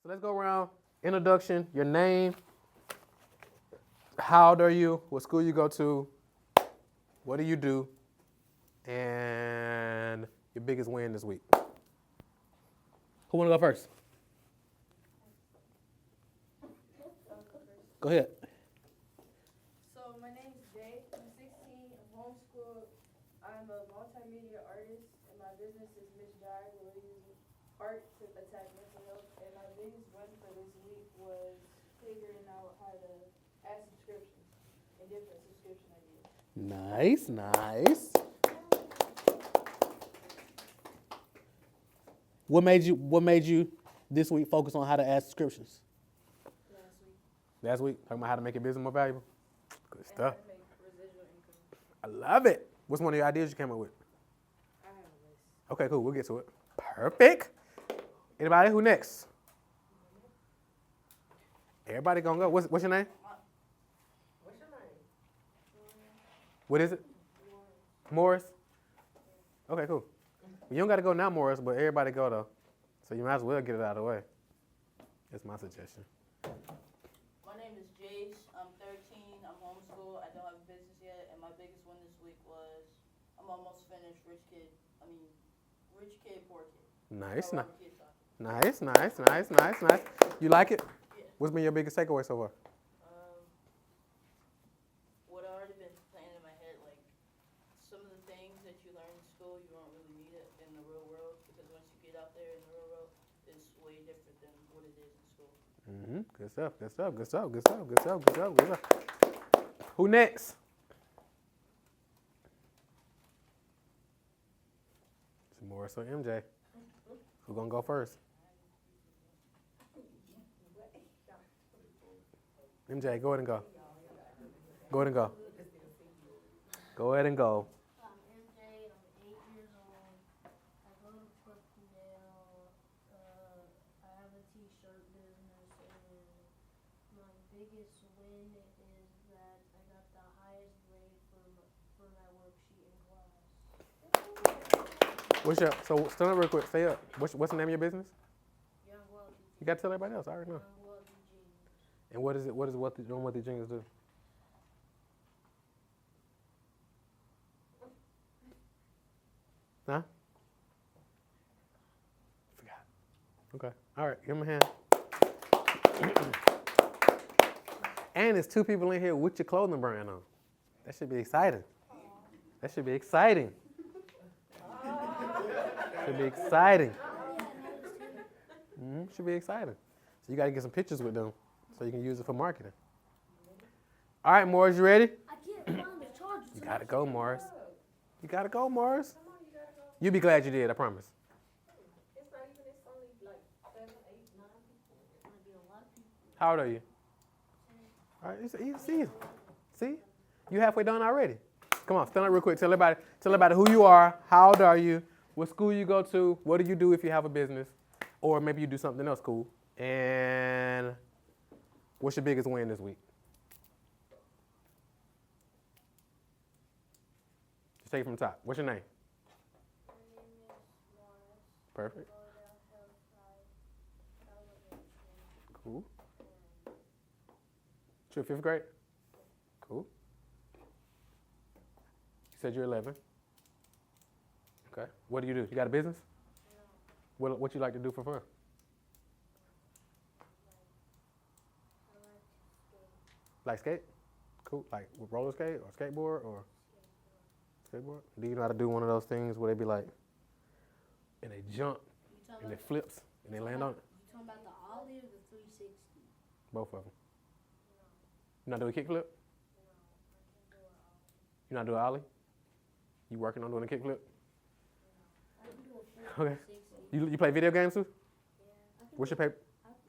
So let's go around. Introduction, your name, how old are you, what school you go to, what do you do, and your biggest win this week. Who want to go first? Go ahead. So my name is Jay. I'm 16. I'm homeschooled. I'm a multimedia artist, and my business is Miss Jai, where we use art to attack mental health. And my biggest win for this week was figuring out how to add subscriptions and different subscription ideas. Nice, nice. What made you this week focus on how to add subscriptions? Last week, talking about how to make your business more valuable. Good stuff. And how to make residual income. I love it. What's one of your ideas you came up with? I have a list. Okay, cool. We'll get to it. Perfect. Anybody? Who next? Everybody gonna go. What's your name? What's your name? What is it? Morris. Okay, cool. You don't got to go now, Morris, but everybody go though. So you might as well get it out of the way. That's my suggestion. My name is Jace. I'm 13. I'm homeschooled. I don't have a business yet, and my biggest win this week was I'm almost finished Rich Kid, Poor Kid. Nice, How nice, kids talk. nice. You like it? Yeah. What's been your biggest takeaway so far? What I already been playing in my head, like some of the things that you learn in school, you don't really need it in the real world because once you get out there in the real world, it's way different than what it is in school. Good stuff. Who next? It's Morris or MJ? Who gonna go first? MJ, go ahead and go. Go ahead and go. Go ahead and go. I'm MJ. I'm 8 years old. I go to Brookdale. I have a t-shirt business, and my biggest win is that I got the highest grade for my worksheet in class. So stand up real quick. Stay up. What's the name of your business? Young Wealthy. You gotta tell everybody else. I already know. Young Wealthy Jeans. And what is it? What does Wealthy Jingles do? Huh? Forgot. Okay. All right. Give him a hand. And there's two people in here with your clothing brand on. That should be exciting. That should be exciting. Should be exciting. Should be exciting. So you got to get some pictures with them so you can use it for marketing. All right, Morris, you ready? I can't find the charger. You got to go, Morris. You got to go, Morris. You'll be glad you did, I promise. It's not even, it's only like 7, 8, 9 people. It's gonna be a lot of people. How old are you? All right, see? You halfway done already. Come on, stand up real quick. Tell everybody who you are, how old are you, what school you go to, what do you do if you have a business, or maybe you do something else cool, and what's your biggest win this week? Just take it from the top. What's your name? My name is Morris. Perfect. I go to Hillside Elevation. Cool. You're 5th grade? Cool. You said you're 11. Okay. What do? You got a business? No. What you like to do for fun? I like to skate. Like skate? Cool. Like with roller skate or skateboard or skateboard? Do you know how to do one of those things where they be like, and they jump and it flips and they land on it? You talking about the ollie or the 360? Both of them. You not doing a kickflip? You not doing ollie? You working on doing a kickflip? I can do a full Okay. 360. You play video games too? Yeah. What's your paper?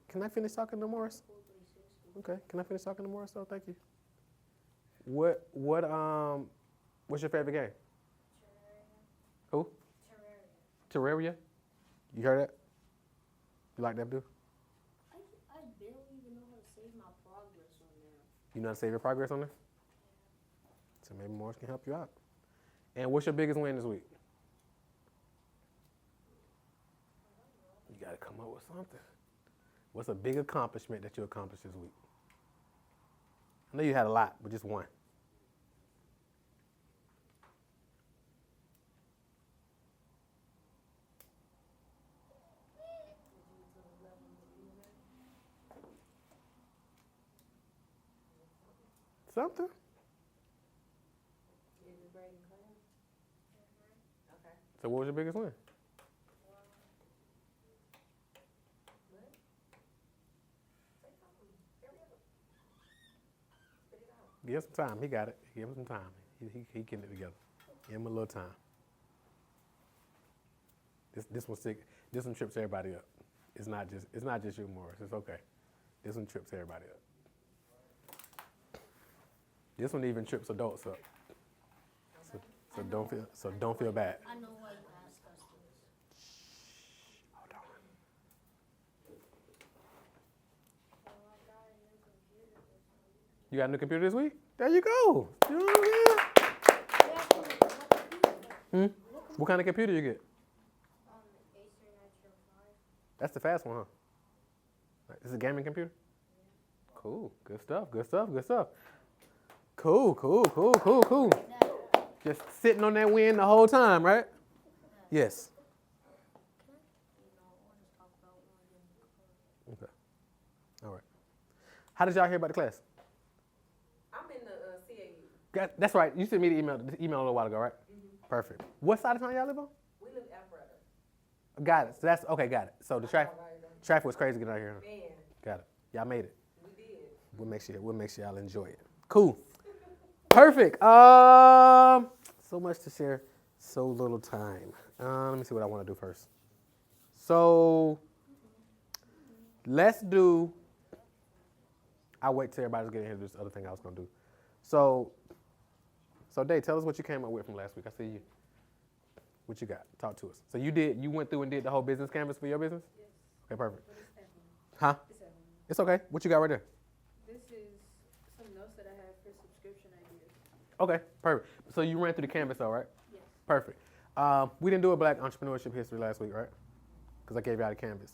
Can I finish talking to Morris? Full 360. Okay. Can I finish talking to Morris though? Thank you. What's your favorite game? Terraria. Who? Terraria. Terraria? You heard that? You like that, dude? I barely even know how to save my progress on there. You know how to save your progress on this? So maybe Morris can help you out. And what's your biggest win this week? You got to come up with something. What's a big accomplishment that you accomplished this week? I know you had a lot, but just one. Something. So what was your biggest win? Give him some time. He got it. Give him some time. He getting it together. Give him a little time. This one trips everybody up. It's not just you, Morris. It's okay. This one trips everybody up. This one even trips adults up. So don't feel bad. I know why you asked us this. Hold on. You got a new computer this week? There you go. You know what I mean? What kind of computer you get? That's the fast one, huh? This is a gaming computer? Cool. Good stuff. Cool. Just sitting on that win the whole time, right? Yes. Okay. All right. How did y'all hear about the class? I'm in the CAU. That's right. You sent me the email a little while ago, right? Mm-hmm. Perfect. What side of town y'all live on? We live Alpharetta. Got it. So that's okay. Got it. So the traffic was crazy getting out here. Man, Got it. Y'all made it. we did. We'll make sure y'all enjoy it. Cool. Perfect. So much to share, so little time. Let me see what I want to do first. So let's do. I'll wait till everybody's getting here to do this other thing I was gonna do. So Dave, tell us what you came up with from last week. I see you. What you got? Talk to us. So you went through and did the whole business canvas for your business? Yes. Okay, perfect. But it's at home. Huh? It's at home. It's okay. What you got right there? This is some notes that I have for subscription ideas. Okay, perfect. So you ran through the canvas though, right? Yes. Perfect. We didn't do a Black entrepreneurship history last week, right? Because I gave you out a canvas.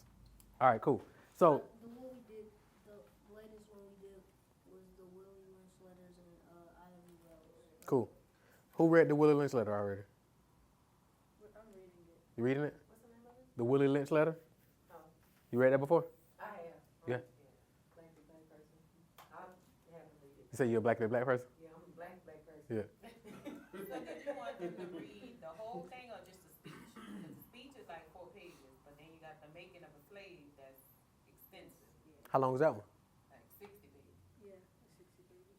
All right, cool. So The one we did, the latest one we did was the Willie Lynch letters and Ivy Wells. cool. Who read the Willie Lynch letter already? I'm reading it. You reading it? What's the name of it? The Willie Lynch letter? No. You read that before? I have. Yeah. Black person. I haven't read it. You say you're a black person? Yeah, I'm a black person. Yeah. So did you want them to read the whole thing or just the speech? Because the speech is like 4 pages, but then you got the making of a slave that's extensive, How long is that one? like 60 pages. Yeah, it's 60 pages.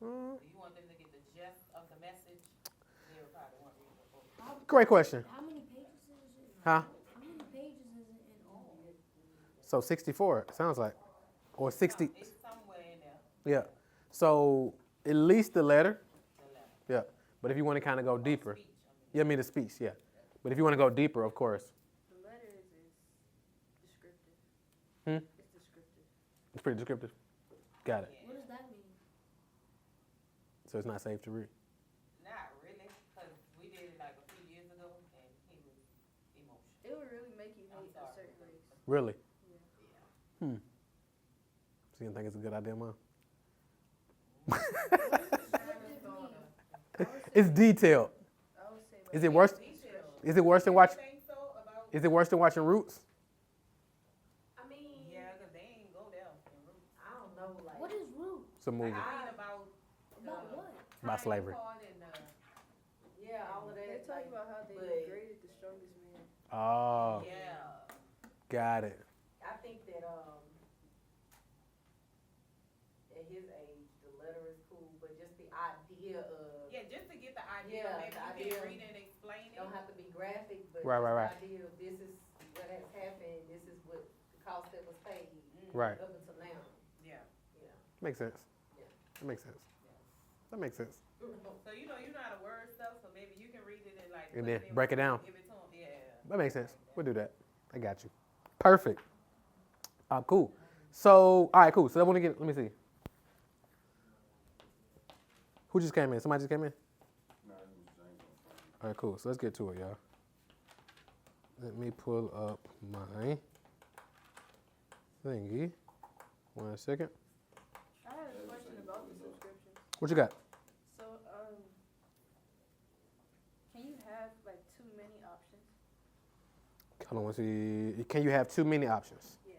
Mm, Do you want them to get the gist of the message? They would probably want to read the whole. great question. How many pages is it? Huh? How many pages is it in all? So 64, it sounds like. Or 60. It's somewhere in there, Yeah. So at least the letter. the letter. Yeah. But if you want to kind of go deeper. Speech, Yeah, I mean the speech, yeah. But if you want to go deeper, of course. The letters is descriptive. Hmm? It's descriptive. It's pretty descriptive. Got it. Yeah. What does that mean? So it's not safe to read. Not really, because we did it like a few years ago, and he was emotional. It would really make you I'm hate a sorry. certain race. Really? Yeah. So you think it's a good idea, Mom? It's detailed. I would say Is it worse? Is it worse than watching? Think so about? Is it worse than watching Roots? I mean, Yeah, because they ain't go there in roots. I don't know, like. What is root? It's a movie I mean about About the what? about time slavery. part and Yeah, all of that. They talk like, about how they but degraded the strongest man. Oh, yeah. got it. I think that at his age, the letter is cool, but just the idea of Yeah, just to get the idea, Yeah, maybe the you idea. can read it and explain it. don't have to be graphic, but Right, just right, the right. idea of this is what has happened, this is what the cost that was paid Right. up until now. Yeah. Yeah. Makes sense. Yeah. That makes sense. That makes sense. So you know how to word stuff, so maybe you can read it and like And put then in break it words down. and Give it to him. Yeah. That makes sense. We'll do that. I got you. Perfect. Cool. So, all right, cool. So I want to get. Let me see. Who just came in? Somebody just came in. All right, cool. So let's get to it, y'all. Let me pull up my thingy. 1 second. I had a question about the subscriptions. What you got? So, can you have like too many options? Hold on, let's see. Can you have too many options? Yeah.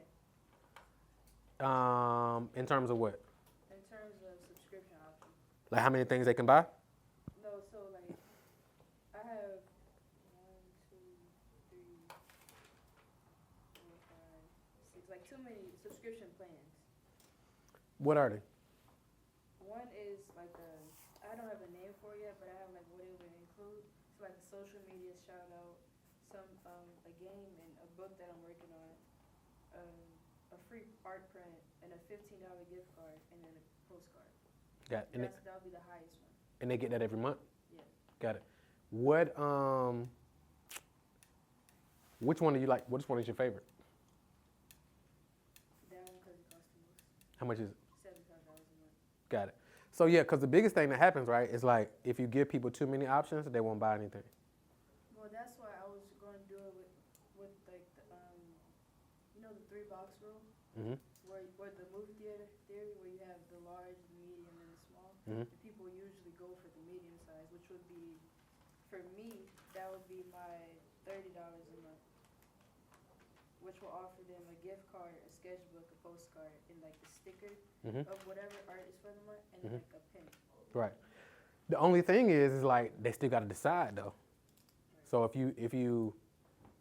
In terms of what? In terms of subscription options. Like how many things they can buy? No, so like I have 1, 2, 3, 4, 5, 6, like too many subscription plans. What are they? One is like I don't have a name for it yet, but I have like what it would include. It's like a social media shout out, some a game and a book that I'm working on, a free art print and a $15 gift card and then a postcard. Got it. And That'll be the highest one. and they get that every month? Yeah. Got it. What which one do you like? Which one is your favorite? That one because it costs the most. How much is it? $75 a month. Got it. So yeah, because the biggest thing that happens, right, is like if you give people too many options, they won't buy anything. Well, that's why I was going to do it with like the you know the 3-box rule Mm-hmm. where the movie theater theory where you have the large, the medium, and the small. Mhm. The people usually go for the medium size, which would be, for me, that would be my $30 a month, which will offer them a gift card, a sketchbook, a postcard, and like a sticker Mhm. of whatever art is for the month, and Mhm. like a pen. Right. The only thing is like they still got to decide though. So if you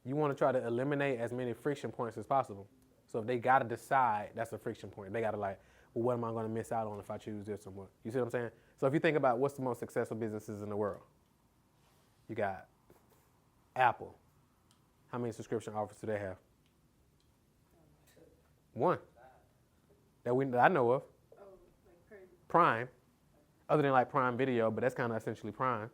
want to try to eliminate as many friction points as possible. So if they got to decide, that's a friction point. They got to like, well, what am I going to miss out on if I choose this or what? You see what I'm saying? So if you think about what's the most successful businesses in the world, you got Apple. How many subscription offers do they have? One. That I know of. Oh, like per Prime, other than like Prime Video, but that's kind of essentially Prime,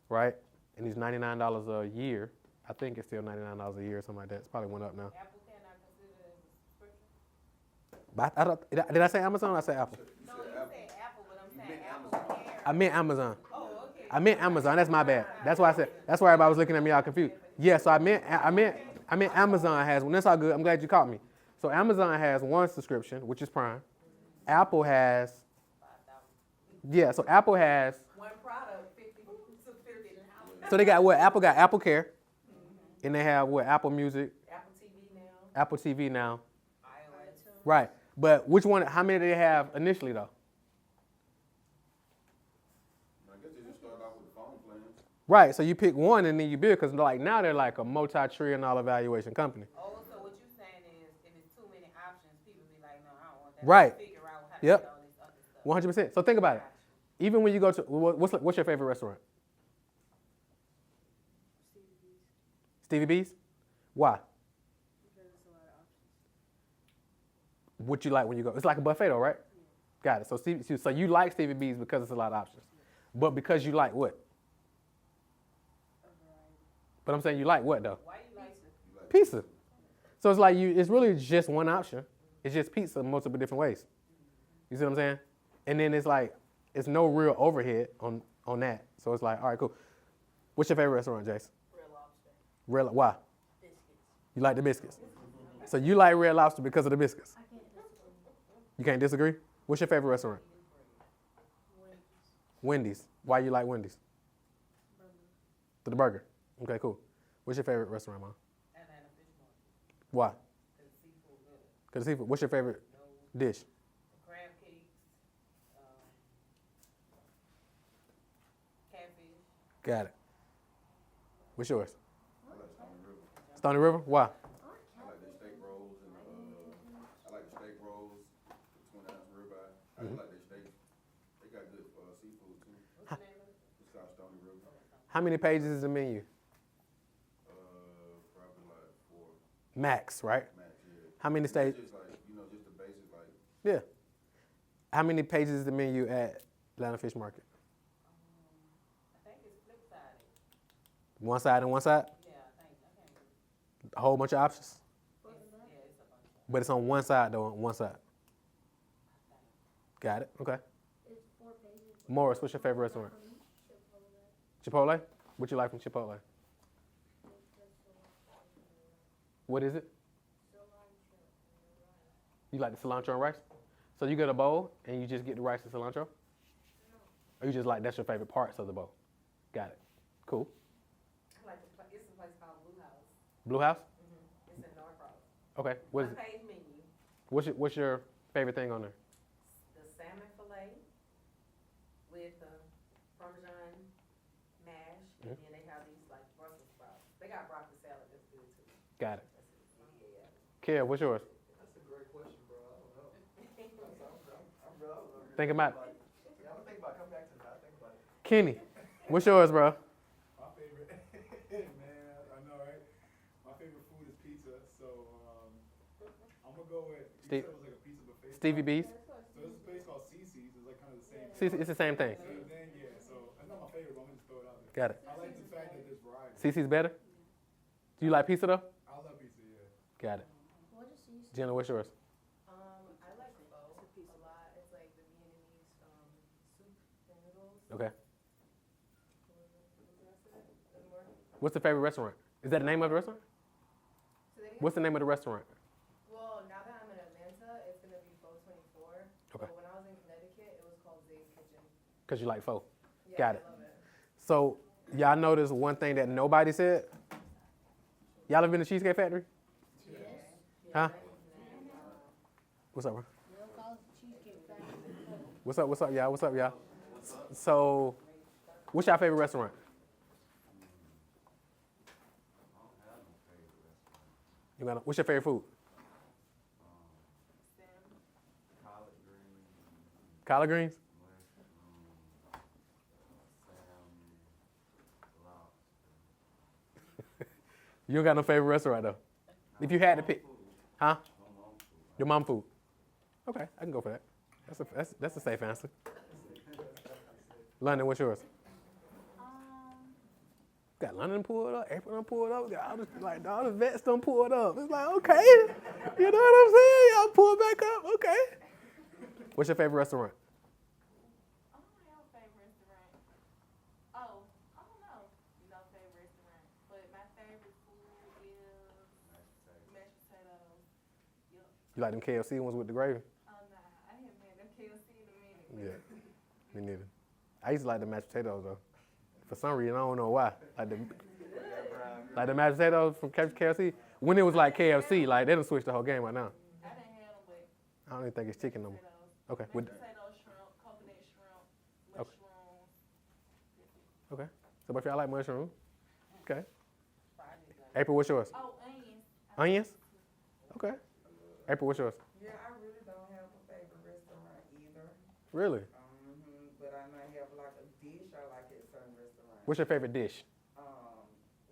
right? And these $99 a year. I think it's still $99 a year or something like that. It's probably went up now. Apple cannot consider it as a subscription? But I don't, did I say Amazon or I say Apple? No, you said Apple, but I'm saying Apple Care. I meant Amazon. Oh, okay. I meant Amazon. That's my bad. That's why I said. That's why everybody was looking at me all confused. Yeah, so I meant Amazon has one. That's all good. I'm glad you caught me. So Amazon has one subscription, which is Prime. Apple has. Yeah, so Apple has. One product, 50 subscription. So they got what? Apple got Apple Care, and they have what? Apple Music, Apple TV now. Apple TV now. iOS. Right. But which one? How many do they have initially though? I guess they just start off with the phone plans. Right. So you pick one and then you build because like now they're like a multi-trillion-dollar valuation company. Oh, so what you're saying is if it's too many options, people be like, no, I don't want that. Right. Figure out how to Yep. get all this other stuff. 100%. So think about it. Even when you go to what's your favorite restaurant? Stevie B's. Why? because it's a lot of options. What you like when you go? It's like a buffet, though, right? Got it. So you like Stevie B's because it's a lot of options, but because you like what? A variety. But I'm saying you like what though? Why you like Pizza. So it's like it's really just one option. It's just pizza multiple different ways. You see what I'm saying? And then it's like it's no real overhead on that. So it's like, all right, cool. What's your favorite restaurant, Jace? Red Lobster. Why? Biscuits. You like the biscuits. So you like Red Lobster because of the biscuits. I can't disagree. You can't disagree? What's your favorite restaurant? Wendy's. Why you like Wendy's? To the burger. Okay, cool. What's your favorite restaurant, Mom? Atlanta Fish Market? Why? Because seafood good. Because seafood. What's your favorite dish? Crab cakes, catfish. Got it. What's yours? I like Stony River. Stony River? Why? I like the steak rolls and I like the steak rolls, the 20-ounce ribeye. I just like their steaks. They got good seafood too. What's the name of it? It's South Stony River. How many pages is the menu? Probably like 4 Max, right? max. Yeah. How many stages? Just like just the basic like. Yeah. How many pages is the menu at Atlanta Fish Market? I think it's flip-sided. One side and one side? Yeah, I can't remember. A whole bunch of options? Yeah, it's a bunch of. But it's on one side though, on one side. Got it. Okay. It's 4 pages. Morris, what's your favorite restaurant? Chipotle? What you like from Chipotle? What is it? You like the cilantro and rice? So you get a bowl and you just get the rice and cilantro? Or you just like, that's your favorite parts of the bowl? Got it. Cool. I like it's a place called Blue House. Blue House? It's in Norcross. Okay. What is it? Page menu. What's your favorite thing on there? The salmon fillet with the Parmesan mash, and then they have these like Brussels sprouts. They got broccoli salad that's good too. Got it. Yeah. Kev, what's yours? That's a great question, bro. I don't know. I'm Think about it. Yeah, I'm gonna think about it. Come back to that. Think about it. Kenny, what's yours, bro? My favorite, man, I know, right? My favorite food is pizza, so I'm gonna go with. You said it was like a pizza buffet. Stevie B's? So there's a place called Cece's. It's like kind of the same. It's the same thing. Same thing, yeah. So that's not my favorite, but I'm gonna just throw it out there. Got it. I like the fact that there's variety. CC's better? Do you like pizza though? I love pizza, yeah. Got it. What is he? Jenna, what's yours? I like pho a lot. It's like the Vietnamese soup and noodles. Okay. What's the rest of it? Any more? What's the favorite restaurant? Is that the name of the restaurant? So they What's the name of the restaurant? Well, now that I'm in Atlanta, it's gonna be Pho 24. Okay. But when I was in Connecticut, it was called Zay's Kitchen. Because you like pho. Yeah, Got I it. love it. So, y'all notice one thing that nobody said? Y'all ever been to Cheesecake Factory? Yes. Huh? What's up, bro? They'll call it Cheesecake Factory. What's up, y'all? What's up, y'all? So, what's your favorite restaurant? What's your favorite food? Collard greens? You don't got no favorite restaurant though. If you had to pick, huh? Your mom food. Okay, I can go for that. That's a safe answer. London, what's yours? Got London pulled up, April done pulled up, got all the vets done pulled up. It's like, okay, you know what I'm saying? Y'all pull back up, okay. What's your favorite restaurant? I don't have a favorite restaurant. Oh, I don't know. No favorite restaurant. But my favorite food is mashed potatoes. Yup. You like them KFC ones with the gravy? Oh, nah. I haven't had them KFC in a minute. Yeah, me neither. I used to like the mashed potatoes though. For some reason, I don't know why. Like the mashed potatoes from KFC, when it was like KFC, like they done switched the whole game right now. I didn't have them, but I don't even think it's chicken no more. potatoes. Okay, Mashed potatoes, shrimp, coconut shrimp, Okay. mushrooms. okay. So, but y'all like mushroom? Okay. April, what's yours? Oh, onions. Onions? Okay. April, what's yours? Yeah, I really don't have a favorite restaurant either. Really? But I might have like a dish I like at certain restaurants. What's your favorite dish?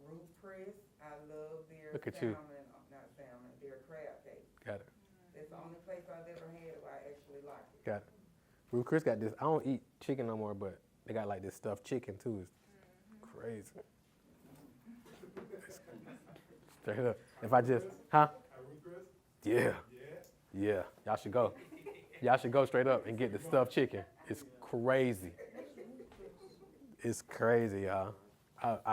Root Chris, I love their Look at you. salmon, not salmon, their crab cake. Got it. It's the only place I've ever had where I actually like it. Got it. Ruth Chris got this. I don't eat chicken no more, but they got like this stuffed chicken too. It's crazy. Straight up. If I just, huh? Yeah. Yeah. Y'all should go. Y'all should go straight up and get the stuffed chicken. It's crazy. It's crazy, y'all.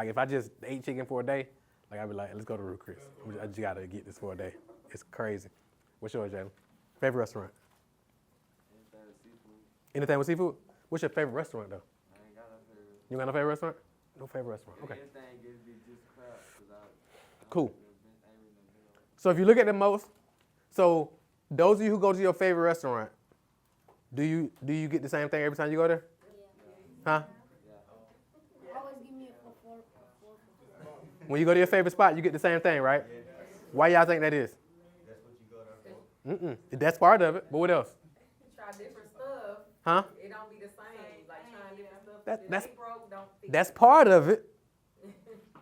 If I just ate chicken for a day, like I'd be like, let's go to Ruth Chris. I just gotta get this for a day. It's crazy. What's yours, Jalen? Favorite restaurant? Anything with seafood. Anything with seafood? What's your favorite restaurant though? I ain't got no favorite. You got no favorite restaurant? No favorite restaurant. Okay. Anything gives me just crap, cause I Cool. ain't really been on. So if you look at the most, so those of you who go to your favorite restaurant, do you get the same thing every time you go there? Huh? Always give me a four. When you go to your favorite spot, you get the same thing, right? Why y'all think that is? That's what you go there for. That's part of it. But what else? Try different stuff. Huh? It don't be the same. Like trying different stuff. That- If that's- they broke, don't fix That's it. part of it.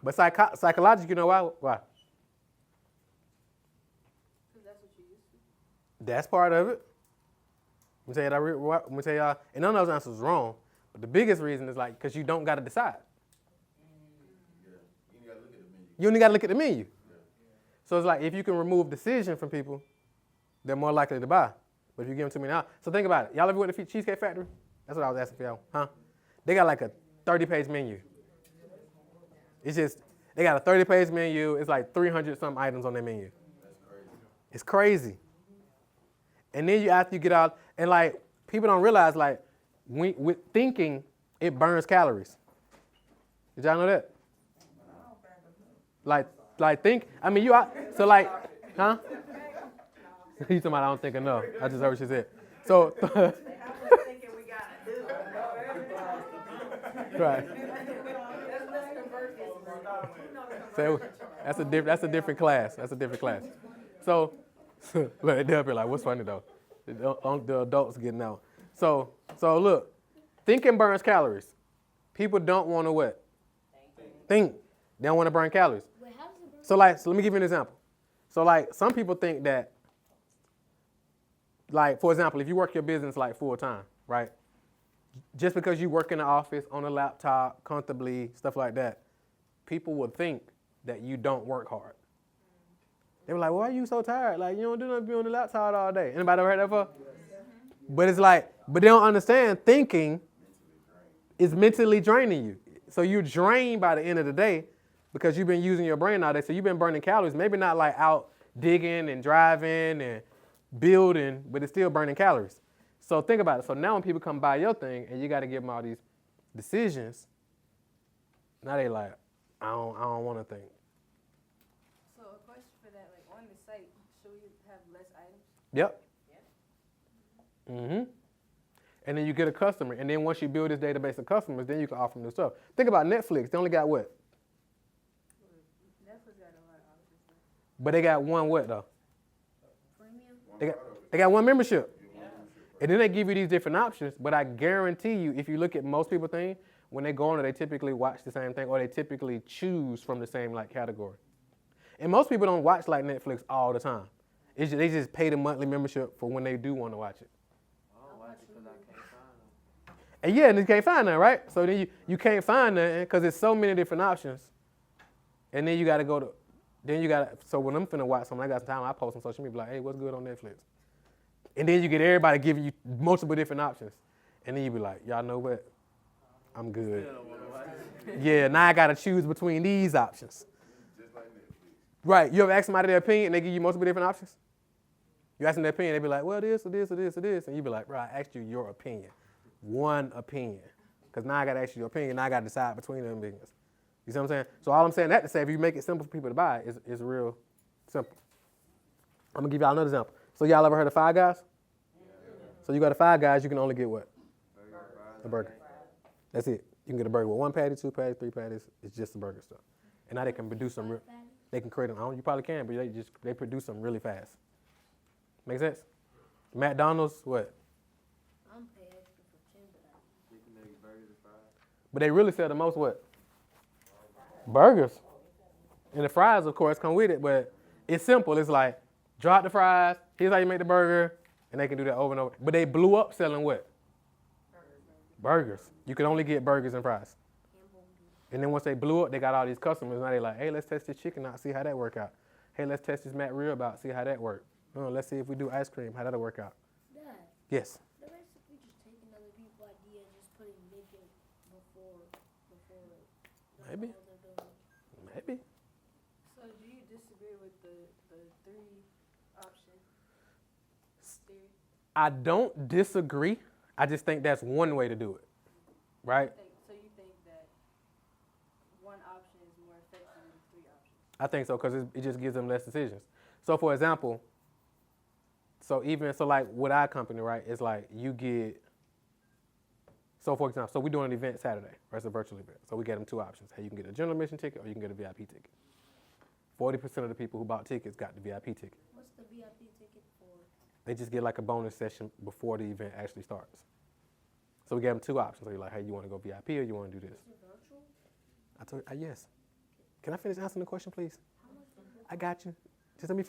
But psychologically, you know why? Why? Because that's what you used to. That's part of it. I'm gonna tell y'all, and none of those answers is wrong. But the biggest reason is like because you don't gotta decide. Yeah, you ain't gotta look at the menu. You only gotta look at the menu. So it's like if you can remove decision from people, they're more likely to buy. But if you give them too many out, so think about it. Y'all ever went to Cheesecake Factory? That's what I was asking for y'all, huh? They got like a 30-page menu. It's just they got a 30-page menu. It's like 300 some items on their menu. That's crazy. It's crazy. And then after you get out, and like people don't realize like with thinking, it burns calories. Did y'all know that? Like think. I mean, you out. So like, huh? You talking about I don't think enough. I just heard what she said. So. Right. So that's a different class. That's a different class. So look, they'll be like, what's funny though? The adults getting out. So look, thinking burns calories. People don't want to what? Think. They don't want to burn calories. Wait, how does it burn? So let me give you an example. So like some people think that, like for example, if you work your business like full time, right? Just because you work in the office on a laptop comfortably, stuff like that, people will think that you don't work hard. They were like, why are you so tired? Like, you don't do nothing, be on the laptop all day. Anybody ever heard that before? But it's like, but they don't understand thinking is mentally draining you. So you're drained by the end of the day because you've been using your brain all day. So you've been burning calories, maybe not like out digging and driving and building, but it's still burning calories. So think about it. So now when people come buy your thing and you got to give them all these decisions, now they like, I don't want to think. So a question for that, like on the site, should we have less items? Yep. Mm-hmm. And then you get a customer. And then once you build this database of customers, then you can offer them new stuff. Think about Netflix. They only got what? Netflix got a lot of options. But they got one what though? Premium? They got one membership. And then they give you these different options, but I guarantee you, if you look at most people's thing, when they go on it, they typically watch the same thing, or they typically choose from the same like category. And most people don't watch like Netflix all the time. They just pay the monthly membership for when they do want to watch it. I don't watch it because I can't find them. And yeah, and you can't find none, right? So then you can't find nothing because there's so many different options. And then you got to go to, so when I'm finna watch something, I got some time, I post on social media, like, hey, what's good on Netflix? And then you get everybody giving you multiple different options. And then you be like, y'all know what? I'm good. Still don't want to watch it. Yeah, now I got to choose between these options. Just like Netflix. Right, you ever ask somebody their opinion and they give you multiple different options? You ask them their opinion, they be like, well, this or this or this or this. And you be like, bro, I asked you your opinion. One opinion. Because now I got to ask you your opinion. Now I got to decide between them opinions. You see what I'm saying? So all I'm saying that to say, if you make it simple for people to buy, it's real simple. I'm going to give y'all another example. So y'all ever heard of Five Guys? So you got a Five Guys, you can only get what? A burger. That's it. You can get a burger with 1 patty, 2 patties, 3 patties. It's just the burger stuff. And now they can produce them. They can create them. You probably can, but they produce them really fast. Make sense? McDonald's, what? I'm paying extra for 10 patties. You can make burgers and fries. But they really sell the most what? Burgers. And the fries, of course, come with it. But it's simple. It's like, drop the fries. Here's how you make the burger. And they can do that over and over. But they blew up selling what? Burgers. You can only get burgers and fries. And then once they blew up, they got all these customers. Now they're like, hey, let's test this chicken out, see how that work out. Hey, let's test this Matt rib out, see how that work. Let's see if we do ice cream, how that'll work out. Dad, Yes. they're basically just taking other people's ideas and just putting bacon before it. That's Maybe. all they're doing. Maybe. So do you disagree with the 3 option theory? I don't disagree. I just think that's one way to do it. Right? So you think that one option is more effective than 3 options? I think so because it just gives them less decisions. So for example, so like with our company, right, it's like you get, so for example, so we're doing an event Saturday, right, it's a virtual event. So we get them 2 options. Hey, you can get a general admission ticket or you can get a VIP ticket. 40% of the people who bought tickets got the VIP ticket. What's the VIP ticket for? They just get like a bonus session before the event actually starts. So we gave them 2 options. So you're like, hey, you want to go VIP or you want to do this? Is it virtual? I told you, yes. Can I finish answering the question, please? I got you. Just let me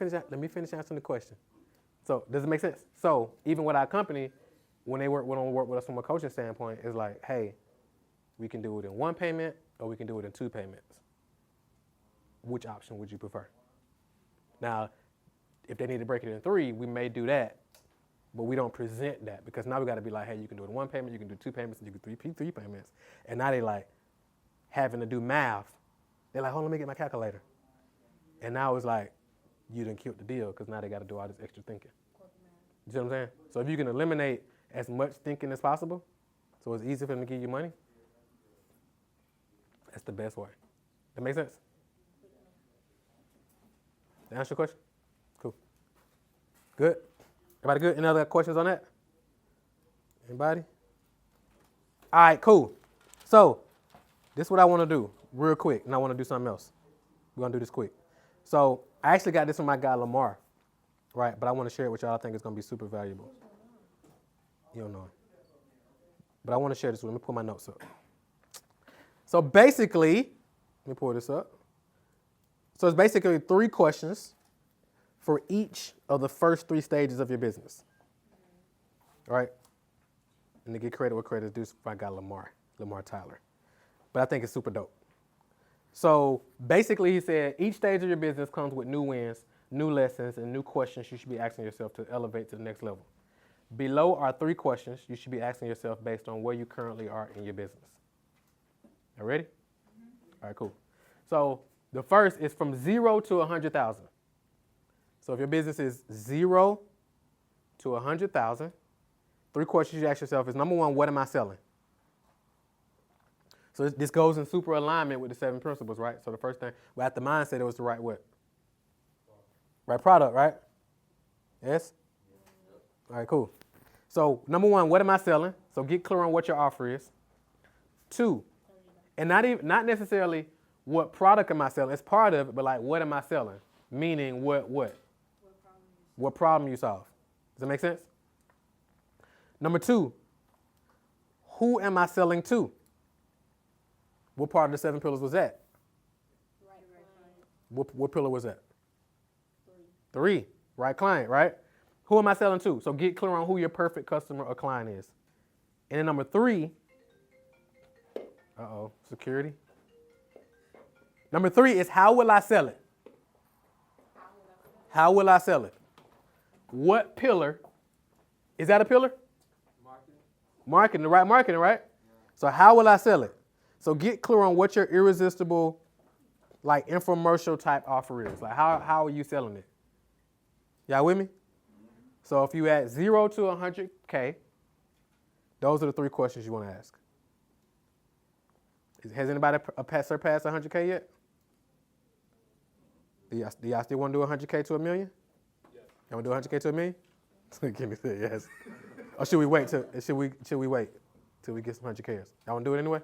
finish answering the question. So does it make sense? So even with our company, when they work with us from a coaching standpoint, it's like, hey, we can do it in 1 payment or we can do it in 2 payments. Which option would you prefer? Now, if they need to break it in 3, we may do that, but we don't present that because now we got to be like, hey, you can do it in 1 payment, you can do 2 payments, you can do 3 payments. And now they like having to do math. They're like, hold on, let me get my calculator. And now it's like, you done killed the deal because now they got to do all this extra thinking. You see what I'm saying? So if you can eliminate as much thinking as possible, so it's easy for them to give you money, that's the best way. That make sense? That answer your question? Cool. Good? Everybody good? Any other questions on that? Anybody? All right, cool. So this is what I want to do real quick, and I want to do something else. We're going to do this quick. So I actually got this from my guy Lamar, right? But I want to share it with y'all. I think it's going to be super valuable. You don't know it. But I want to share this with you. Let me pull my notes up. So basically, let me pull this up. So it's basically 3 questions for each of the first 3 stages of your business. All right? And to get credit where credit is due, I got Lamar Tyler. But I think it's super dope. So basically, he said each stage of your business comes with new wins, new lessons, and new questions you should be asking yourself to elevate to the next level. Below are 3 questions you should be asking yourself based on where you currently are in your business. You ready? All right, cool. So the first is from 0 to 100,000. So if your business is 0 to 100,000, 3 questions you ask yourself is, number 1, what am I selling? So this goes in super alignment with the 7 principles, right? So the first thing, well, at the mindset, it was the right what? Right product, right? Yes? All right, cool. So number 1, what am I selling? So get clear on what your offer is. 2, and not necessarily what product am I selling. It's part of it, but like, what am I selling? Meaning what? What problem you solve. Does that make sense? Number 2, who am I selling to? What part of the 7 pillars was that? What pillar was that? 3. Right client, right? Who am I selling to? So get clear on who your perfect customer or client is. And then number 3, security. Number 3 is, how will I sell it? How will I sell it? What pillar? Is that a pillar? Marketing, the right marketing, right? So how will I sell it? So get clear on what your irresistible, like, infomercial type offer is. Like, how are you selling it? Y'all with me? So if you add 0 to 100K, those are the 3 questions you want to ask. Has anybody surpassed 100K yet? Do y'all still want to do 100K to $1 million? Yes. Y'all want to do 100K to $1 million? Give me that, yes. Or should we wait till we get some 100Ks? Y'all want to do it anyway?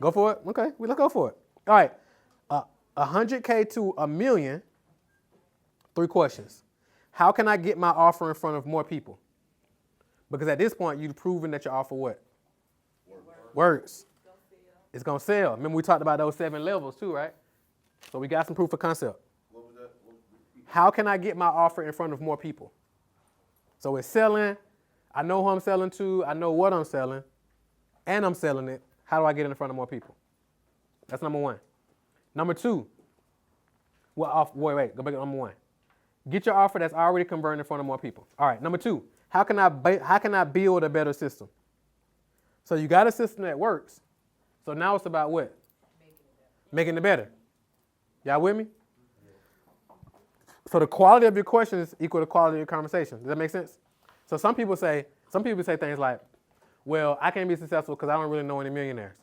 Go for it? Okay, let's go for it. All right, 100K to $1 million, 3 questions. How can I get my offer in front of more people? Because at this point, you've proven that your offer what? Works. It's going to sell. Remember we talked about those 7 levels too, right? So we got some proof of concept. What was that? How can I get my offer in front of more people? So it's selling. I know who I'm selling to. I know what I'm selling. And I'm selling it. How do I get it in front of more people? That's number 1. Number 2. Go back to number 1. Get your offer that's already converting in front of more people. All right, number 2. How can I build a better system? So you got a system that works. So now it's about what? Making it better. Y'all with me? So the quality of your questions equal the quality of your conversation. Does that make sense? So some people say things like, well, I can't be successful because I don't really know any millionaires.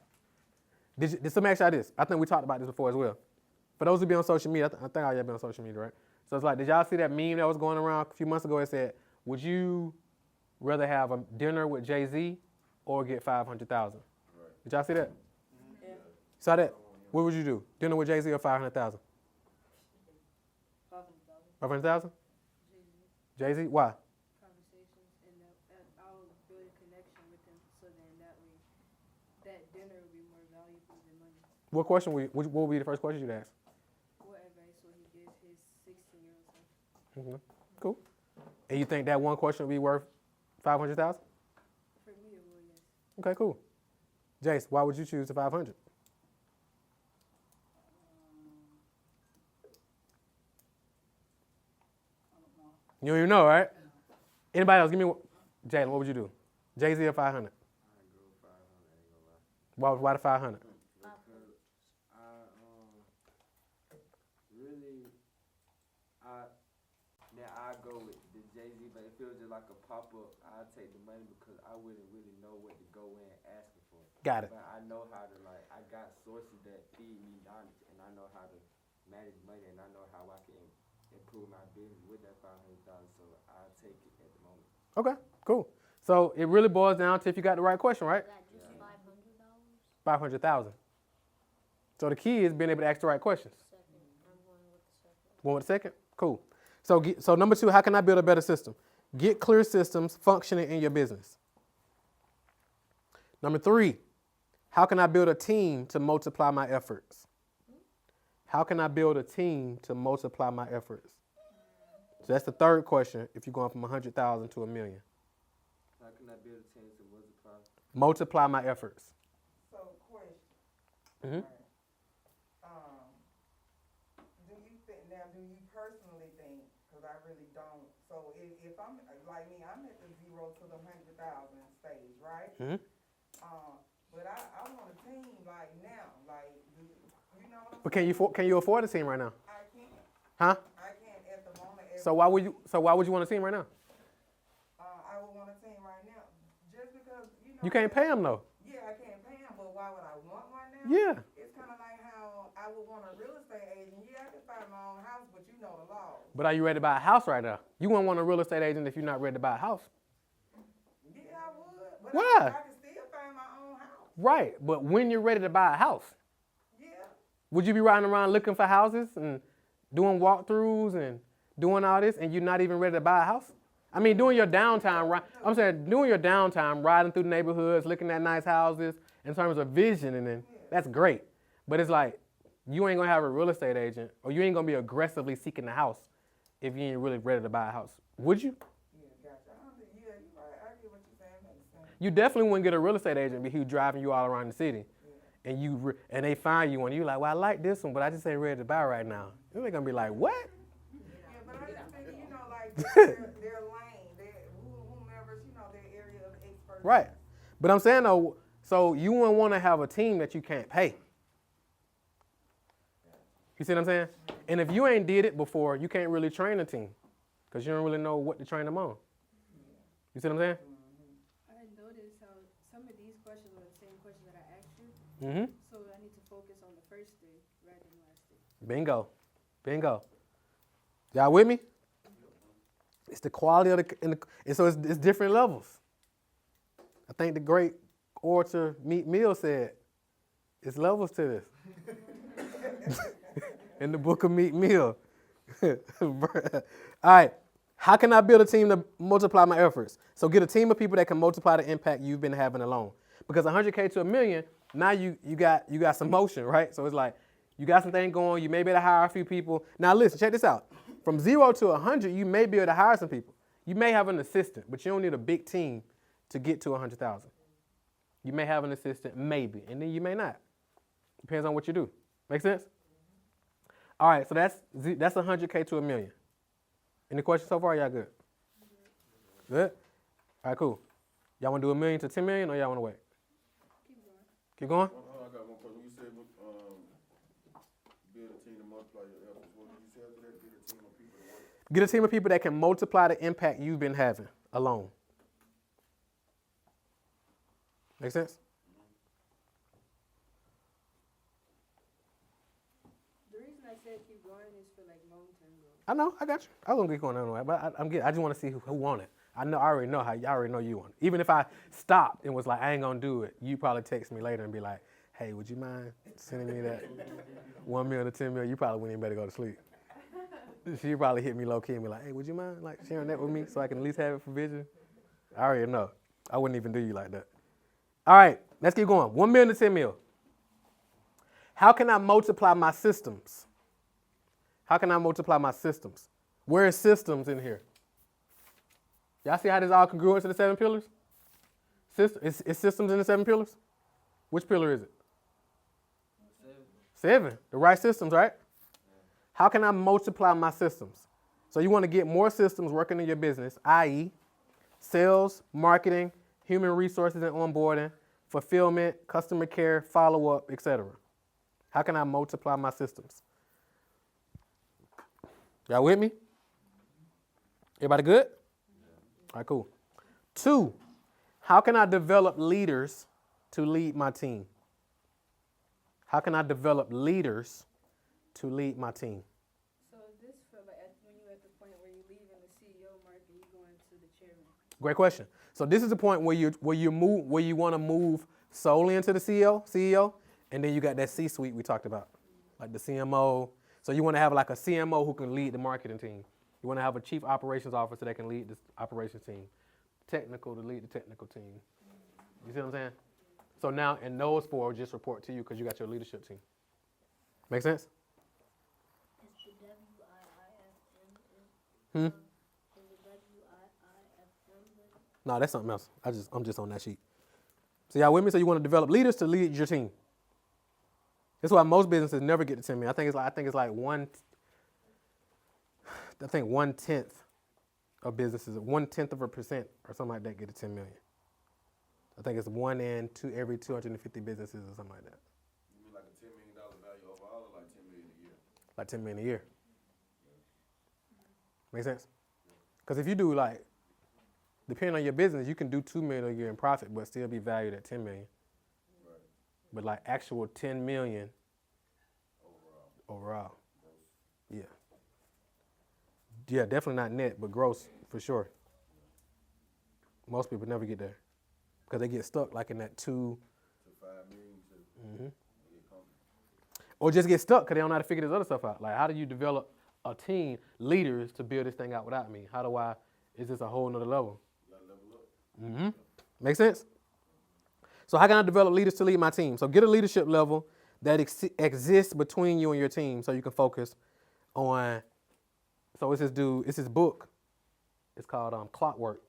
Did somebody ask y'all this? I think we talked about this before as well. For those who be on social media, I think all y'all be on social media, right? So it's like, did y'all see that meme that was going around a few months ago? It said, would you rather have a dinner with Jay-Z or get 500,000? Right. Did y'all see that? Yeah. Saw that? What would you do? Dinner with Jay-Z or 500,000? 500,000? Jay-Z? Why? Conversations, and I'll build a connection with him, so then that way, that dinner will be more valuable than money. What would be the first question you'd ask? What advice will he give his 16-year-old self? Cool. And you think that one question would be worth 500,000? For me, it will, yes. Okay, cool. Jace, why would you choose the 500? You don't even know, right? Anybody else? Give me one. Jalen, what would you do? Jay-Z or 500? I go 500, ain't gonna lie. Why the 500? Because I go with the Jay-Z, but it feels just like a pop-up, I'll take the money because I wouldn't really know what to go in asking for. Got it. But I know how to, like, I got sources that feed me knowledge, and I know how to manage money, and I know how I can improve my business with that $500, so I'll take it at the moment. Okay, cool. So it really boils down to if you got the right question, right? Is that just $500? 500,000. So the key is being able to ask the right questions. Second. I'm going with the second. One with the second? Cool. So number 2, how can I build a better system? Get clear systems functioning in your business. Number 3, how can I build a team to multiply my efforts? How can I build a team to multiply my efforts? So that's the third question if you're going from 100,000 to $1 million. How can I build a team to multiply? Multiply my efforts. So, question. Mhm. Do you personally think, because I really don't, so if I'm, like me, I'm at the 0 to the 100,000 stage, right? Mhm. But I want a team like now, like, you know what I'm But saying? can you afford a team right now? I can't. Huh? I can't at the moment. So why would you want a team right now? I would want a team right now, just because, you know. You can't pay them though. Yeah, I can't pay them, but why would I want one now? Yeah. It's kind of like how I would want a real estate agent. Yeah, I can find my own house, but you know the laws. But are you ready to buy a house right now? You wouldn't want a real estate agent if you're not ready to buy a house. Yeah, I would. But Why? I can still find my own house. Right. But when you're ready to buy a house, Yeah. would you be riding around looking for houses and doing walkthroughs and doing all this and you're not even ready to buy a house? I mean, doing your downtime, I'm saying doing your downtime, riding through the neighborhoods, looking at nice houses in terms of vision, and then that's great. But it's like, you ain't gonna have a real estate agent or you ain't gonna be aggressively seeking a house if you ain't really ready to buy a house. Would you? Yeah, gotcha. Yeah, you're right. I get what you're saying. Makes sense. You definitely wouldn't get a real estate agent if he was driving you all around the city. And and they find you one, you like, well, I like this one, but I just ain't ready to buy right now. They're gonna be like, what? Yeah, but I just think, you know, like their lane, whomever's, you know, their area of expertise. Right. But I'm saying though, so you wouldn't want to have a team that you can't pay. You see what I'm saying? And if you ain't did it before, you can't really train a team because you don't really know what to train them on. You see what I'm saying? I noticed how some of these questions are the same questions that I asked you. Mm-hmm. So I need to focus on the first three rather than the last three. Bingo. Bingo. Y'all with me? It's the quality of and so it's different levels. I think the great orator Meek Mill said, it's levels to this. In the book of Meek Mill. All right. How can I build a team to multiply my efforts? So get a team of people that can multiply the impact you've been having alone. Because 100K to $1 million, now you got some motion, right? So it's like you got something going. You may be able to hire a few people. Now listen, check this out. From 0 to 100, you may be able to hire some people. You may have an assistant, but you don't need a big team to get to 100,000. You may have an assistant, maybe, and then you may not. Depends on what you do. Make sense? All right, so that's 100K to $1 million. Any questions so far? Y'all good? Good? All right, cool. Y'all want to do $1 million to $10 million, or y'all want to wait? Keep going. Keep going? I got one question. You said, build a team to multiply your efforts. What did you say after that? Build a team of people to work? Get a team of people that can multiply the impact you've been having alone. Make sense? The reason I said keep going is for like long-term growth. I know, I got you. I was gonna keep going anyway, but I just want to see who want it. I already know you want it. Even if I stopped and was like, I ain't gonna do it, you probably text me later and be like, hey, would you mind sending me that $1 million to $10 million? You probably wouldn't even better go to sleep. She probably hit me low key and be like, hey, would you mind like sharing that with me so I can at least have it for vision? I already know. I wouldn't even do you like that. All right, let's keep going. $1 million to $10 million. How can I multiply my systems? How can I multiply my systems? Where is systems in here? Y'all see how this all congruent to the 7 pillars? Is systems in the 7 pillars? Which pillar is it? 7. The right systems, right? How can I multiply my systems? So you want to get more systems working in your business, i.e. sales, marketing, human resources and onboarding, fulfillment, customer care, follow-up, etc. How can I multiply my systems? Y'all with me? Everybody good? All right, cool. 2, how can I develop leaders to lead my team? How can I develop leaders to lead my team? So is this for like when you're at the point where you're leaving the CEO market, you're going to the chairman? Great question. So this is the point where you want to move solely into the CEO, and then you got that C-suite we talked about, like the CMO. So you want to have like a CMO who can lead the marketing team. You want to have a chief operations officer that can lead the operations team. Technical to lead the technical team. You see what I'm saying? So now, and those 4 just report to you because you got your leadership team. Make sense? Is the WIIFM? Hmm? Is the WIIFM? No, that's something else. I'm just on that sheet. So y'all with me? So you want to develop leaders to lead your team. That's why most businesses never get to 10 million. I think it's like 1/10 of businesses, 1/10% or something like that get to 10 million. I think it's 1 in every 250 businesses or something like that. You mean like a $10 million value overall, or like $10 million a year? Like 10 million a year. Make sense? Because if you do like, depending on your business, you can do 2 million a year in profit, but still be valued at 10 million. Right. But like actual 10 million overall. Yeah. Yeah, definitely not net, but gross for sure. Most people never get there because they get stuck like in that 2 To 5 million to get comfortable. or just get stuck because they don't know how to figure this other stuff out. Like, how do you develop a team, leaders to build this thing out without me? How do I, is this a whole nother level? You gotta level up. Make sense? So how can I develop leaders to lead my team? So get a leadership level that exists between you and your team so you can focus on, so it's this book. It's called Clockwork.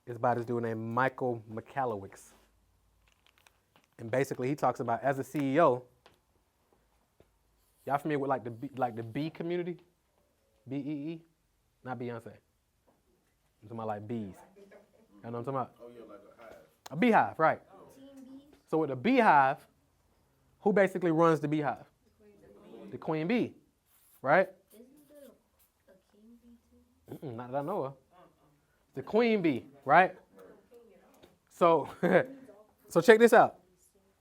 It's by this dude named Michael Michalowicz. And basically he talks about as a CEO, y'all familiar with like the B community? B-E-E? Not Beyonce. I'm talking about like bees. You know what I'm talking about? Oh yeah, like a hive. A beehive, right. Team B? So with a beehive, who basically runs the beehive? The queen bee, right? Isn't there a king bee too? Not that I know of. The queen bee, right? So, so check this out.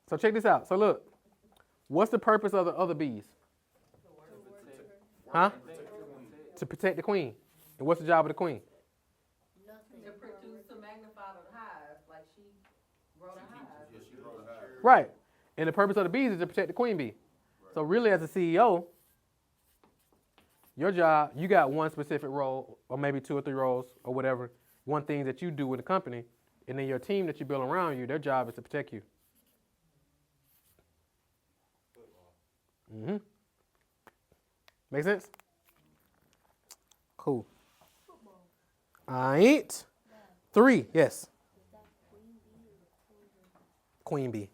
So look, what's the purpose of the other bees? Huh? To protect the queen. And what's the job of the queen? To produce, to magnify the hive, like she wrote a hive. Yeah, she wrote a hive. Right. And the purpose of the bees is to protect the queen bee. So really as a CEO, your job, you got one specific role or maybe 2 or 3 roles or whatever, one thing that you do with the company, and then your team that you build around you, their job is to protect you. Make sense? Cool. All right. 3, yes. Queen bee.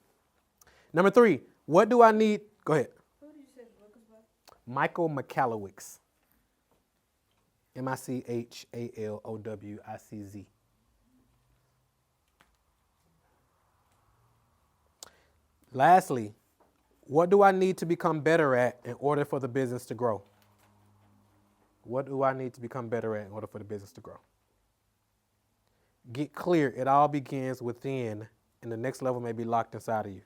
Number 3, what do I need? Go ahead. Who did you say the book is about? Michael Michalowicz. Michalowicz. Lastly, what do I need to become better at in order for the business to grow? What do I need to become better at in order for the business to grow? Get clear. It all begins within, and the next level may be locked inside of you.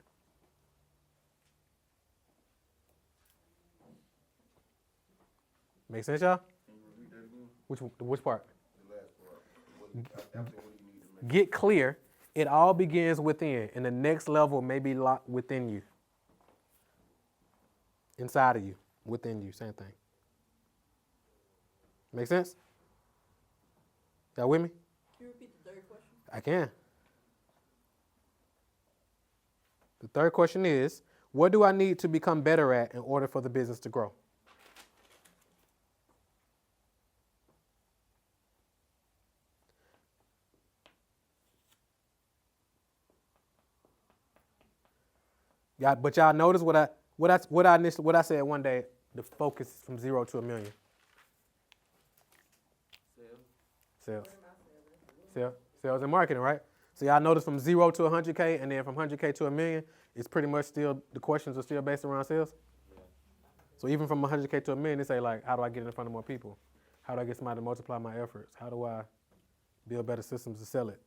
Make sense, y'all? Can you repeat that again? Which part? The last part. After what do you need to make? Get clear. It all begins within, and the next level may be locked within you. Inside of you, within you, same thing. Make sense? Y'all with me? Can you repeat the third question? I can. The third question is, what do I need to become better at in order for the business to grow? Yeah, but y'all notice what I said one day, the focus is from 0 to $1 million. Sales and marketing, right? So y'all notice from 0 to 100K and then from 100K to $1 million, it's pretty much still, the questions are still based around sales. Yeah. So even from 100K to $1 million, they say like, how do I get in front of more people? How do I get somebody to multiply my efforts? How do I build better systems to sell it.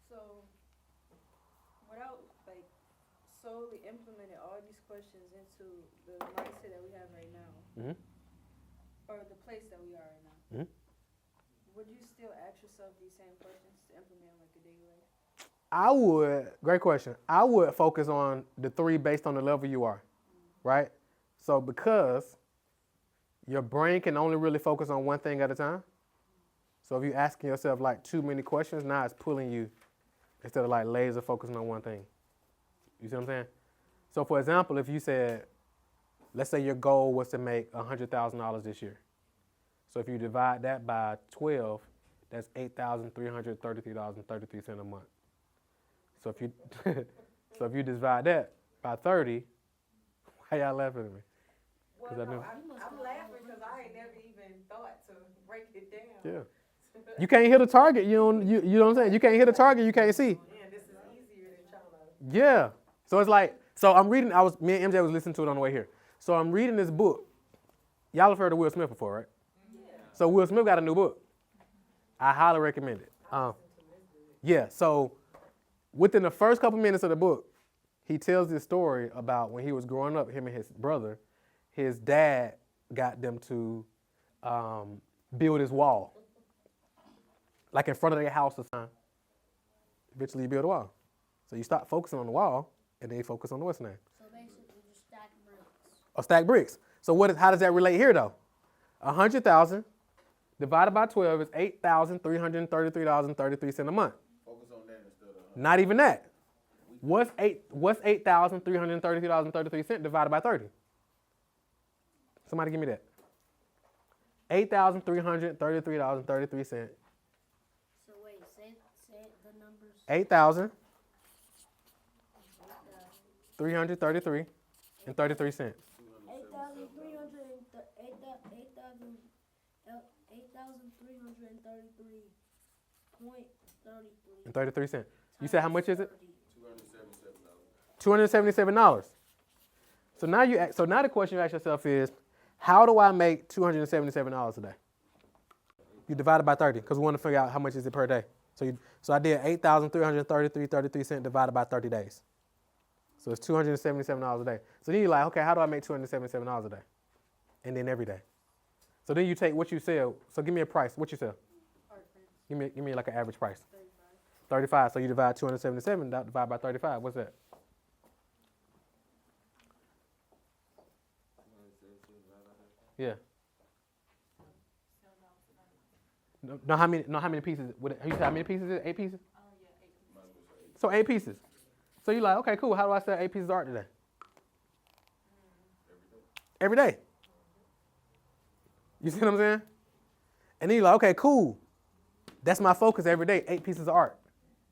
So, without like solely implementing all these questions into the mindset that we have right now, Mhm. or the place that we are right now, Mhm. would you still ask yourself these same questions to implement like a daily life? I would, great question. I would focus on the 3 based on the level you are, right? So because your brain can only really focus on one thing at a time. So if you're asking yourself like too many questions, now it's pulling you instead of like laser focusing on one thing. You see what I'm saying? So for example, if you said, let's say your goal was to make $100,000 this year. So if you divide that by 12, that's $8,333.33 a month. So if you so if you divide that by 30, why y'all laughing at me? Well, 'Cause I no, know- I'm laughing because I ain't never even thought to break it down. Yeah. You can't hit a target. You know what I'm saying? You can't hit a target you can't see. Yeah, this is easier than trying to. Yeah. So it's like, so I'm reading, me and MJ was listening to it on the way here. So I'm reading this book. Y'all have heard of Will Smith before, right? Yeah. So Will Smith got a new book. I highly recommend it. Yeah, so within the first couple minutes of the book, he tells this story about when he was growing up, him and his brother, his dad got them to build his wall. Like in front of their house or something. Eventually you build a wall. So you stop focusing on the wall, and then you focus on the what's name. So basically, just stack bricks. Or stack bricks. So how does that relate here though? 100,000 divided by 12 is $8,333.33 a month. Focus on that instead of. Not even that. What's $8,333.33 divided by 30? Somebody give me that. $8,333.33. So wait, say the numbers. 8,333 and 33 cents. 8,333.33. And 33 cents. You said how much is it? $277. $277. So now the question you ask yourself is, how do I make $277 a day? You divide it by 30 because we want to figure out how much is it per day. So I did 8,333.33 cents divided by 30 days. So it's $277 a day. So then you're like, okay, how do I make $277 a day? And then every day. So then you take what you sell. So give me a price. What you sell? Give me like an average price. 35. So you divide 277 divide by 35. What's that? Yeah. No, how many pieces? You said how many pieces? 8 pieces? So 8 pieces. So you're like, okay, cool. How do I sell 8 pieces of art today? Every day. You see what I'm saying? And then you're like, okay, cool. That's my focus every day, 8 pieces of art.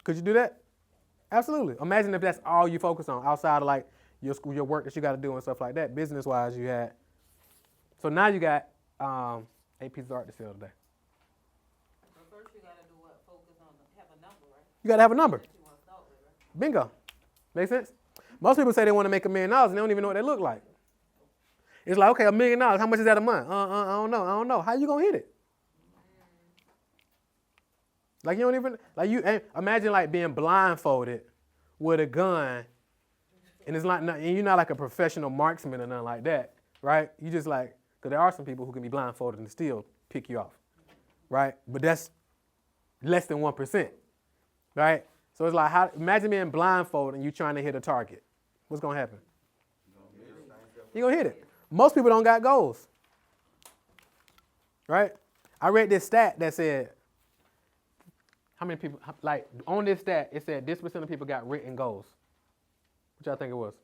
Could you do that? Absolutely. Imagine if that's all you focus on outside of like your school, your work that you got to do and stuff like that. Business-wise, you had. So now you got 8 pieces of art to sell today. So first you gotta do what? Focus on, have a number, right? You got to have a number. That you wanna start with, right? Bingo. Make sense? Most people say they want to make $1 million and they don't even know what they look like. It's like, okay, $1 million. How much is that a month? I don't know. How you gonna hit it? Like you don't even imagine like being blindfolded with a gun, and it's like and you're not like a professional marksman or nothing like that, right? You just like because there are some people who can be blindfolded and still pick you off, right? But that's less than 1%, right? So it's like imagine being blindfolded and you trying to hit a target. What's gonna happen? You're gonna hit it. Most people don't got goals, right? I read this stat that said. How many people, like, on this stat, it said this % of people got written goals. What y'all think it was?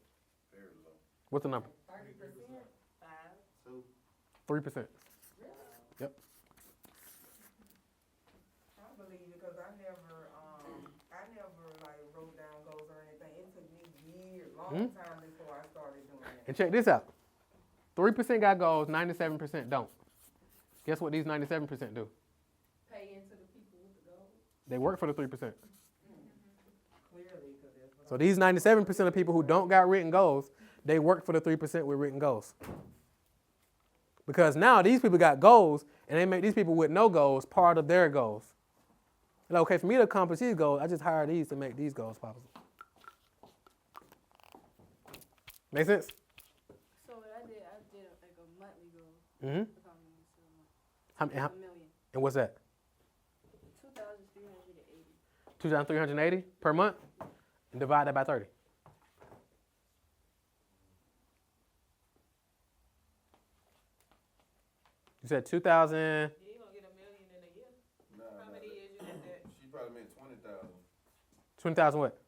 Very low. What's the number? 30%. 3%. Yep. I believe it because I never like wrote down goals or anything. It took me years, long time before I started doing that. And check this out. 3% got goals, 97% don't. Guess what these 97% do? Pay into the people with the goals. They work for the 3%. Clearly, because that's So these 97% of people who don't got written goals, they work for the 3% with written goals. Because now these people got goals, and they make these people with no goals part of their goals. Like, okay, for me to accomplish these goals, I just hire these to make these goals possible. Make sense? So what I did like a monthly goal. Mm-hmm. How, $1 million. and what's that? 2,380. 2,380 per month? And divide that by 30. You said 2,000. You ain't gonna get $1 million in a year. Nah, How many years you had that? She probably meant 20,000. 20,000 what?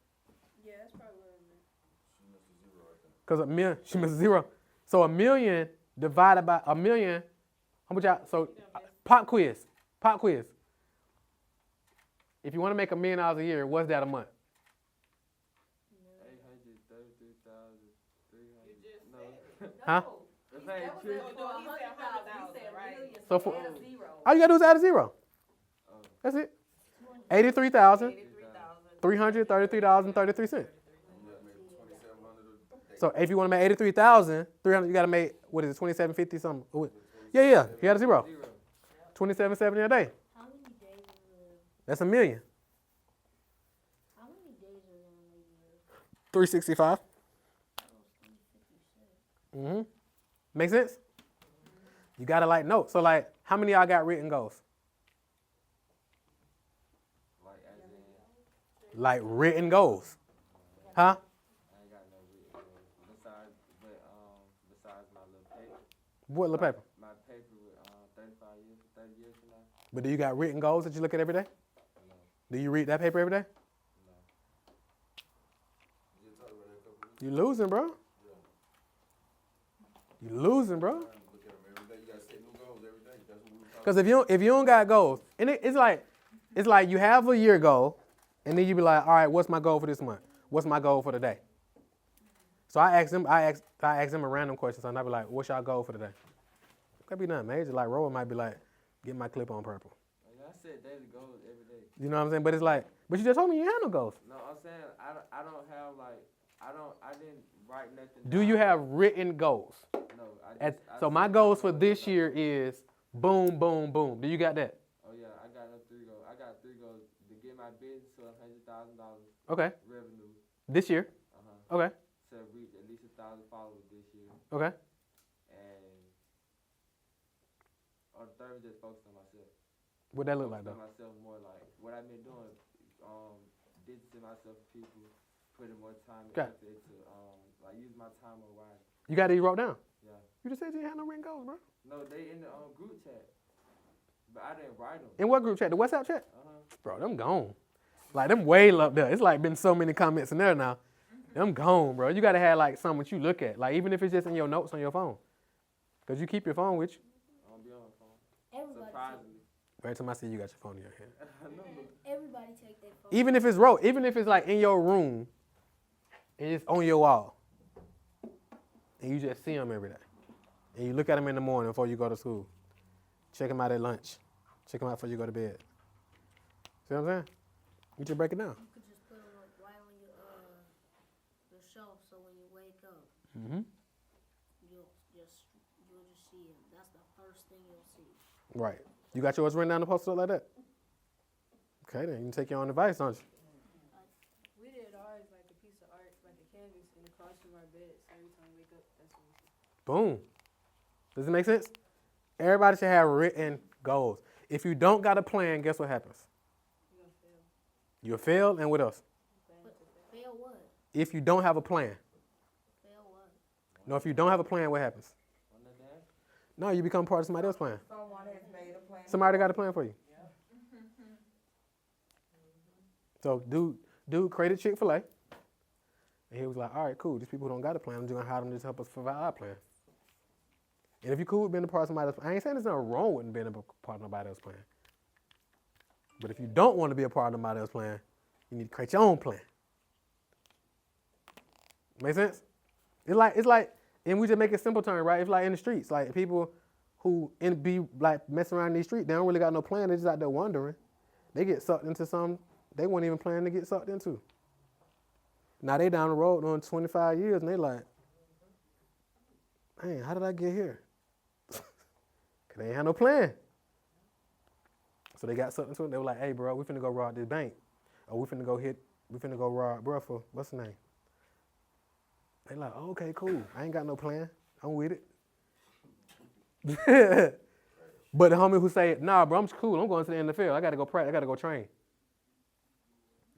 Yeah, that's probably what I meant. She missed a zero right there. Because a million, she missed a zero. So a million divided by a million, how much y'all, so pop quiz. If you want to make $1 million a year, what's that a month? 833,300. You just No. said it. Huh? If That I was ain't for No, he said 100,000. You said 100,000, right? million, So so for- add a zero. All you got to do is add a zero. Oh. That's it. 83,000, 83,000. $333.33. You gotta make 2,700 a day. So if you want to make 83,300, you got to make, what is it, 2,750 something? What? Yeah. You had a zero. 2,770 a day. How many days is That's $1 million. how many days are there in a year? 365. That was 356. Mm-hmm. Make sense? You got to like note. So like, how many of y'all got written goals? Like, as in, Like written goals. Huh? I ain't got no written goals. Besides my little paper. What little paper? My paper with 30 years from now. But do you got written goals that you look at every day? No. Do you read that paper every day? No. You just talked about that a couple weeks You losing, bro. You losing, bro. ago. Look at them every day. You gotta set new goals every day. That's what we were talking Because if you don't got goals, and it's like you have a year goal, and then you be like, all right, what's my goal for this month? What's my goal for the day? So I ask them a random question, so I be like, what's y'all goal for the day? Could be nothing major. Like Rowan might be like, get my clip on purple. Like, I set daily goals every day. You know what I'm saying? But it's like, but you just told me you had no goals. No, I'm saying I don't have like I didn't write nothing. Do you have written goals? No, I So my set goals for goals this like- year is boom, boom, boom. Do you got that? Oh yeah, I got no 3 goals. I got 3 goals to get my business to $100,000 Okay. revenue. This year? Okay. To reach at least 1,000 followers this year, Okay. and on the third, just focus on myself. What that look like Focus though? on myself more, like what I've been doing, distancing myself from people, putting more time and Okay. effort into like use my time more wisely. You got these wrote down? Yeah. You just said you ain't had no written goals, bro. No, they in the group chat, but I didn't write them. In what group chat? The WhatsApp chat? Uh-huh. Bro, them gone. Like them way up there. It's like been so many comments in there now. Them gone, bro. You gotta have like something that you look at. Like even if it's just in your notes on your phone. Cause you keep your phone with you. I don't be on the phone. Everybody Surprisingly. Every time I see you got your phone in your hand. I know. everybody take their phone. Even if it's wrote, even if it's like in your room and it's on your wall. And you just see them every day. And you look at them in the morning before you go to school. Check them out at lunch. Check them out before you go to bed. See what I'm saying? You just break it down. You could just put them up right on your shelf, so when you wake up, Mm-hmm. you'll just see it. That's the first thing you'll see. Right. You got yours written down and posted up like that? Okay, then you can take your own advice, don't you? We did ours like a piece of art, like a canvas, and across from our bed. So every time we wake up, that's what we see. Boom. Does it make sense? Everybody should have written goals. If you don't got a plan, guess what happens? You're gonna fail. You'll fail, and what else? Fail what? If you don't have a plan. Fail what? No, if you don't have a plan, what happens? On the dance? No, you become part of somebody else's plan. Someone has made a plan. Somebody got a plan for you. So dude created Chick-fil-A. And he was like, all right, cool. These people who don't got a plan, I'm just gonna hire them to help us fulfill our plan. And if you cool with being a part of somebody else's plan, I ain't saying there's nothing wrong with being a part of somebody else's plan. But if you don't want to be a part of somebody else's plan, you need to create your own plan. Make sense? It's like, and we just make it simple term, right? It's like in the streets, like people who be like messing around in these streets, they don't really got no plan. They just out there wandering. They get sucked into some they weren't even planning to get sucked into. Now they down the road doing 25 years, and they like, man, how did I get here? They ain't had no plan. So they got something to it. They were like, hey, bro, we finna go rob this bank. Or we finna go rob, bro, for, what's the name? They like, oh, okay, cool. I ain't got no plan. I'm with it. But the homie who say, nah, bro, I'm cool. I'm going to the NFL. I got to go practice. I got to go train.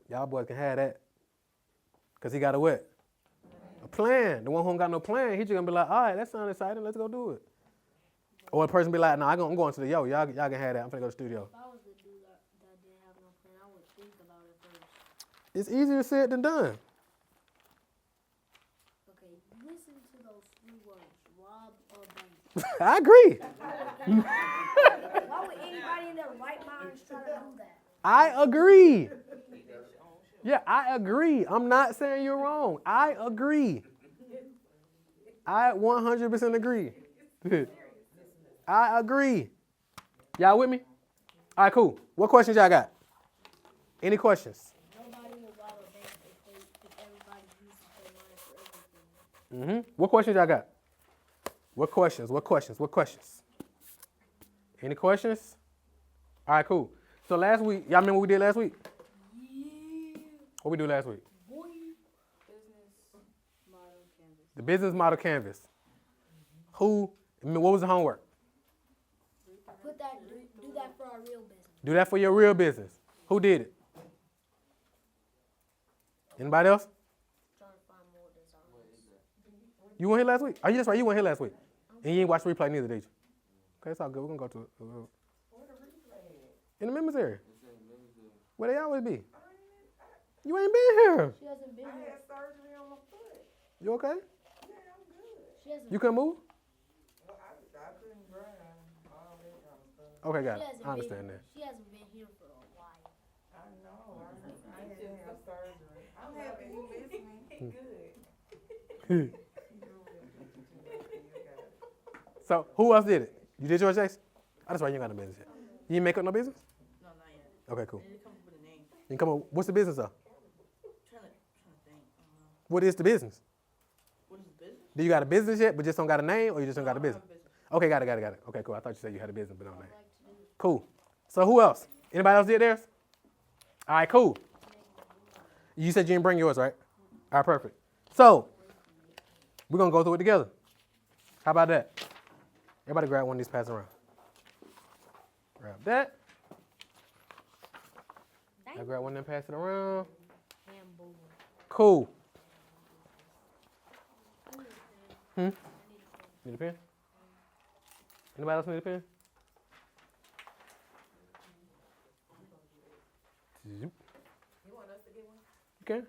Y'all boys can have that. Because he got a what? A plan. The one who ain't got no plan, he just going to be like, all right, that sounds exciting. Let's go do it. Or the person be like, nah, I'm going to the Y'all can have that. I'm finna go to the studio. If I was the dude that didn't have no plan, I would think about it first. It's easier said than done. Okay, listen to those 3 words, rob or bank. I agree. Why would anybody in their right mind try to do that? I agree. Yeah, I agree. I'm not saying you're wrong. I agree. I 100% agree. I agree. Y'all with me? All right, cool. What questions y'all got? Any questions? Nobody will rob a bank if everybody uses their mind for everything. What questions y'all got? What questions? Any questions? All right, cool. So last week, y'all remember what we did last week? Yeah. What we do last week? Boy. Business model canvas. The business model canvas. What was the homework? Do that for our real business. Do that for your real business. Who did it? Anybody else? Trying to find more designs. You weren't here last week? Oh, that's right. You weren't here last week. And you ain't watched the replay neither, did you? Okay, it's all good. We're going to go to in the members area. Where they always be. You ain't been here. She hasn't been I here. had surgery on my foot. You okay? Yeah, I'm good. She hasn't. You can move? Well, I couldn't drive, all that kind of stuff. Okay, got She it. hasn't I understand been, that. She hasn't been here for a while. I know, I had to have surgery. I'm happy you miss me. Good. So, who else did it? You did yours, Jason? Oh, that's right. You ain't got no business yet. You didn't make up no business? No, not yet. Okay, cool. I need to come up with a name. You can come up. What's the business, though? Trying to think. I don't know. What is the business? What is the business? Do you got a business yet, but just don't got a name, or you just don't No, got a I don't business? have business. Okay, got it. Okay, cool. I thought you said you had a business, but no name. Cool. So who else? Anybody else did theirs? All right, cool. You said you didn't bring yours, right? All right, perfect. So we're going to go through it together. How about that? Everybody grab one of these, pass around. Grab that. I grab one and pass it around. Cool. Need a pen? Anybody else need a pen? Zoop. You want us to get one? You can.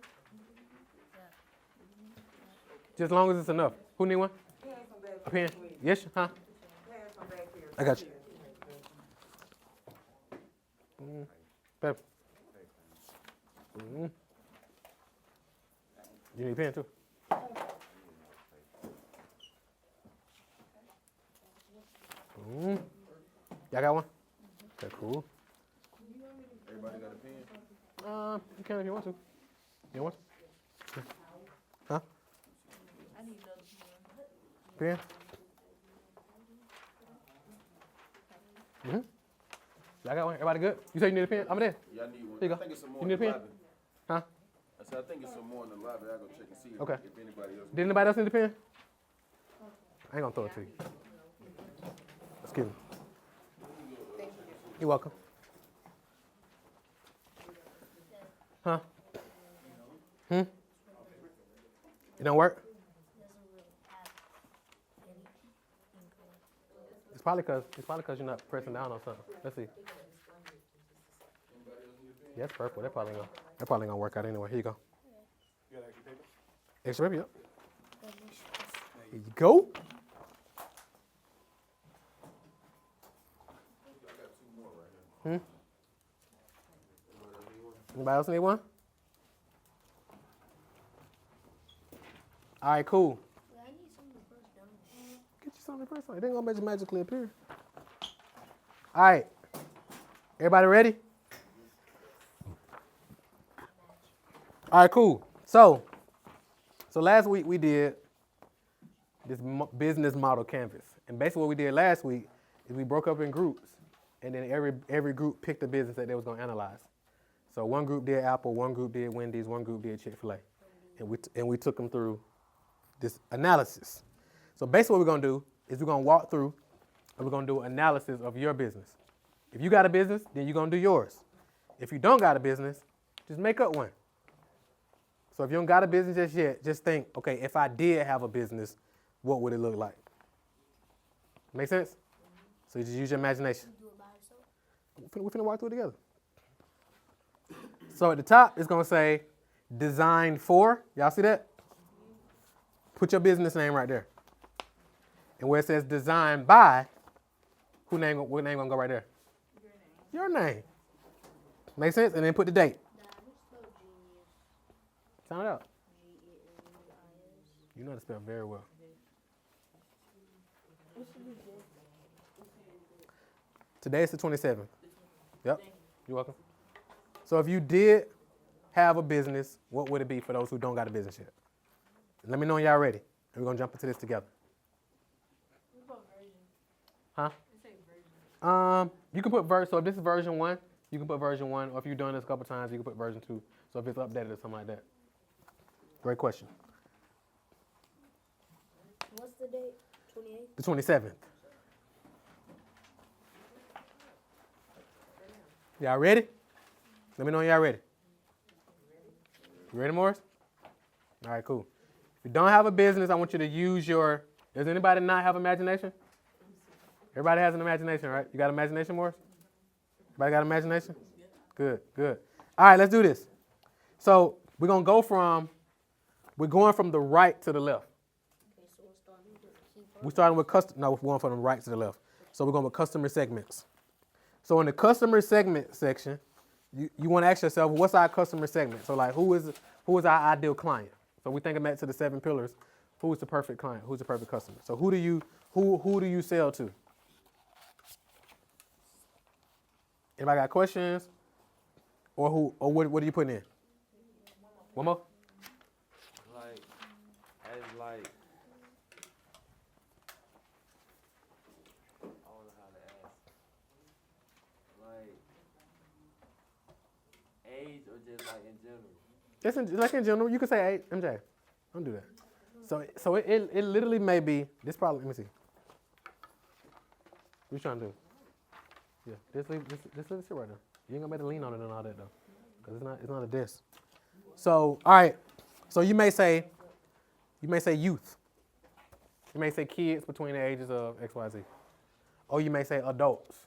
Just as long as it's enough. Who need one? Pass them back A pen? here. Yes, huh? Pass them back here. I got you. Pepper. You need a pen too? Y'all got one? Okay, cool. Everybody got a pen? You can if you want to. You want to? Huh? I need another pen. Pen? Y'all got one? Everybody good? You say you need a pen? I'm there. Yeah, I need one. Here you go. I think it's some more You in need the a pen? lobby. Huh? I said, I think it's some more in the lobby. I'll go check and see Okay. if anybody else. Did anybody else need a pen? I ain't gonna throw it to you. Excuse me. You're welcome. Huh? It don't work? It's probably cause you're not pressing down on something. Let's see. Yeah, it's purple. That probably gonna work out anyway. Here you go. You got extra paper? Extra paper, yep. Here you go. Anybody else need one? All right, cool. I need something to press down. Get you something personal. It ain't gonna magically appear. All right. Everybody ready? All right, cool. So last week we did this business model canvas. And basically what we did last week is we broke up in groups, and then every group picked a business that they was gonna analyze. So one group did Apple, one group did Wendy's, one group did Chick-fil-A, and we took them through this analysis. So basically, what we're gonna do is we're gonna walk through, and we're gonna do analysis of your business. If you got a business, then you're gonna do yours. If you don't got a business, just make up one. So if you don't got a business just yet, just think, okay, if I did have a business, what would it look like? Make sense? So you just use your imagination. You do it by yourself? We're finna walk through it together. So at the top, it's gonna say designed for. Y'all see that? Put your business name right there. And where it says designed by, what name gonna go right there? Your name. Make sense? And then put the date. Nah, I just spell genius. Sound it out. G-E-N-I-S. You know how to spell very well. Today is the 27th. Yep. You're welcome. So if you did have a business, what would it be for those who don't got a business yet? Let me know when y'all ready. And we're going to jump into this together. Huh? You can put so if this is version 1, you can put version 1. Or if you've done this a couple times, you can put version 2. So if it's updated or something like that. Great question. What's the date? 28th? The 27th. Y'all ready? Let me know when y'all ready. You ready, Morris? All right, cool. If you don't have a business, I want you to use your... Does anybody not have imagination? Everybody has an imagination, right? You got imagination, Morris? Everybody got imagination? Good, good. All right, let's do this. So we're going to go from... We're going from the right to the left. Okay, so we're starting with the key We're starting with we're going from the right to the left. So we're going with customer segments. So in the customer segment section, you want to ask yourself, what's our customer segment? So like, who is our ideal client? So we think back to the 7 pillars. Who is the perfect client? Who's the perfect customer? So who do you sell to? Anybody got questions? Or what are you putting in? One more? Like, as like, I don't know how to ask. Like, age or just like in general? Like in general, you could say, hey, MJ, don't do that. So it literally may be, this probably, let me see. What you trying to do? Yeah, just let it sit right there. You ain't gonna better lean on it and all that though. Because it's not a diss. So, all right. So you may say youth. You may say kids between the ages of X, Y, Z. Or you may say adults.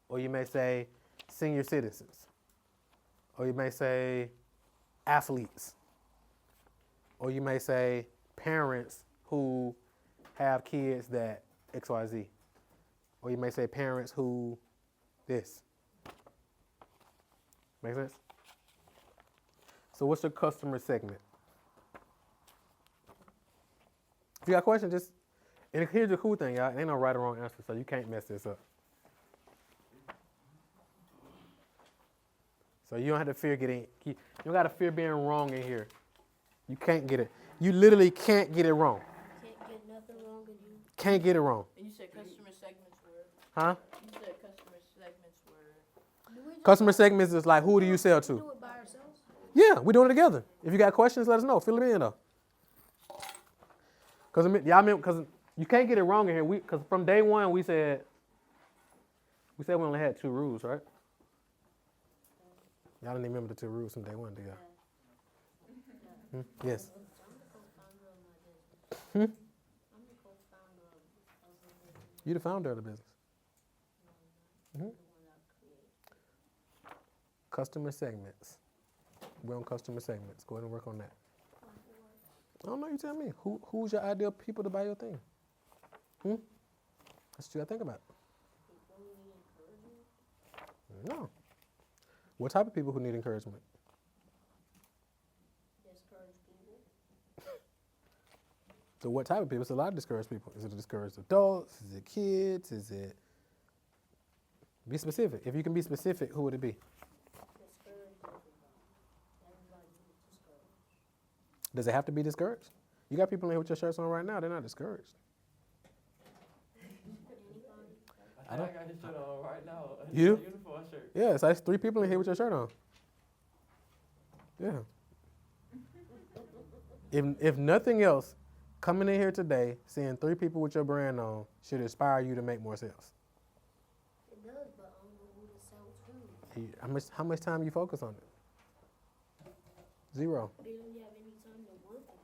Or you may say senior citizens. Or you may say athletes. Or you may say parents who have kids that X, Y, Z. Or you may say parents who this. Make sense? So what's your customer segment? If you got questions, and here's the cool thing, y'all. Ain't no right or wrong answer, so you can't mess this up. So you don't have to fear you don't got to fear being wrong in here. You can't get it. You literally can't get it wrong. Can't get nothing wrong with you. Can't get it wrong. And you said customer segments were, Huh? you said customer segments were, Do we just Customer segments is like, who do you sell to? do it by ourselves? Yeah, we're doing it together. If you got questions, let us know. Fill them in though. Because you can't get it wrong in here. Because from day one we said we only had 2 rules, right? Y'all didn't even remember the 2 rules from day one, do y'all? Yes. I'm the co-founder of my business. Hmm? I'm the co-founder of the business. You the founder of the business. The one I created. Customer segments. We're on customer segments. Go ahead and work on that. I don't know. You tell me. Who's your ideal people to buy your thing? That's what you gotta think about. People who need encouragement. No. What type of people who need encouragement? Discouraged people. So what type of people? It's a lot of discouraged people. Is it discouraged adults? Is it kids? Is it... Be specific. If you can be specific, who would it be? Discouraged everybody. Everybody is discouraged. Does it have to be discouraged? You got people in here with your shirts on right now. They're not discouraged. Anybody? I don't. got his shirt on right now. You? Uniform shirt. Yeah, so that's 3 people in here with your shirt on. Yeah. If nothing else, coming in here today, seeing 3 people with your brand on should inspire you to make more sales. It does, but I don't know who to sell to. How much time you focus on it? 0. They don't have any time to work on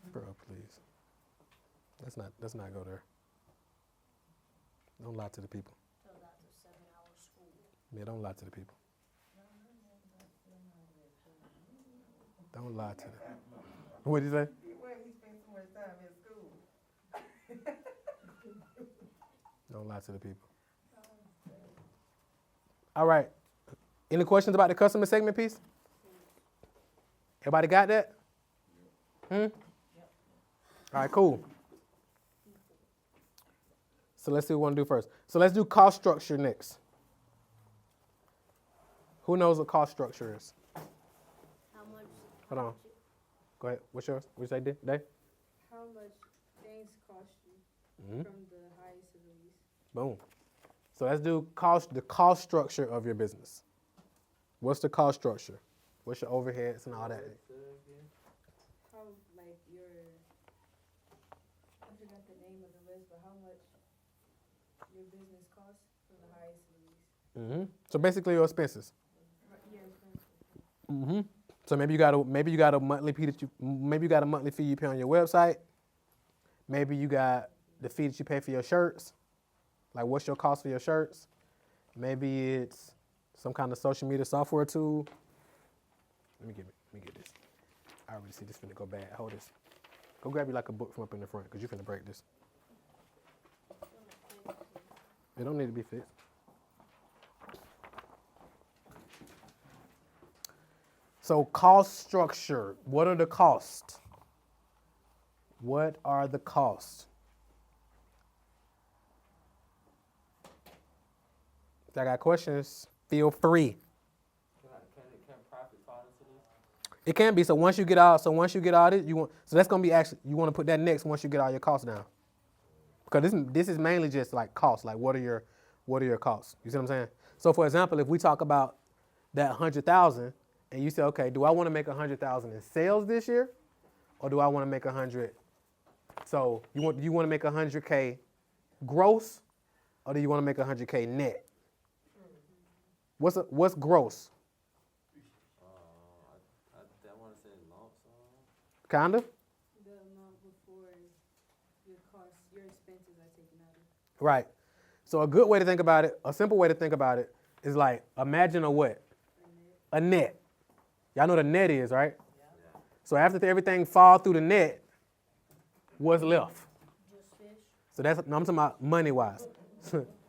it. Bro, please. Let's not go there. Don't lie to the people. So that's a 7-hour school. Yeah, don't lie to the people. Don't lie to them. What did you say? Where he spent so much time in school. Don't lie to the people. All right. Any questions about the customer segment piece? Everybody got that? All right, cool. So let's see what we want to do first. So let's do cost structure next. Who knows what cost structure is? How much? Hold on. Go ahead. What's yours? What you say, Dave? How much things cost you Mm-hmm. from the highest to the least? Boom. So let's do the cost structure of your business. What's the cost structure? What's your overheads and all that? How, like, I forgot the name of the list, but how much your business costs from the highest to the least? Mm-hmm. So basically your expenses. Your expenses. Mm-hmm. So maybe you got a monthly fee you pay on your website. Maybe you got the fee that you pay for your shirts. Like, what's your cost for your shirts? Maybe it's some kind of social media software tool. Let me get this. I already see this finna go bad. Hold this. Go grab you like a book from up in the front, because you finna break this. It don't need to be fixed. So cost structure. What are the costs? What are the costs? If I got questions, feel free. Can profit fall into this? It can be. So once you get all this, that's gonna be you want to put that next once you get all your costs down. Because this is mainly just like costs. Like what are your costs? You see what I'm saying? So for example, if we talk about that 100,000, and you say, okay, do I want to make 100,000 in sales this year, or do I want to make 100? So you want to make 100K gross, or do you want to make 100K net? What's gross? I want to say lump sum. Kinda. The amount before your costs, your expenses are taken out of. Right. So a good way to think about it, a simple way to think about it, is like imagine a what? A net. Y'all know what a net is, right? Yeah. So after everything fall through the net, what's left? Just fish. So I'm talking about money-wise.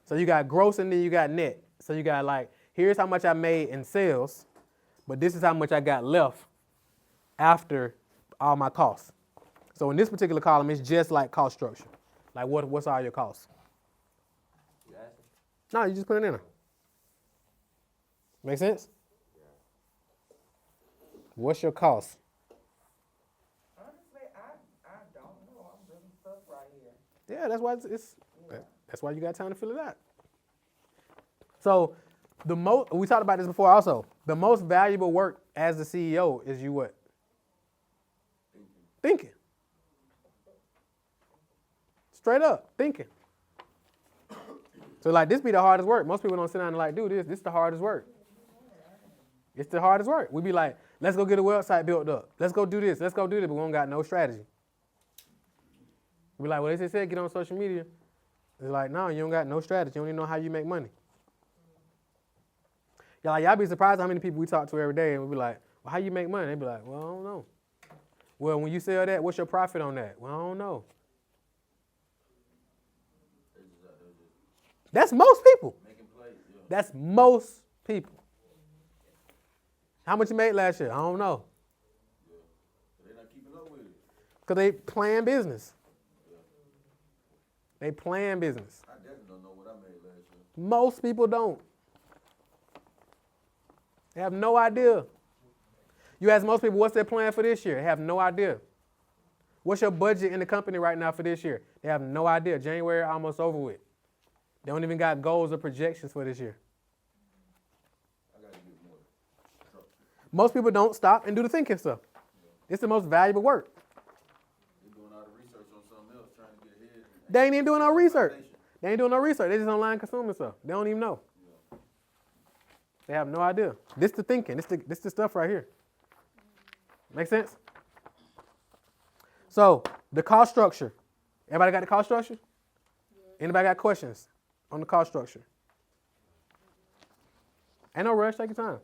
So you got gross and then you got net. So you got like, here's how much I made in sales, but this is how much I got left after all my costs. So in this particular column, it's just like cost structure. Like what's all your costs? You asking? No, you just put it in there. Make sense? What's your cost? Honestly, I don't know. I'm really stuck right here. Yeah, that's why you got time to fill it out. So we talked about this before also. The most valuable work as the CEO is you what? Thinking. Straight up, thinking. So like this be the hardest work. Most people don't sit down and like do this. This is the hardest work. It's the hardest work. We be like, let's go get a website built up. Let's go do this. Let's go do this. But we don't got no strategy. We like, well, they said get on social media. It's like, no, you don't got no strategy. You don't even know how you make money. Y'all be surprised how many people we talk to every day, and we be like, well, how you make money? They be like, well, I don't know. Well, when you sell that, what's your profit on that? Well, I don't know. That's most people. That's most people. How much you made last year? I don't know. They're not keeping up with it. Because they plan business. They plan business. I definitely don't know what I made last year. Most people don't. They have no idea. You ask most people what's their plan for this year. They have no idea. What's your budget in the company right now for this year? They have no idea. January almost over with. They don't even got goals or projections for this year. I gotta get more structure. Most people don't stop and do the thinking stuff. It's the most valuable work. They're doing all the research on something else, trying to get ahead. They ain't even doing no research. They ain't doing no research. They just online consuming stuff. They don't even know. They have no idea. This the thinking. This the stuff right here. Make sense? So the cost structure. Everybody got the cost structure? Anybody got questions on the cost structure? Ain't no rush. Take your time.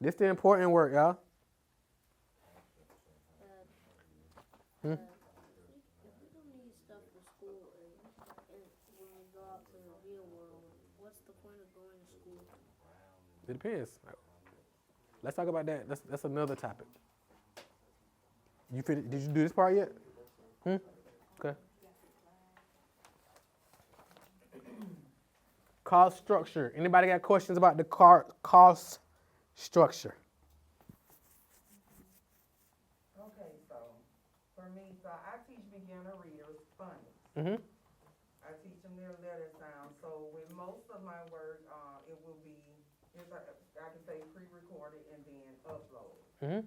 This the important work, y'all. If we don't need stuff for school and when we go out to the real world, what's the point of going to school? It depends. Let's talk about that. That's another topic. Did you do this part yet? Okay. Cost structure. Anybody got questions about the cost structure? Okay, so for me, so I teach beginner readers phonics. Mm-hmm. I teach them their letter sound. So with most of my work, it will be, I can say pre-recorded and then upload. Mm-hmm.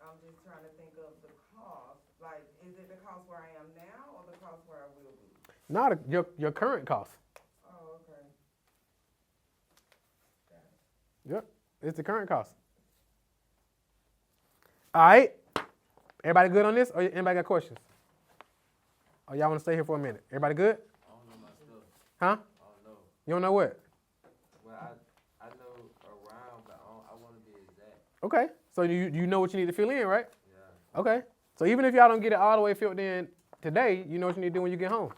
I'm just trying to think of the cost. Like, is it the cost where I am now or the cost where I will be? Not your current cost. Oh, okay. Yep. It's the current cost. All right. Everybody good on this? Or anybody got questions? Or y'all want to stay here for a minute? Everybody good? I don't know my stuff. Huh? I don't know. You don't know what? Well, I know around, but I want to be exact. Okay. So you know what you need to fill in, right? Yeah. Okay. So even if y'all don't get it all the way filled in today, you know what you need to do when you get home.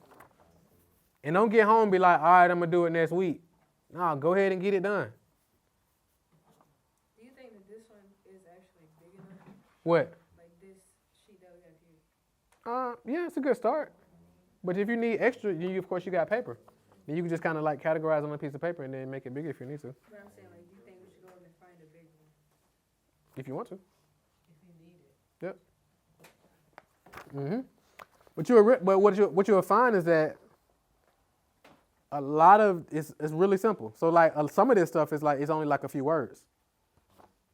And don't get home and be like, all right, I'm going to do it next week. No, go ahead and get it done. Do you think that this one is actually big enough? What? Like this sheet that we have here? Yeah, it's a good start. But if you need extra, of course you got paper. Then you can just kind of like categorize on a piece of paper and then make it bigger if you need to. But I'm saying, like, do you think we should go and find a big one If you want to. if you need it? Yep. Mm-hmm. But what you'll find is that a lot of it's really simple. So like some of this stuff is like it's only like a few words.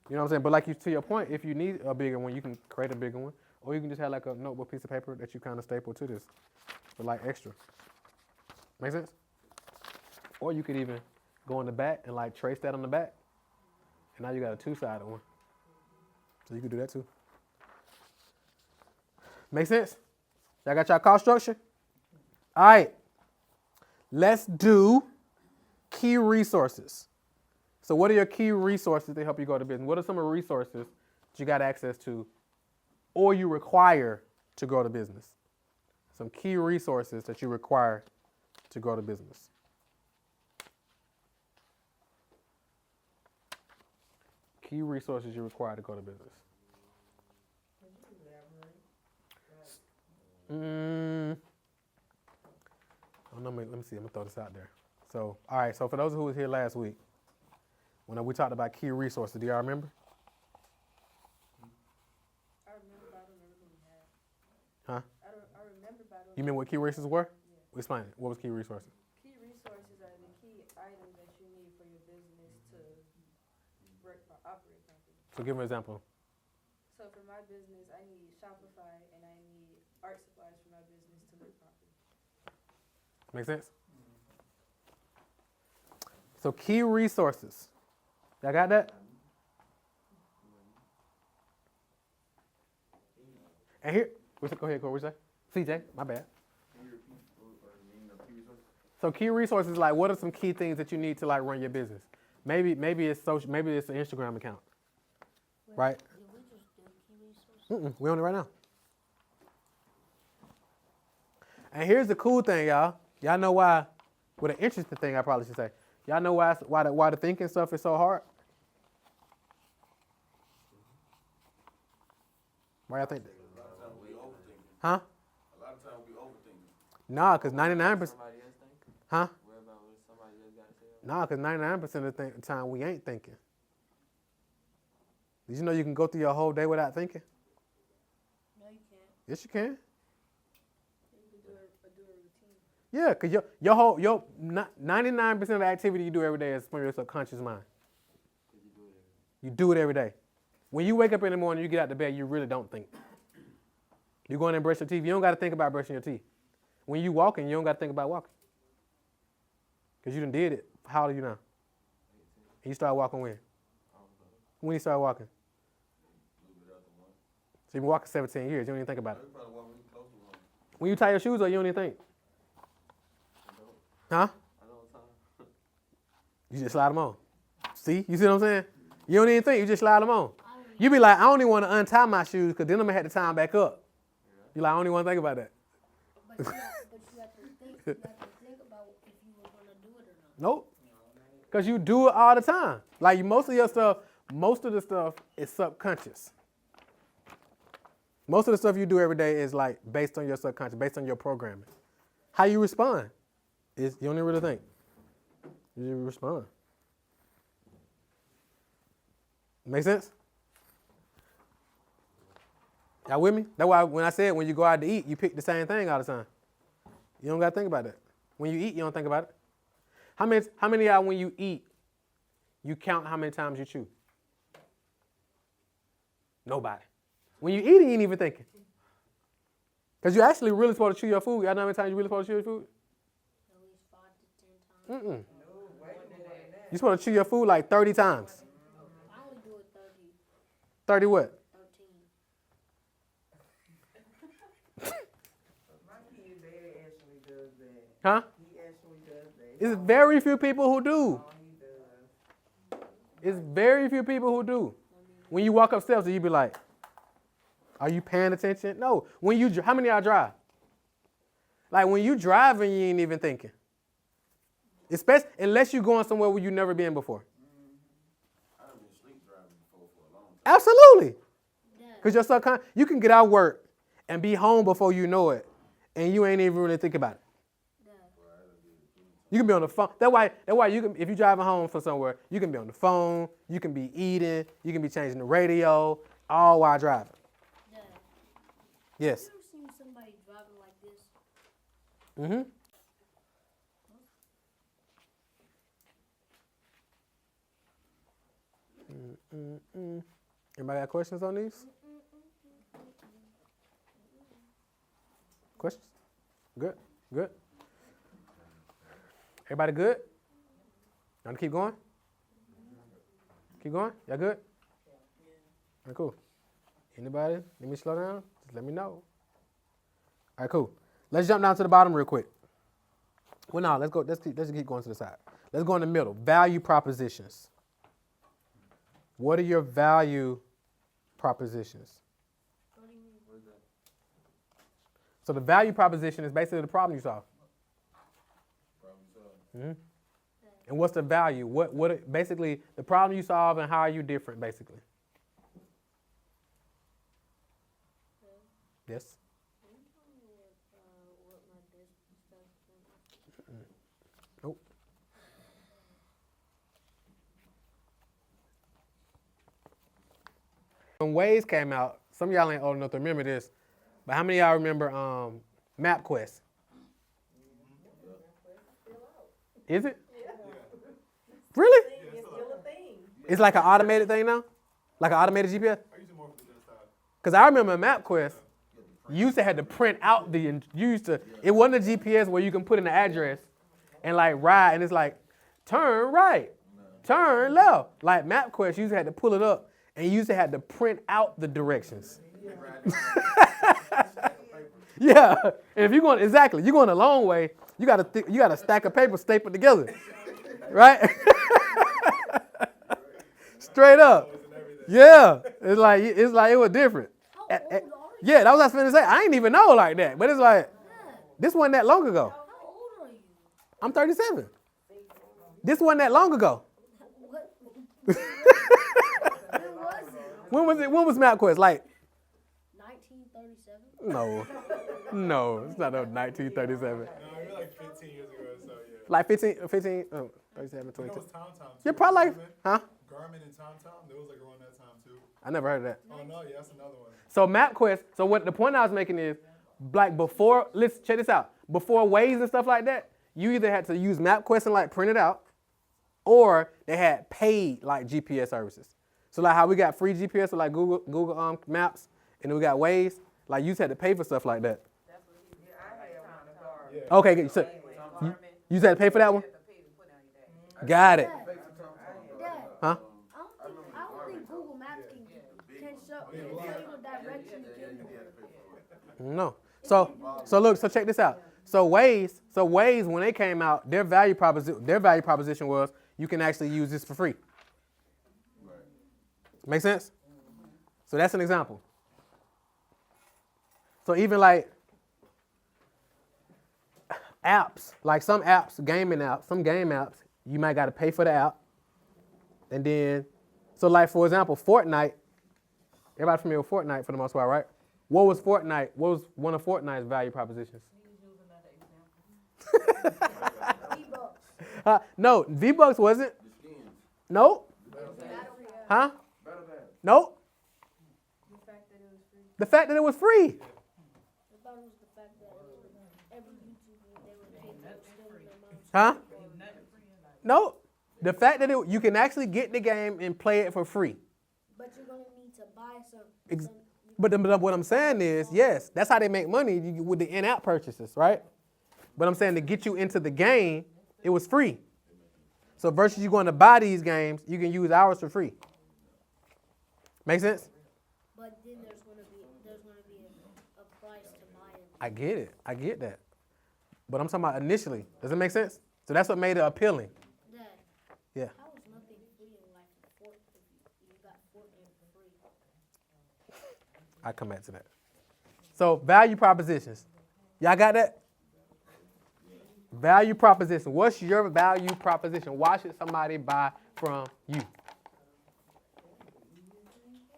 You know what I'm saying? But like to your point, if you need a bigger one, you can create a bigger one, or you can just have like a notebook piece of paper that you kind of staple to this, for like extra. Make sense? Or you could even go in the back and like trace that on the back, and now you got a two-sided one. So you can do that too. Make sense? Y'all got y'all cost structure? All right. Let's do key resources. So what are your key resources to help you go to business? What are some of the resources that you got access to or you require to grow the business? Some key resources that you require to grow the business. Key resources you require to grow the business. Let me see. I'm going to throw this out there. So, all right. So, for those who was here last week, when we talked about key resources, do y'all remember? I remember, but I don't remember who we had. Huh? I remember, but I don't You mean what key resources were? Yeah. Explain it. What was key resources? Key resources are the key items that you need for your business to operate properly. So, give me an example. So for my business, I need Shopify and I need art supplies for my business to work properly. Make sense? So, key resources. Y'all got that? And here, go ahead, Corey. What you say? CJ, my bad. So key resources, like what are some key things that you need to like run your business? Maybe it's social, maybe it's an Instagram account, right? Did we just do key resources? We on it right now. And here's the cool thing, y'all. Y'all know why? What an interesting thing I probably should say. Y'all know why the thinking stuff is so hard? Why y'all think that? A lot of times we overthinking. Huh? A lot of times we overthinking. Nah, because 99%. Somebody else think? Huh? Worry about what somebody else got to say? Nah, because 99% of the time we ain't thinking. Did you know you can go through your whole day without thinking? No, you can't. Yes, you can. You can do a routine. Yeah, because your 99% of the activity you do every day is from your subconscious mind. You do it every day. When you wake up in the morning, you get out of bed, you really don't think. You go in and brush your teeth, you don't got to think about brushing your teeth. When you walking, you don't got to think about walking. Because you done did it. How old are you now? And you started walking when? When you started walking? So you've been walking 17 years, you don't even think about it. When you tie your shoes up, you don't even think. Huh? You just slide them on. See? You see what I'm saying? You don't even think, you just slide them on. You be like, I don't even want to untie my shoes because then I'm going to have to tie them back up. You like, I don't even want to think about that. But you have to think about if you were gonna do it or not. Nope. Because you do it all the time. Like most of the stuff is subconscious. Most of the stuff you do every day is like based on your subconscious, based on your programming. How you respond is you don't even really think. You just respond. Make sense? Y'all with me? That's why when I said when you go out to eat, you pick the same thing all the time. You don't got to think about that. When you eat, you don't think about it. How many of y'all when you eat, you count how many times you chew? Nobody. When you eat, you ain't even thinking. Because you actually really supposed to chew your food. Y'all know how many times you really supposed to chew your food? At least 5 to 10 times. You're supposed to chew your food like 30 times. I only do it 30. 30 what? 13. My kid daddy actually does that. Huh? He actually does that. It's very few people who do. Oh, he does. It's very few people who do. When you walk upstairs, you be like, are you paying attention? No. How many of y'all drive? Like when you driving, you ain't even thinking. Especially unless you're going somewhere where you've never been before. I've been sleep driving before for a long time. Absolutely. Yeah. Because your subconscious, you can get out of work and be home before you know it, and you ain't even really think about it. Yeah. You can be on the phone. That's why you can, if you're driving home from somewhere, you can be on the phone, you can be eating, you can be changing the radio, all while driving. Yeah. Yes. You ever seen somebody driving like this? Mm-hmm. Anybody got questions on these? Questions? Good. Good. Everybody good? Want to keep going? Keep going? Y'all good? All right, cool. Anybody? Let me slow down? Just let me know. All right, cool. Let's jump down to the bottom real quick. Well, no, let's go. Let's just keep going to the side. Let's go in the middle. Value propositions. What are your value propositions? What do you mean? What is that? So the value proposition is basically the problem you solve. Mm-hmm. And what's the value? Basically the problem you solve and how are you different, basically? Yes. Can you tell me what my business does? Nope. When Waze came out, some of y'all ain't old enough to remember this, but how many of y'all remember MapQuest? Is it? Really? It's still a thing. It's like an automated thing now? Like an automated GPS? I use it more for the business side. Because I remember MapQuest, you used to have to print out it wasn't a GPS where you can put in the address and like ride, and it's like, turn right, turn left. Like MapQuest, you used to have to pull it up, and you used to have to print out the directions. Yeah, and if you're going, you're going a long way, you got a stack of paper stapled together, right? Straight up. Yeah, it's like it was different. How old are you? Yeah, that was what I was finna say. I ain't even know like that, but it's like this wasn't that long ago. How old are you? I'm 37. This wasn't that long ago. What? When was it? When was MapQuest? Like 1937? no, it's not 1937. No, maybe like 15 years ago or so, yeah. Like 15, 37, I think 22. it was Tom Tom. You're probably like, huh? Garmin and Tom Tom, they was like around that time too. I never heard of that. Oh, no, yeah, that's another one. So MapQuest, so what the point I was making is, like before, let's check this out. Before Waze and stuff like that, you either had to use MapQuest and like print it out, or they had paid like GPS services. So like how we got free GPS with like Google Maps, and then we got Waze, like you just had to pay for stuff like that. Yeah, I had one of ours. Yeah. Okay, good. So you just had to pay for that one? Got it. Dad, Huh? I don't think Google Maps can show you what direction you can. No. So look, so check this out. So Waze, when they came out, their value proposition was you can actually use this for free. Make sense? So that's an example. So even like apps, like some apps, gaming apps, some game apps, you might got to pay for the app. And then, so like for example, Fortnite, everybody familiar with Fortnite for the most part, right? What was Fortnite? What was one of Fortnite's value propositions? No, V-Bucks wasn't. No. Huh? No. The fact that it was free. I thought it was the fact that every YouTuber, they would pay for extending their Huh? mouse. No. The fact that you can actually get the game and play it for free. But you're going to need to buy some. But what I'm saying is, yes, that's how they make money with the in-app purchases, right? But I'm saying to get you into the game, it was free. So versus you going to buy these games, you can use ours for free. Make sense? But then there's going to be a price to buy it. I get it. I get that. But I'm talking about initially. Does it make sense? So that's what made it appealing. Dad. Yeah. How is nothing free in life if you got Fortnite for free? I'll come back to that. So value propositions. Y'all got that? Value proposition. What's your value proposition? Why should somebody buy from you?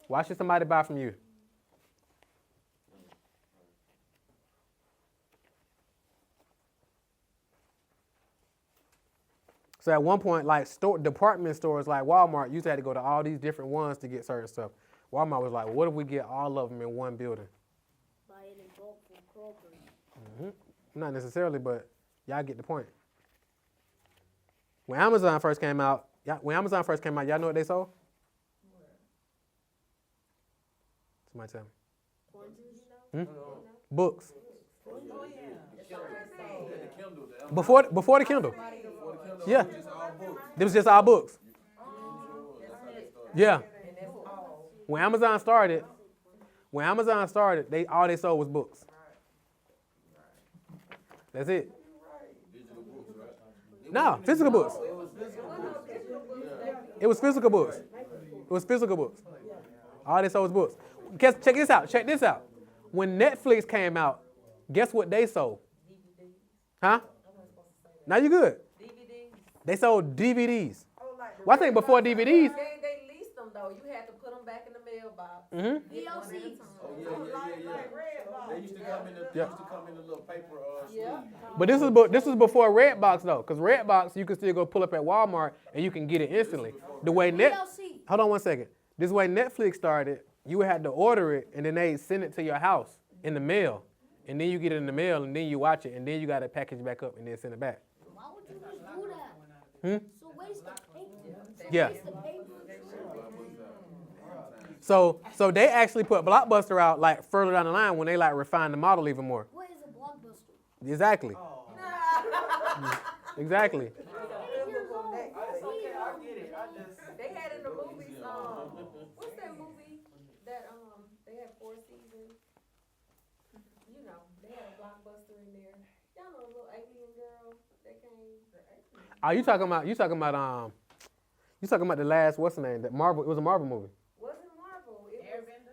Why should somebody buy from you? So at one point, like department stores like Walmart used to have to go to all these different ones to get certain stuff. Walmart was like, what if we get all of them in one building? Buy it in bulk from Kroger. Not necessarily, but y'all get the point. When Amazon first came out, y'all know what they sold? Somebody tell me. Books. Before the Kindle. Yeah. It was just all books. Yeah. When Amazon started, all they sold was books. That's it. No, physical books. It was physical books. All they sold was books. Check this out. When Netflix came out, guess what they sold? Huh? Now you good. They sold DVDs. Well, I think before DVDs. They leased them though. You had to put them back in the mailbox. VLCs. They used to come in the little paper sleeve. But this was before Redbox though, because Redbox you can still go pull up at Walmart and you can get it instantly. Hold on one second. This way Netflix started, you had to order it and then they send it to your house in the mail, and then you get it in the mail and then you watch it and then you got to package back up and then send it back. Why would you just do that? So waste the paper. Yeah. Waste the paper. So they actually put Blockbuster out like further down the line when they like refined the model even more. What is a Blockbuster? Exactly. Exactly. They had in the movies, what's that movie that they had 4 seasons? You know, they had a Blockbuster in there. Y'all know the little alien girl that came? Are you talking about the last, what's the name? That Marvel, it was a Marvel movie. Wasn't Marvel.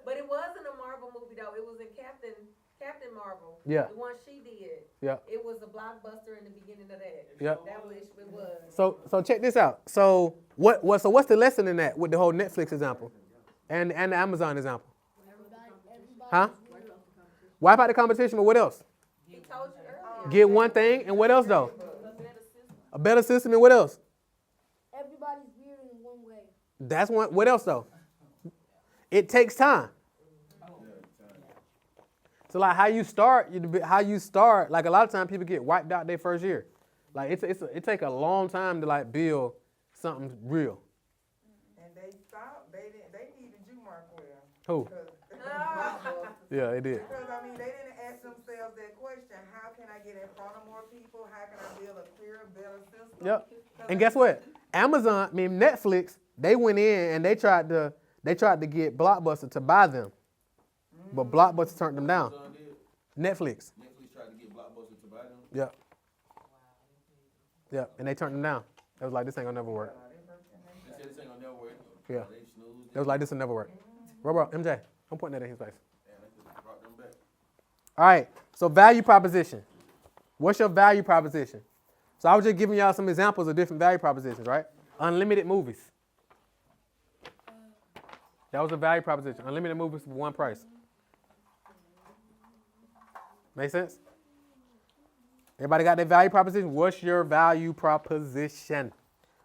But it wasn't a Marvel movie though. It was in Captain Marvel. Yeah. The one she did. Yeah. It was a Blockbuster in the beginning of that. Yeah. That was it was. So check this out. So what's the lesson in that with the whole Netflix example and the Amazon example? Huh? Wipe out the competition, but what else? He told you earlier. Get one thing, and what else though? A better system, and what else? Everybody's weird in one way. That's one. What else though? It takes time. Yeah, time. So like how you start, like a lot of times people get wiped out their first year. Like it take a long time to like build something real. And they stopped, they needed you, Markwell. Who? Because- Yeah, it did. Because, I mean, they didn't ask themselves that question, how can I get in front of more people? How can I build a clearer, better system? Yep. And guess what? Netflix, they went in and they tried to get Blockbuster to buy them. But Blockbuster turned them down. Amazon did. Netflix. Netflix tried to get Blockbuster to buy them. Yep. Yep. And they turned them down. It was like, this ain't gonna never work. They said this ain't gonna never work. Yeah. They snoozed. It was like, this will never work. Bro, MJ, I'm putting that in his face. And they just brought them back. All right. So value proposition. What's your value proposition? So I was just giving y'all some examples of different value propositions, right? Unlimited movies. That was a value proposition. Unlimited movies for one price. Make sense? Everybody got their value proposition? What's your value proposition?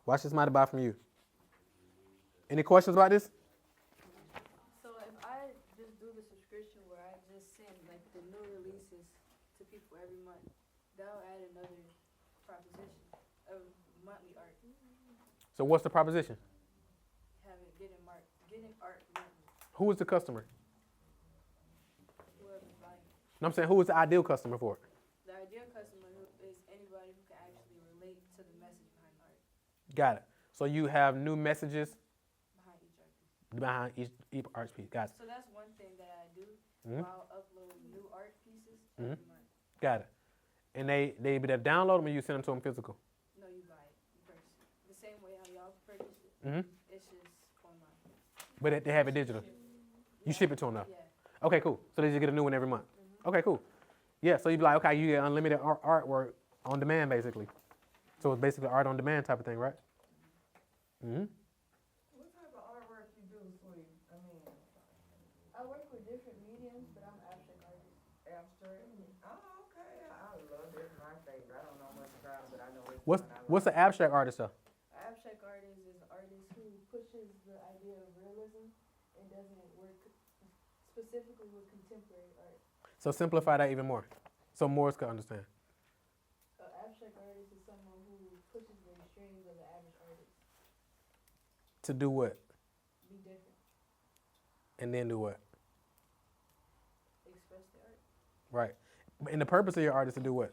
Watch this might buy from you. Any questions about this? So if I just do the subscription where I just send like the new releases to people every month, that'll add another proposition of monthly art. So what's the proposition? Getting art monthly. Who is the customer? Whoever's buying it. I'm saying, who is the ideal customer for it? The ideal customer is anybody who can actually relate to the message behind art, Got it. So you have new messages behind each art piece. behind each art piece. Got it. So that's one thing that I do. Mhm. I'll upload new art pieces Mhm. every month. Got it. And they download them or you send them to them physical? No, you buy it. You purchase it. The same way how y'all purchase it. Mm-hmm. It's just online. But they have it digital. You ship it to them though? Yeah. Okay, cool. So they just get a new one every month. Okay, cool. Yeah, so you'd be like, okay, you get unlimited artwork on demand basically. So it's basically art on demand type of thing, right? Mm-hmm. What type of artwork you do, sweetie? I mean, I work with different mediums, but I'm an abstract artist. abstract? Oh, okay, I love this, my favorite. I don't know much about it, but I know it's What's an abstract artist though? An abstract artist is an artist who pushes the idea of realism and doesn't work specifically with contemporary art. So simplify that even more, so Morris can understand. An abstract artist is someone who pushes the extremes of the average artist. To do what? Be different. And then do what? Express the art. Right. And the purpose of your art is to do what?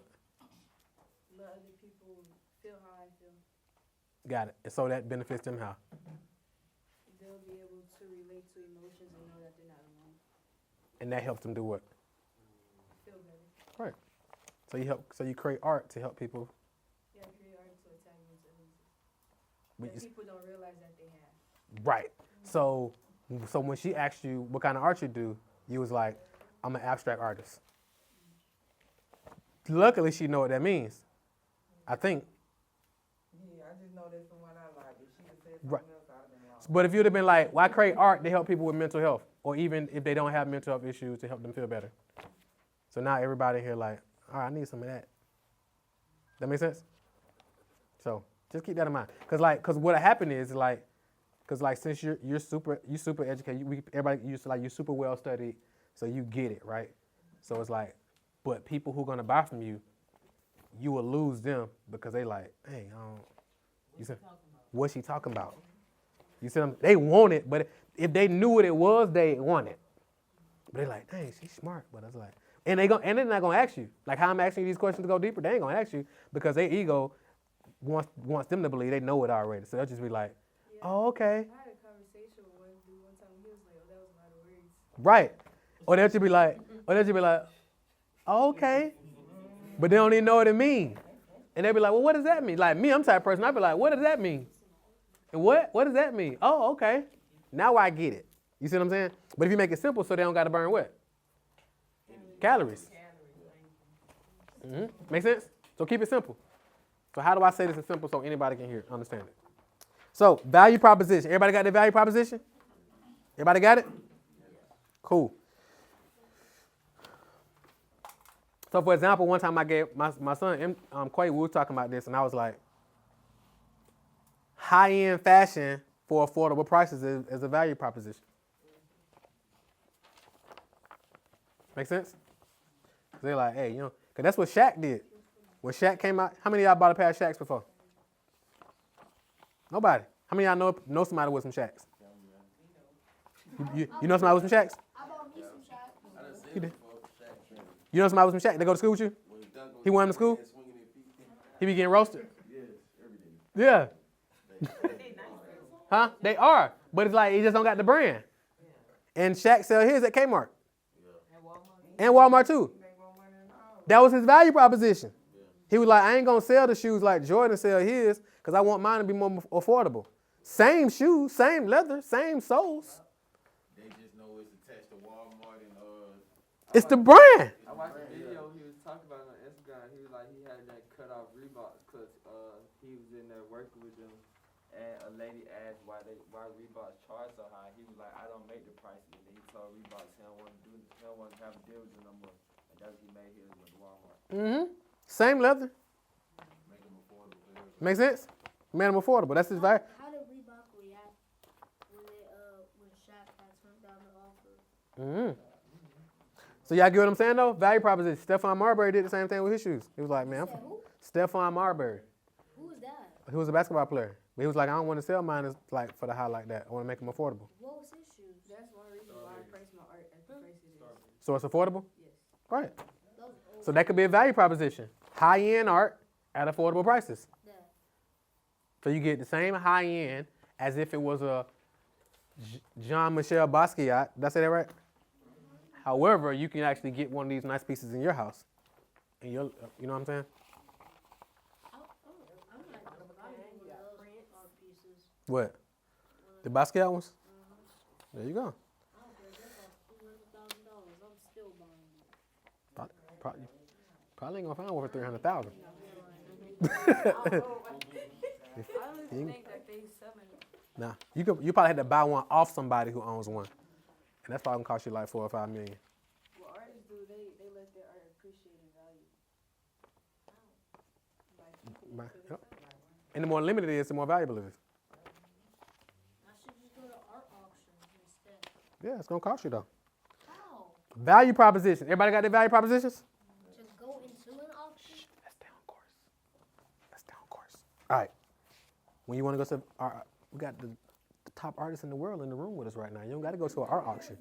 Let other people feel how I feel. Got it. And so that benefits them how? They'll be able to relate to emotions and know that they're not alone. And that helps them do what? Feel better. Right. So you create art to help people. Yeah, create art to attack mental illnesses But that people don't realize that they have. right. So when she asked you what kind of art you do, you was like, I'm an abstract artist. Luckily, she know what that means. I think. Yeah, I just know that's the one I like. If she had said Right. something else, I'd have been lost. But if you'd have been like, well, I create art to help people with mental health, or even if they don't have mental health issues, to help them feel better. So now everybody here like, all right, I need some of that. That make sense? So just keep that in mind, cause what happened is since you're super educated, everybody used to like you're super well studied, so you get it, right? So it's like, but people who are gonna buy from you, you will lose them because they like, hey, you said, what's she talking about? You see them? They want it, but if they knew what it was, they want it. But they like, dang, she's smart. But it's like, and they're not gonna ask you. Like how I'm asking you these questions to go deeper, they ain't gonna ask you because their ego wants them to believe they know it already. So they'll just be like, oh, okay. I had a conversation with one dude one time. He was like, "Oh, that was a lot of words." Right. Or they'll just be like, oh, okay. But they don't even know what it means. And they'll be like, well, what does that mean? Like me, I'm the type of person, I'll be like, what does that mean? And what does that mean? Oh, okay. Now I get it. You see what I'm saying? But if you make it simple so they don't got to burn what? Calories. Mm-hmm. Make sense? So keep it simple. So how do I say this in simple so anybody can hear it, understand it? So value proposition. Everybody got their value proposition? Everybody got it? Cool. So for example, one time I gave my son, Quay, we were talking about this, and I was like, high-end fashion for affordable prices is a value proposition. Make sense? They're like, hey, because that's what Shaq did. When Shaq came out, how many of y'all bought a pair of Shaqs before? Nobody. How many of y'all know somebody with some Shaqs? You know somebody with some Shaqs? I bought me some Shaqs. I done seen You did. it before, Shaq Trent. You know somebody with some Shaqs? They go to school with you? When he dunk on He went to the school? and swinging his feet. He be getting roasted? Yes, every day. Yeah. They nice. Huh? They are. But it's like, he just don't got the brand. And Shaq sell his at Kmart. And Walmart too. That was his value proposition. He was like, I ain't gonna sell the shoes like Jordan sell his, because I want mine to be more affordable. Same shoes, same leather, same soles. They just know it's attached to Walmart and It's the brand. I watched a video he was talking about on Instagram. He was like, he had that cut off Reeboks because he was in there working with them, and a lady asked why Reeboks charge so high. He was like, I don't make the prices. And then he told Reeboks he don't want to have a deal with them no more. And that's what he made his with Walmart. Mm-hmm. Same leather. make them affordable. Make sense? Made them affordable. That's his value. How did Reebok react when Shaq had turned down the offer? Mm-hmm. So y'all get what I'm saying though? Value proposition. Stephon Marbury did the same thing with his shoes. He was like, man, Said who? Stephon Marbury. Who is that? He was a basketball player. But he was like, I don't want to sell mine as, like for the high like that. I want to make them affordable. What was his shoes? That's one reason why I price my art at the price it is. So it's affordable? Yes. Right. Those old. So that could be a value proposition. High-end art at affordable prices. Yeah. So you get the same high-end as if it was a Jean-Michel Basquiat. Did I say that right? However, you can actually get one of these nice pieces in your house. You know what I'm saying? I'm like, one of those art pieces. What? The Basquiat ones? There you go. I don't care if that costs $200,000. I'm still buying it. Probably ain't gonna find one for $300,000. I don't even think that they selling it. Nah, you probably had to buy one off somebody who owns one, and that's probably gonna cost you like $4 or $5 million. What artists do, they let their art appreciate in value. Yep. And the more limited it is, the more valuable it is. I should just go to art auctions instead. Yeah, it's gonna cost you though. How? Value proposition. Everybody got their value propositions? Just go into an auction? That's down course. That's down course. All right. When you want to go to we got the top artists in the world in the room with us right now. You don't got to go to an art auction.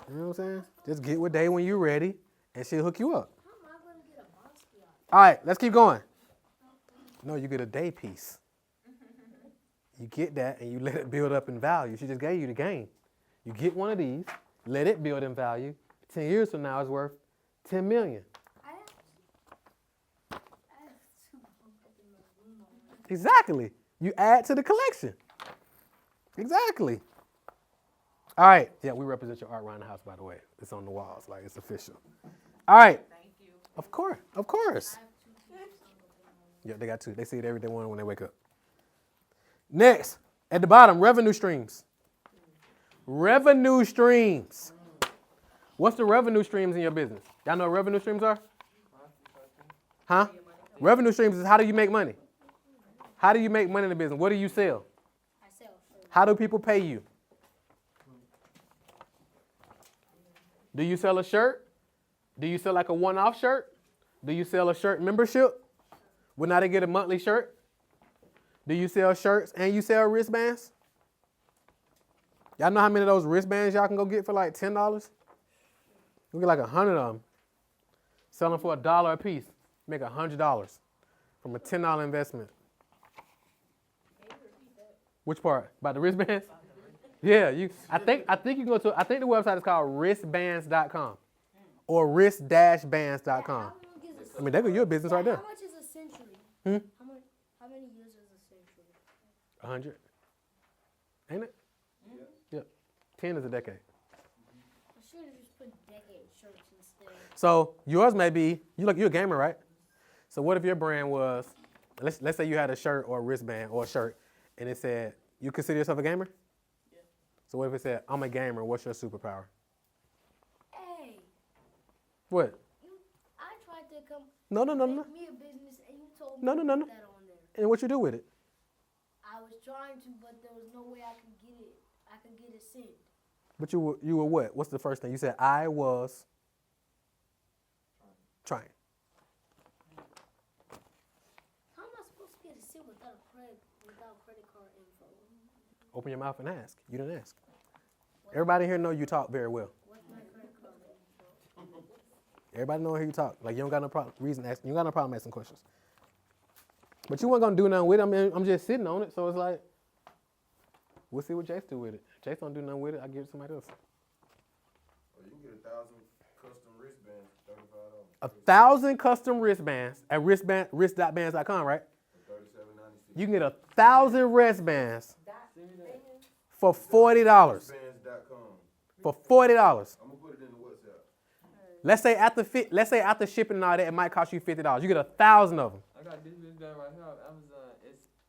You know what I'm saying? Just get with Day when you're ready, and she'll hook you up. How am I going to get a Basquiat? All right, let's keep going. No, you get a day piece. You get that, and you let it build up in value. She just gave you the game. You get one of these, let it build in value. 10 years from now, it's worth $10 million. I have two up in my room already. Exactly. You add to the collection. Exactly. All right. Yeah, we represent your art around the house, by the way. It's on the walls, like it's official. All right. Thank you. Of course. Of course. I have two pieces up in my room. Yeah, they got two. They see it every day morning when they wake up. Next, at the bottom, revenue streams. Revenue streams. What's the revenue streams in your business? Y'all know what revenue streams are? Huh? Revenue streams is how do you make money? How do you make money in the business? What do you sell? I sell shirts. How do people pay you? Do you sell a shirt? Do you sell like a one-off shirt? Do you sell a shirt membership? Well, now they get a monthly shirt. Do you sell shirts and you sell wristbands? Y'all know how many of those wristbands y'all can go get for like $10? You get like 100 of them. Sell them for $1 a piece. Make $100 from a $10 investment. Which part? About the wristbands? Yeah, I think you can go to, I think the website is called wristbands.com or wrist-bands.com. I mean, there go your business right there. How much is a century? Hmm? How many years is a century? 100. Ain't it? Yep. 10 is a decade. I should have just put decade shirts instead. So yours may be, you're a gamer, right? So what if your brand was, let's say you had a shirt or a wristband or a shirt and it said, you consider yourself a gamer? Yeah. So what if it said, I'm a gamer, what's your superpower? Hey, What? I tried to come No. make me a business and you told me No. to put that on there. And what you do with it? I was trying to, but there was no way I could get it. I could get it sent. But you were what? What's the first thing? You said I was. Trying. How am I supposed to get a seal without credit card info? Open your mouth and ask. You didn't ask. Everybody here know you talk very well. What's my credit card info? Everybody know how you talk. Like you don't got no reason asking. You don't got no problem asking questions. But you weren't gonna do nothing with it. I mean, I'm just sitting on it, so it's like, we'll see what Jace do with it. Jace don't do nothing with it. I give it to somebody else. Well, you can get 1,000 custom wristbands for $35. 1,000 custom wristbands at wrist.bands.com, right? For $37.96. You can get 1,000 wristbands for $40. Wristbands.com. For $40. I'm gonna put it in the WhatsApp. Let's say after shipping and all that, it might cost you $50. You get 1,000 of them. I got this wristband right here on Amazon.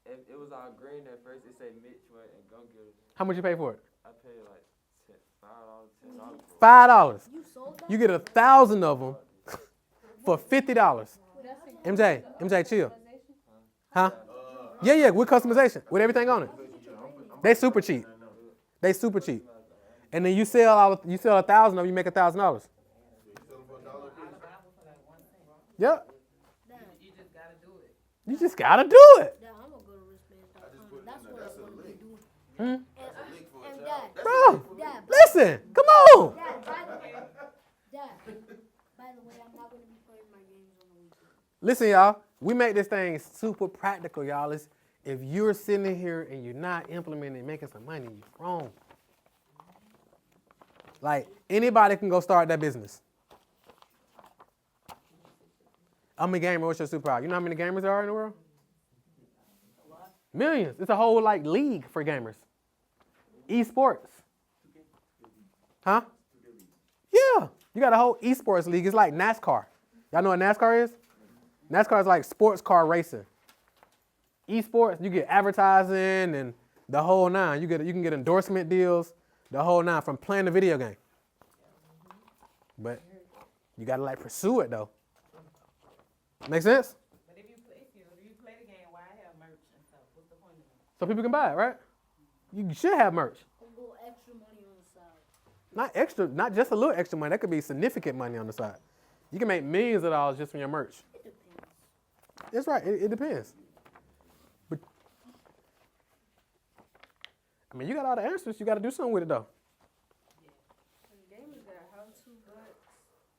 It was all green at first. It said Mitch went and go get it. How much you pay for it? I paid like $5, $10. $5. You sold that? You get 1,000 of them for $50. MJ, chill. Huh? Yeah, with customization, with everything on it. They super cheap. They super cheap. And then you sell 1,000 of them, you make $1,000. You sell them for $1 Yep. You just gotta do it. You just gotta do it. Dad, I'm gonna go to wristbands.com. I just put it That's in what there. I That's a want to be lick. doing. Hmm? That's a lick for a And child. Dad, Bro, Dad, listen, come on. Dad, by the way, I'm not gonna be playing my games on the weekend. Listen, y'all, we make this thing super practical, y'all. If you're sitting here and you're not implementing and making some money, you're wrong. Like, anybody can go start that business. I'm a gamer. What's your superpower? You know how many gamers there are in the world? Millions. It's a whole, like, league for gamers. Esports. Huh? Yeah. You got a whole esports league. It's like NASCAR. Y'all know what NASCAR is? NASCAR is like sports car racing. Esports, you get advertising and the whole nine. You can get endorsement deals, the whole nine from playing the video game. But you gotta like pursue it though. Make sense? But if you play the game, why have merch and stuff? What's the point of it? So people can buy it, right? You should have merch. A little extra money on the side. Not extra, not just a little extra money. That could be significant money on the side. You can make millions of dollars just from your merch. It depends. That's right. It depends. But I mean, you got all the answers. You got to do something with it though. And gamers got how-to books,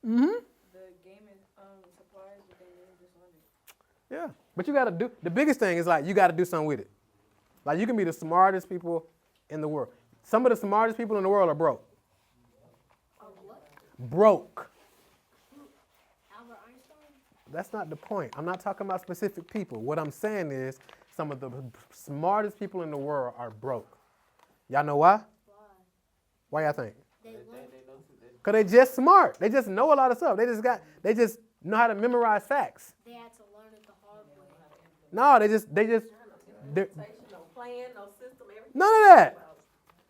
Mm-hmm. the gaming supplies, but then they're just on it. Yeah. But you got to do. The biggest thing is like you got to do something with it. Like you can be the smartest people in the world. Some of the smartest people in the world are broke. What? Broke. Albert Einstein? That's not the point. I'm not talking about specific people. What I'm saying is some of the smartest people in the world are broke. Y'all know why? Why? Why y'all think? They learn. Because they just smart. They just know a lot of stuff. They just know how to memorize facts. They had to learn it the hard way. No, they're, No plan, no system, everything. none of that.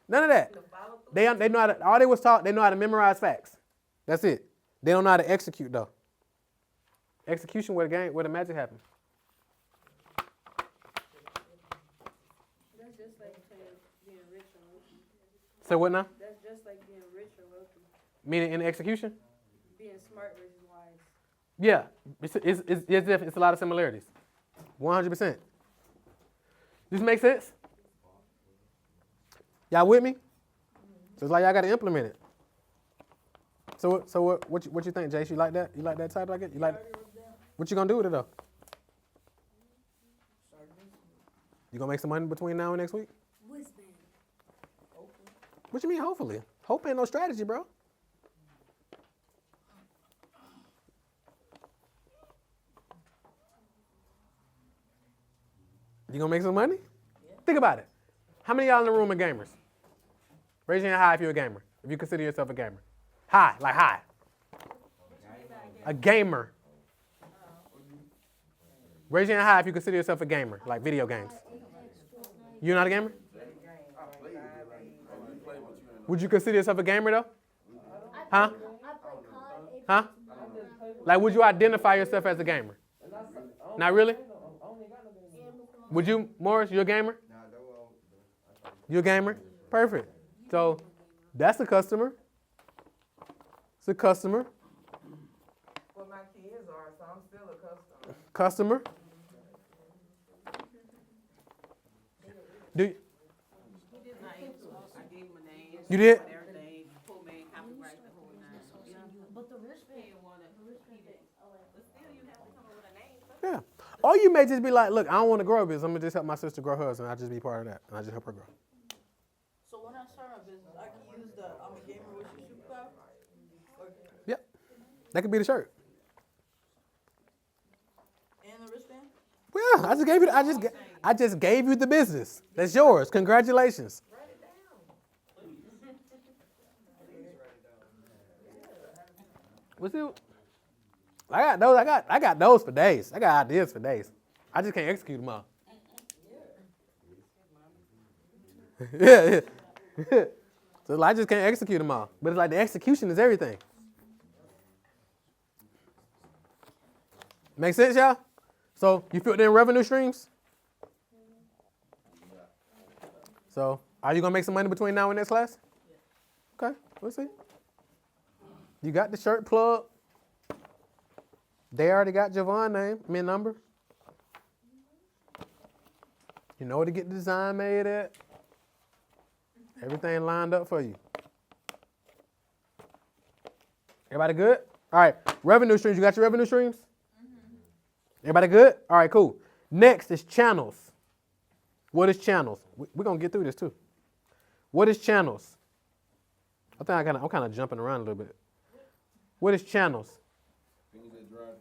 None of that. To follow through. They know how to, all they was taught, they know how to memorize facts. That's it. They don't know how to execute though. Execution where the magic happens. That's just like being rich or wealthy. So what now? That's just like being rich or wealthy. Meaning in the execution? Being smart versus wise. Yeah, it's a lot of similarities. 100%. This make sense? Y'all with me? So it's like y'all got to implement it. So what you think, Jace? You like that? You like that type like it? You like? What you gonna do with it though? You gonna make some money between now and next week? Wristband. What you mean? Hopefully, hope ain't no strategy, bro. You gonna make some money? Yeah. Think about it. How many of y'all in the room are gamers? Raise your hand high if you're a gamer. If you consider yourself a gamer. High, like high. A gamer. Raise your hand high if you consider yourself a gamer, like video games. You're not a gamer? Would you consider yourself a gamer though? Huh? Huh? Like, would you identify yourself as a gamer? Not really? Would you, Morris, you a gamer? You a gamer? Perfect. So that's a customer. It's a customer. Well, my my kids are, so I'm still a customer. Customer? Do you, I gave him a name. You did? Everything, full name, copyright, the whole nine. But the wristband. He didn't wanna keep it. But still, you have to come up with a name. yeah. Or you may just be like, look, I don't want to grow a business. I'm going to just help my sister grow hers, and I'll just be part of that. And I just help her grow. So when I start my business, I can use the I'm a gamer with your superpower? Yep. That could be the shirt. And the wristband? Well, yeah, I just gave you the business. That's yours. Congratulations. Write it down. What's it? I got those for days. I got ideas for days. I just can't execute them all. Yeah. So I just can't execute them all. But it's like the execution is everything. Make sense, y'all? So you filled in revenue streams? So are you gonna make some money between now and next class? Okay, we'll see. You got the shirt plug. They already got Javon's number. You know where to get the design made at. Everything lined up for you. Everybody good? All right, revenue streams. You got your revenue streams? Everybody good? All right, cool. Next is channels. What is channels? We're going to get through this too. What is channels? I think I'm kind of jumping around a little bit. What is channels? Things that drive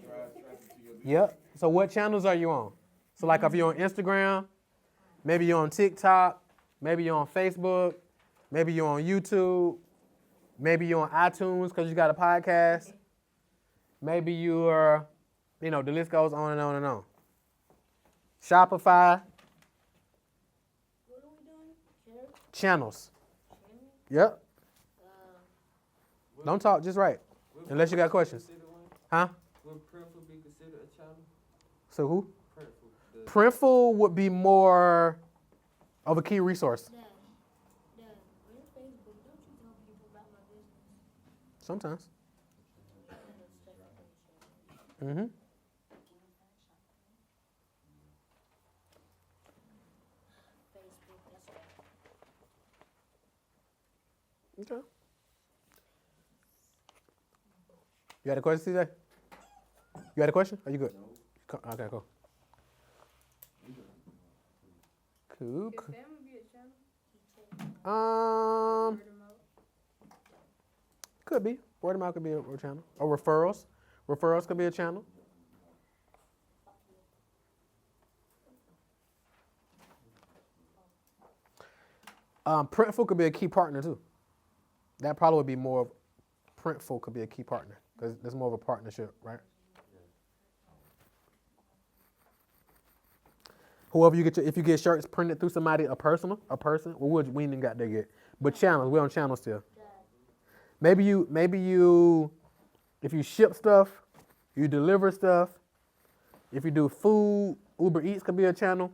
traffic to your business. Yep. So what channels are you on? So like if you're on Instagram, maybe you're on TikTok, maybe you're on Facebook, maybe you're on YouTube, maybe you're on iTunes because you got a podcast. Maybe you're, the list goes on and on and on. Shopify. What are we doing? Channels. Yep. Don't talk, just write. Unless you got questions. Huh? Would Printful be considered a channel? So who? Printful. Printful would be more of a key resource. Dad, on your Facebook, don't you tell people about my business? Sometimes. Mm-hmm. Facebook, that's all. Okay. You had a question, CJ? You had a question? Are you good? Okay, cool. Cool. Can family be a channel? Um, Word of mouth? could be. Word of mouth could be a channel. Or referrals. Referrals could be a channel. Printful could be a key partner too. That probably would be more of Printful could be a key partner because there's more of a partnership, right? Whoever you get, if you get shirts printed through somebody, a person, well, we ain't even got there yet. But channels, we're on channels still. Maybe you, if you ship stuff, you deliver stuff. If you do food, Uber Eats could be a channel.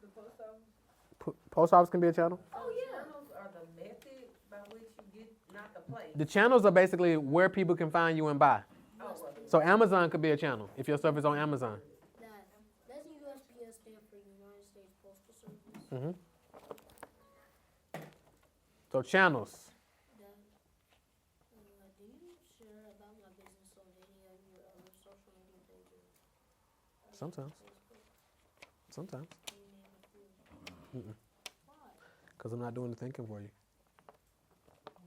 The post office? Post office can be a channel. Oh, yeah. Channels are the method by which you get, not the place. The channels are basically where people can find you and buy. Oh, well. So Amazon could be a channel if your stuff is on Amazon. Dad, doesn't USPS stand for United States Postal Service? Mm-hmm. So channels. Dad, do you share about my business on any of your other social media pages? Sometimes. Facebook, Sometimes. can you name a few? Mm-mm. Why? Because I'm not doing the thinking for you.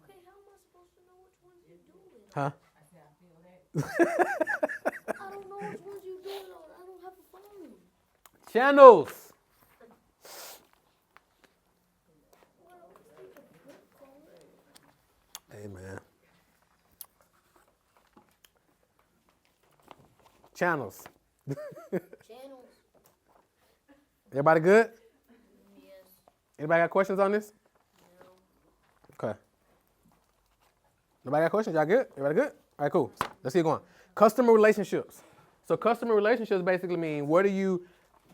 Okay, how am I supposed to know which ones you're doing? Huh? I don't know which ones you're doing on. I don't have a phone. Channels. Amen. Channels. Channels. Everybody good? Yes. Anybody got questions on this? No. Okay. Nobody got questions? Y'all good? Everybody good? All right, cool. Let's keep going. Customer relationships. So customer relationships basically mean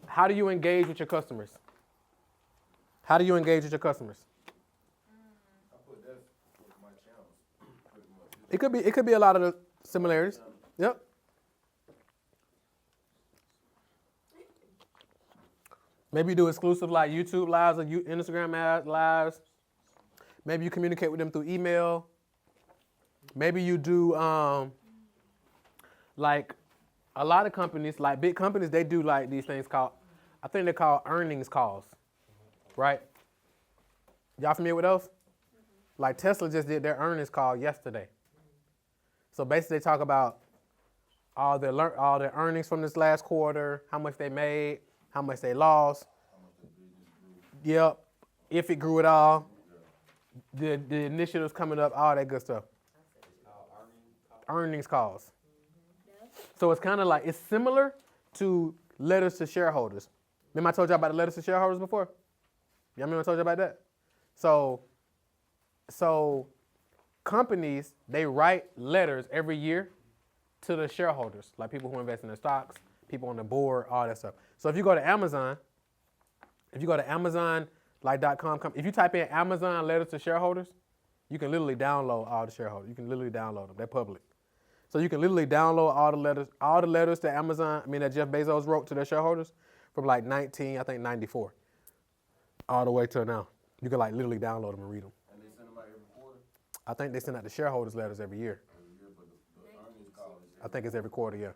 how do you engage with your customers? How do you engage with your customers? I put that with my channels, pretty much. It could be a lot of the similarities. Yep. Maybe you do exclusive like YouTube lives or Instagram lives. Maybe you communicate with them through email. Maybe you do like a lot of companies, like big companies, they do like these things called, I think they're called earnings calls, right? Y'all familiar with those? Like Tesla just did their earnings call yesterday. So basically they talk about all their earnings from this last quarter, how much they made, how much they lost. Yep, if it grew at all, the initiatives coming up, all that good stuff. Earnings calls. So it's kind of like, it's similar to letters to shareholders. Remember I told you about the letters to shareholders before? Y'all remember I told you about that? So companies, they write letters every year to the shareholders, like people who invest in their stocks, people on the board, all that stuff. So if you go to Amazon, like .com, if you type in Amazon letters to shareholders, you can literally download all the shareholders. You can literally download them. They're public. So you can literally download all the letters that that Jeff Bezos wrote to their shareholders from like 94, all the way till now. You can like literally download them and read them. And they send them out every quarter? I think they send out the shareholders letters every year. Every year, but the earnings call is I think it's every quarter, yeah.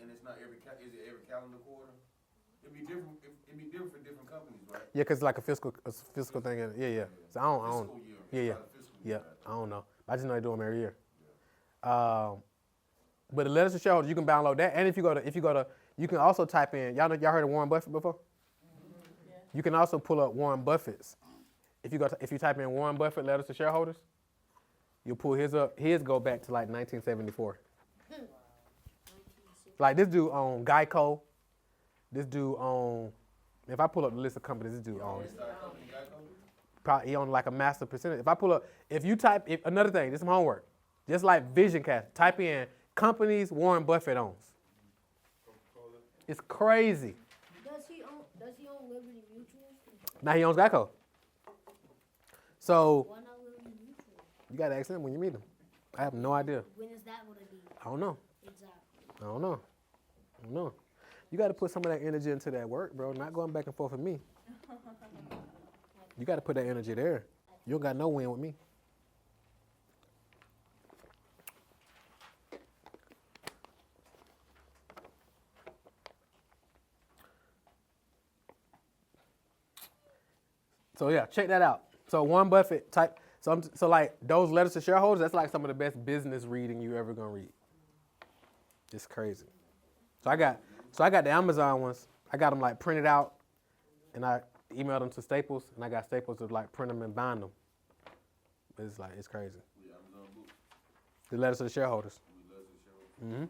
And it's not is it every calendar quarter? It'd be different for different companies, right? Yeah, because it's like a fiscal thing. Yeah. So I don't. Fiscal year. Yeah. It's not a fiscal year, I don't know. I just know they do them every year. But the letters to shareholders, you can download that. And if you go to, you can also type in. Y'all heard of Warren Buffett before? Yeah. You can also pull up Warren Buffett's. If you type in Warren Buffett letters to shareholders, you'll pull his up. His go back to like 1974. Like this dude on Geico. This dude on. If I pull up the list of companies, this dude owns. Probably he on like a massive percentage. Another thing, this is some homework. Just like VisionCast, type in companies Warren Buffett owns. It's crazy. Does he own Liberty Mutual? Now he owns Geico. So Why not Liberty Mutual? you gotta ask him when you meet him. I have no idea. When is that gonna be? I don't know. Exactly. I don't know. You got to put some of that energy into that work, bro. Not going back and forth with me. You got to put that energy there. You don't got no win with me. So yeah, check that out. So Warren Buffett type. So like those letters to shareholders, that's like some of the best business reading you ever gonna read. It's crazy. So I got the Amazon ones. I got them like printed out, and I emailed them to Staples, and I got Staples to like print them and bind them. It's crazy. The letters to the shareholders. Mm-hmm.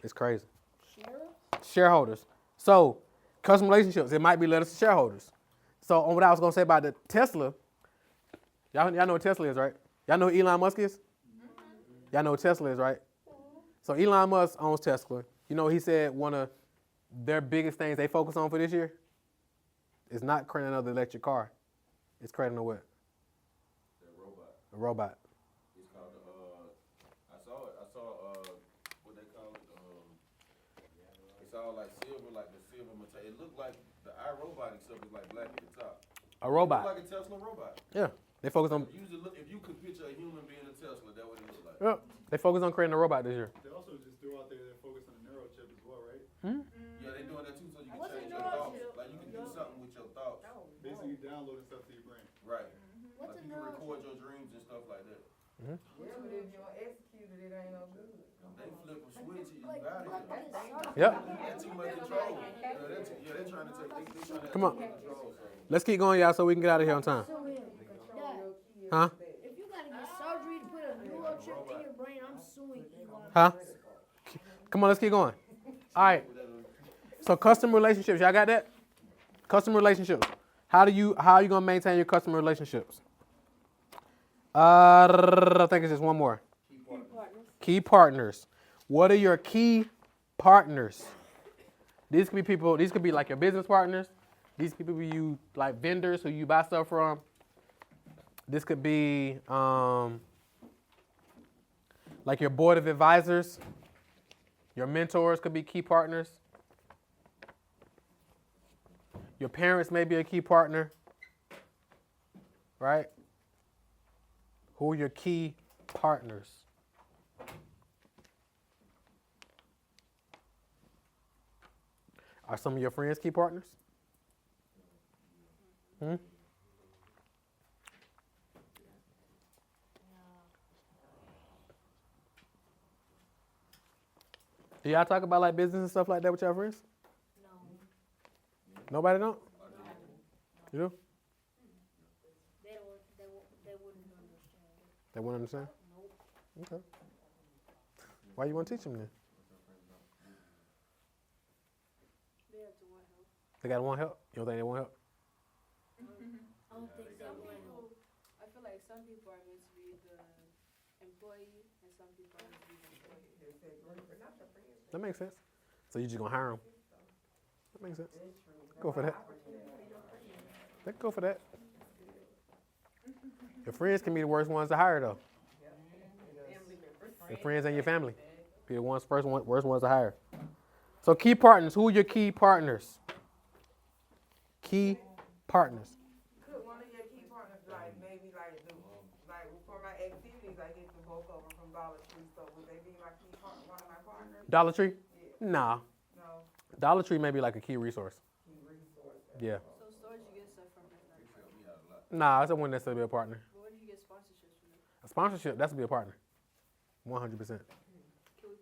It's crazy. Shareholders. So customer relationships. It might be letters to shareholders. So on what I was gonna say about the Tesla, y'all know what Tesla is, right? Y'all know who Elon Musk is? Y'all know what Tesla is, right? So Elon Musk owns Tesla. You know, he said one of their biggest things they focus on for this year is not creating another electric car. It's creating a what? A robot. It's called I saw what they call it. It's all like silver metal. It looked like the iRobotic stuff is like black at the top. A robot. It looked like a Tesla robot. Yeah. They focus on. If you could picture a human being a Tesla, that would it look like. Yeah. They focus on creating a robot this year. They also just threw out there they're focused on the neural chip as well, right? Yeah, they're doing that too, so you can change your thoughts. Like you can do something with your thoughts. Basically downloading stuff to your brain. Right. What's Like a you can neural record your dreams and stuff like that. Yeah, but if you don't execute it, it ain't no good. They flip a switch and you Like, got like it. this. Yep. That's too much control. They're trying to take. They trying to Come on. have control. So. Let's keep going, y'all, so we can get out of here on time. So him. Control your kids. Huh? If you gotta get surgery to put a neural chip in your brain, I'm suing Elon. Huh? Come on, let's keep going. All right. So customer relationships, y'all got that? Customer relationships. How are you gonna maintain your customer relationships? I think it's just one more. Key partners. What are your key partners? These could be people. These could be like your business partners. These could be you like vendors who you buy stuff from. This could be Like your board of advisors, your mentors could be key partners. Your parents may be a key partner, right? Who are your key partners? Are some of your friends key partners? Do y'all talk about like business and stuff like that with your friends? No. Nobody don't? You do? They wouldn't understand it. They won't understand? Nope. Okay. Why you want to teach them then? They have to want help. They gotta want help? You don't think they want help? I don't think they Some want help. people, I feel like some people are meant to be the employee and some people are meant to be the employee. That makes sense. So you just gonna hire them? That makes sense. Go for that. They can go for that. Your friends can be the worst ones to hire though. Your friends and your family be the worst ones to hire. So key partners, who are your key partners? Key partners. Could one of your key partners, like, maybe like do, like for my activities, I get the bulk of them from Dollar Tree, so would they be my key partner, one of my partners? Dollar Tree? Yeah. Nah. No, Dollar Tree may be like a key resource. key resource. Yeah. So stores you get stuff from that's not a partner. Help me out a lot. Nah, that's the one that's to be a partner. But where do you get sponsorships from? A sponsorship, that's to be a partner. 100%. Can we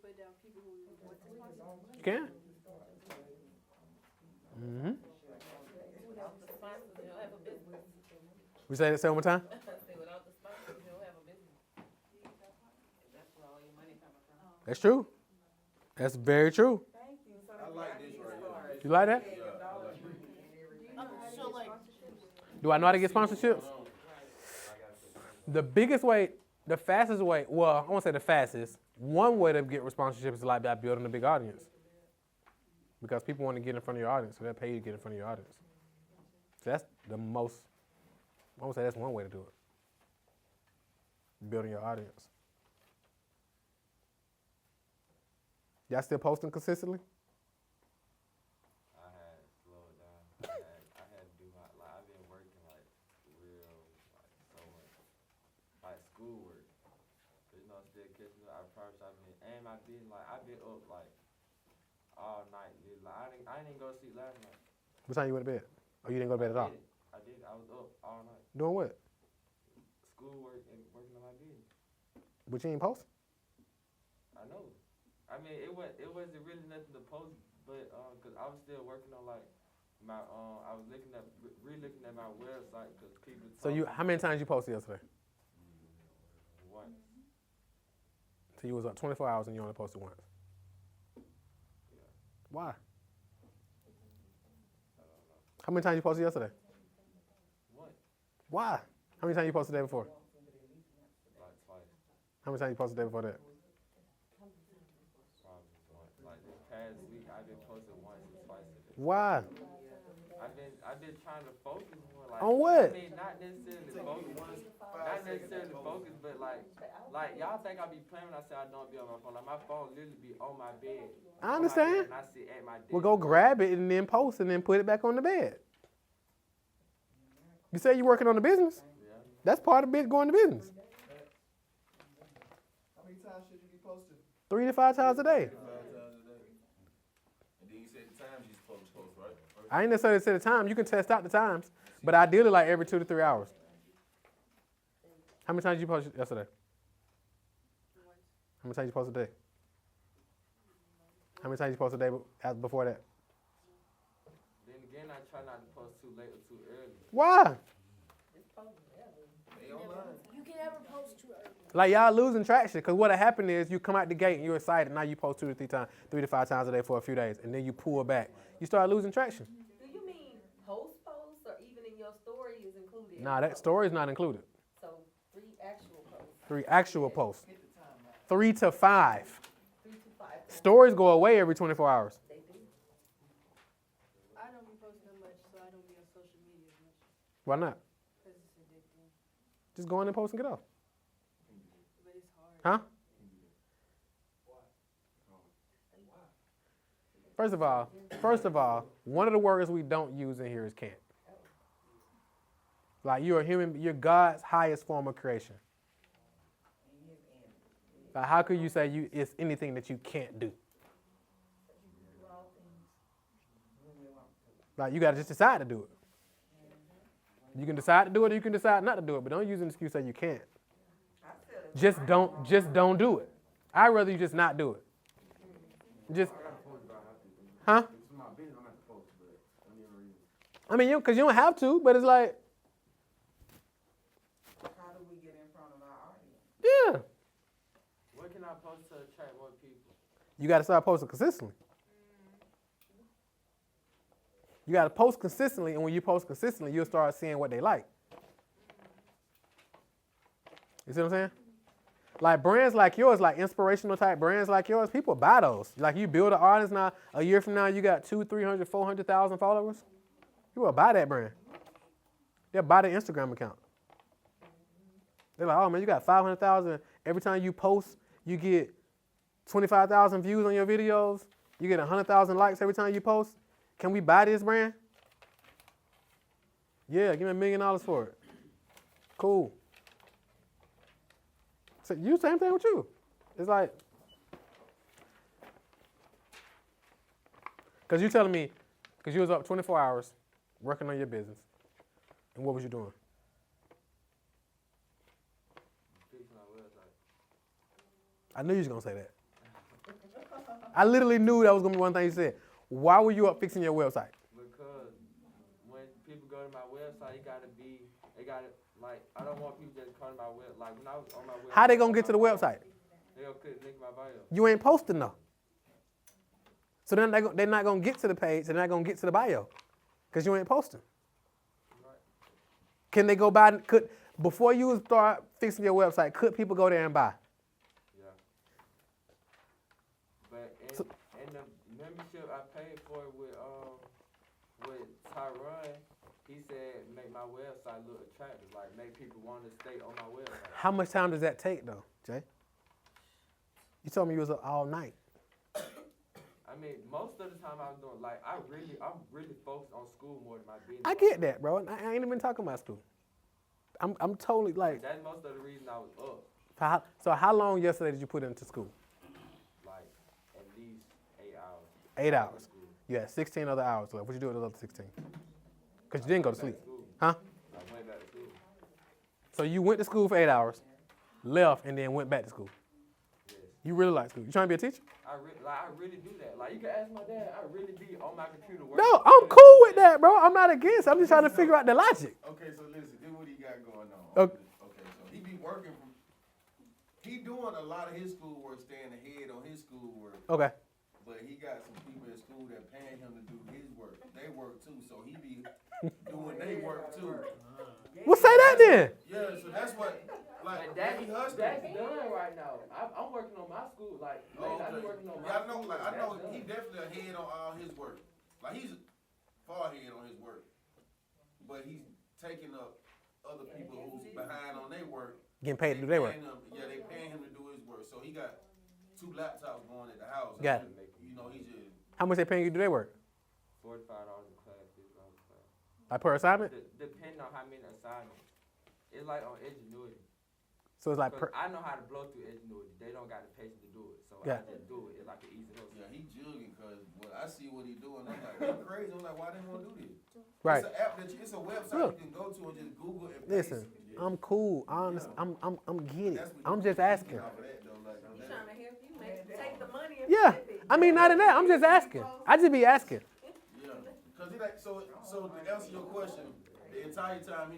put down people who want to sponsor? You can. Mm-hmm. Without the sponsors, you don't have a business. We say that one more time? Without the sponsors, you don't have a business. That's where all your money coming from. That's true. That's very true. Thank you. So I like this right here. You like that? Yeah, I like this. Do you know how to So, get like- sponsorships? Do I know how to get sponsorships? The biggest way, the fastest way, well, I won't say the fastest. One way to get sponsorships is like by building a big audience. Because people want to get in front of your audience, so they'll pay you to get in front of your audience. So that's the most, I would say that's one way to do it. Building your audience. Y'all still posting consistently? I had slowed down. I had to do my, like, I've been working, like, real, like, so much. Like, schoolwork. Cause, you know, still catching up. I promise I've been up, like, all night. Dude. Like, I didn't even go to sleep last night. What time you went to bed? Oh, you didn't go to bed at all? I did. I was up all night. Doing what? Schoolwork and working on my business. But you ain't post? I know. I mean, it wasn't really nothing to post, but cause I was still working on like my I was re-looking at my website cause people. So how many times you posted yesterday? Once. So you was up 24 hours and you only posted once. Yeah. Why? I don't know. How many times you posted yesterday? What? Why? How many times you posted the day before? Like twice. How many times you posted the day before that? Probably once. Like this past week, I've been posting once or twice a day. Why? I've been trying to focus more. Like, On what? I mean, not necessarily focus, but like y'all think I be playing when I say I don't be on my phone. Like my phone literally be on my bed. I On my understand. bed, and I sit at my desk. Well, go grab it and then post and then put it back on the bed. You say you're working on the business? Yeah. That's part of going to business. How many times should you be posting? 3 to 5 times a day. 5 times a day. And then you said the times you supposed to post, right? I ain't necessarily said the time. You can test out the times, but ideally like every 2 to 3 hours. How many times did you post yesterday? How many times you posted a day? How many times you posted a day before that? Then again, I try not to post too late or too early. Why? They online. You can never post too early. Like y'all losing traction because what'll happen is you come out the gate and you're excited. Now you post 2 to 3 to 5 times a day for a few days, and then you pull back. You start losing traction. Do you mean posts or even in your story is included? Nah, that story is not included. So 3 actual posts. 3 actual posts. 3 to 5. 3 to 5. Stories go away every 24 hours. They do. I don't be posting that much, so I don't be on social media as much Why not? because it's addicting. Just go in and post and get off. But it's hard. Huh? First of all, one of the words we don't use in here is can't. Like you're a human, you're God's highest form of creation. Like how could you say it's anything that you can't do? Like you gotta just decide to do it. You can decide to do it or you can decide not to do it, but don't use an excuse that you can't. Just don't do it. I'd rather you just not do it. Just, huh? I mean, because you don't have to, but it's like, How do we get in front of our audience? yeah. What can I post to attract more people? You got to start posting consistently. You got to post consistently, and when you post consistently, you'll start seeing what they like. You see what I'm saying? Like brands like yours, like inspirational type brands like yours, people buy those. Like you build an artist now, a year from now, you got 200, 300, 400,000 followers. People will buy that brand. They'll buy the Instagram account. They're like, oh man, you got 500,000. Every time you post, you get 25,000 views on your videos. You get 100,000 likes every time you post. Can we buy this brand? Yeah, give me $1 million for it. Cool. So you same thing with you. It's like, because you telling me, because you was up 24 hours working on your business, and what was you doing? Fixing my website. I knew you was gonna say that. I literally knew that was gonna be one thing you said. Why were you up fixing your website? Because when people go to my website, like, I don't want people just come to my website. Like, when I was on my website. How they gonna get to the website? They'll click link in my bio. You ain't posting though. So then they're not gonna get to the page, they're not gonna get to the bio, because you ain't posting. Right. Can they go buy? Before you start fixing your website, could people go there and buy? Yeah. But in the membership I paid for with Tyron, he said make my website look attractive, like make people want to stay on my website. How much time does that take though, Jay? You told me you was up all night. I mean, most of the time I was doing, like, I'm really focused on school more than my business. I get that, bro. I ain't even talking about school. I'm totally like. That's most of the reason I was up. So how long yesterday did you put into school? Like, at least 8 hours. 8 hours. You had 16 other hours left. What you do with those other 16? Because you didn't go to sleep. Huh? I went back to school. So you went to school for 8 hours, left, and then went back to school. Yes. You really like school. You trying to be a teacher? I really do that. Like, you can ask my dad, I really be on my computer working. No, I'm cool with that, bro. I'm not against. I'm just trying to figure out the logic. Okay, so listen, this what he got going on. Okay. Okay, so he be working from, he doing a lot of his schoolwork, staying ahead on his schoolwork. Okay. But he got some people at school that paying him to do his work. They work too, so he be doing their work too. Well, say that then. Yeah, so that's what, like, But he hustling. that's done right now. I'm working on my school. Like, I'm working on my Yeah, I know, school. like, I know That's he done. definitely ahead on all his work. Like, he's far ahead on his work. But he's taking up other people who's behind on their work. Getting paid to do their work. Yeah, they paying him to do his work. So he got 2 laptops going at the house. Got it. You know, he's just, How much they paying you to do their work? $45 a class, $50 a class. Like per assignment? Depending on how many assignments. It's like on Ingenuity. So it's like 'Cause per. I know how to blow through Ingenuity. They don't got the patience to do it. So Yeah. I just do it. It's like an easy hustle. yeah, he jugging because when I see what he doing, I'm like, that's crazy. I'm like, why they want to do this? Right. It's an app that it's a website Look. you can go to and just Google and Listen, paste. I'm cool. I'm getting it. That's what I'm you just get asking. off of that, though, like, He's trying to help you take the money and Yeah. spend it. I mean, not in that. I'm just asking. I just be asking. Yeah, cause he like so to answer your question, the entire time he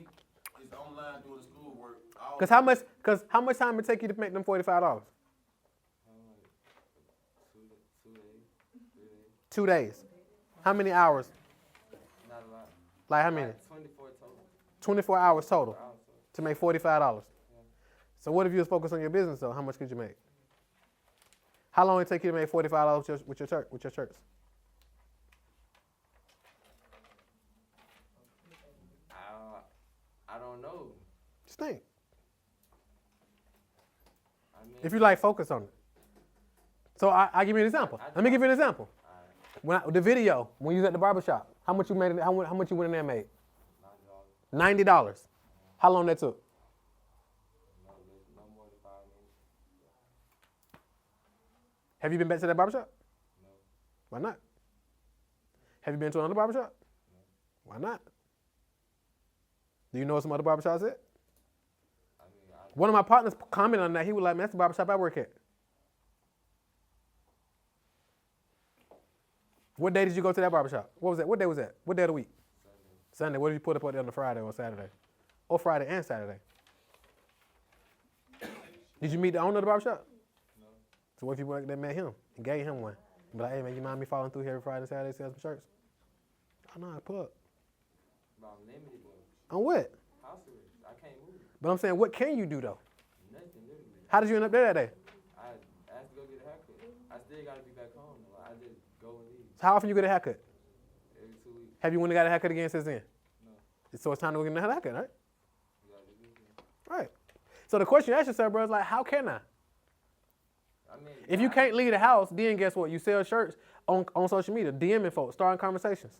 is online doing schoolwork. Cause how much time it take you to make them $45? Like 2 days, 3 days. 2 days. How many hours? Not a lot. Like how many? Like 24 total. 24 hours total Also. to make $45. So what if you was focused on your business though? How much could you make? How long it take you to make $45 with your church? I don't know. Just think. I mean, If you like, focus on it. So I give you an example. Let me give you an example. The video when you was at the barbershop, how much you made? How much you went in there and made? $90. How long that took? No more than 5 minutes. Have you been back to that barbershop? No. Why not? Have you been to another barbershop? No. Why not? Do you know some other barbershops at? I mean, One of my partners commented on that. He was like, man, that's the barbershop I work at. What day did you go to that barbershop? What was that? What day was that? What day of the week? Sunday. What did you put up on there on the Friday or Saturday? Or Friday and Saturday? Did you meet the owner of the barbershop? No. So what if you went there met him and gave him one? Be like, hey man, you mind me following through here every Friday and Saturday, sell some shirts? Oh no, pull up. But I'm limited though. On what? House arrest. I can't move. But I'm saying, what can you do though? Nothing, literally. How did you end up there that day? I asked to go get a haircut. I still gotta be back home. Like, I just go and leave So how often you get a haircut? every 2 weeks. Have you went and got a haircut again since then? No. So it's time to go get a haircut, right? You gotta do this. Right. So the question you ask yourself, bro, is like, how can I? I mean, If you can't leave the house, then guess what? You sell shirts on social media, DMing folks, starting conversations.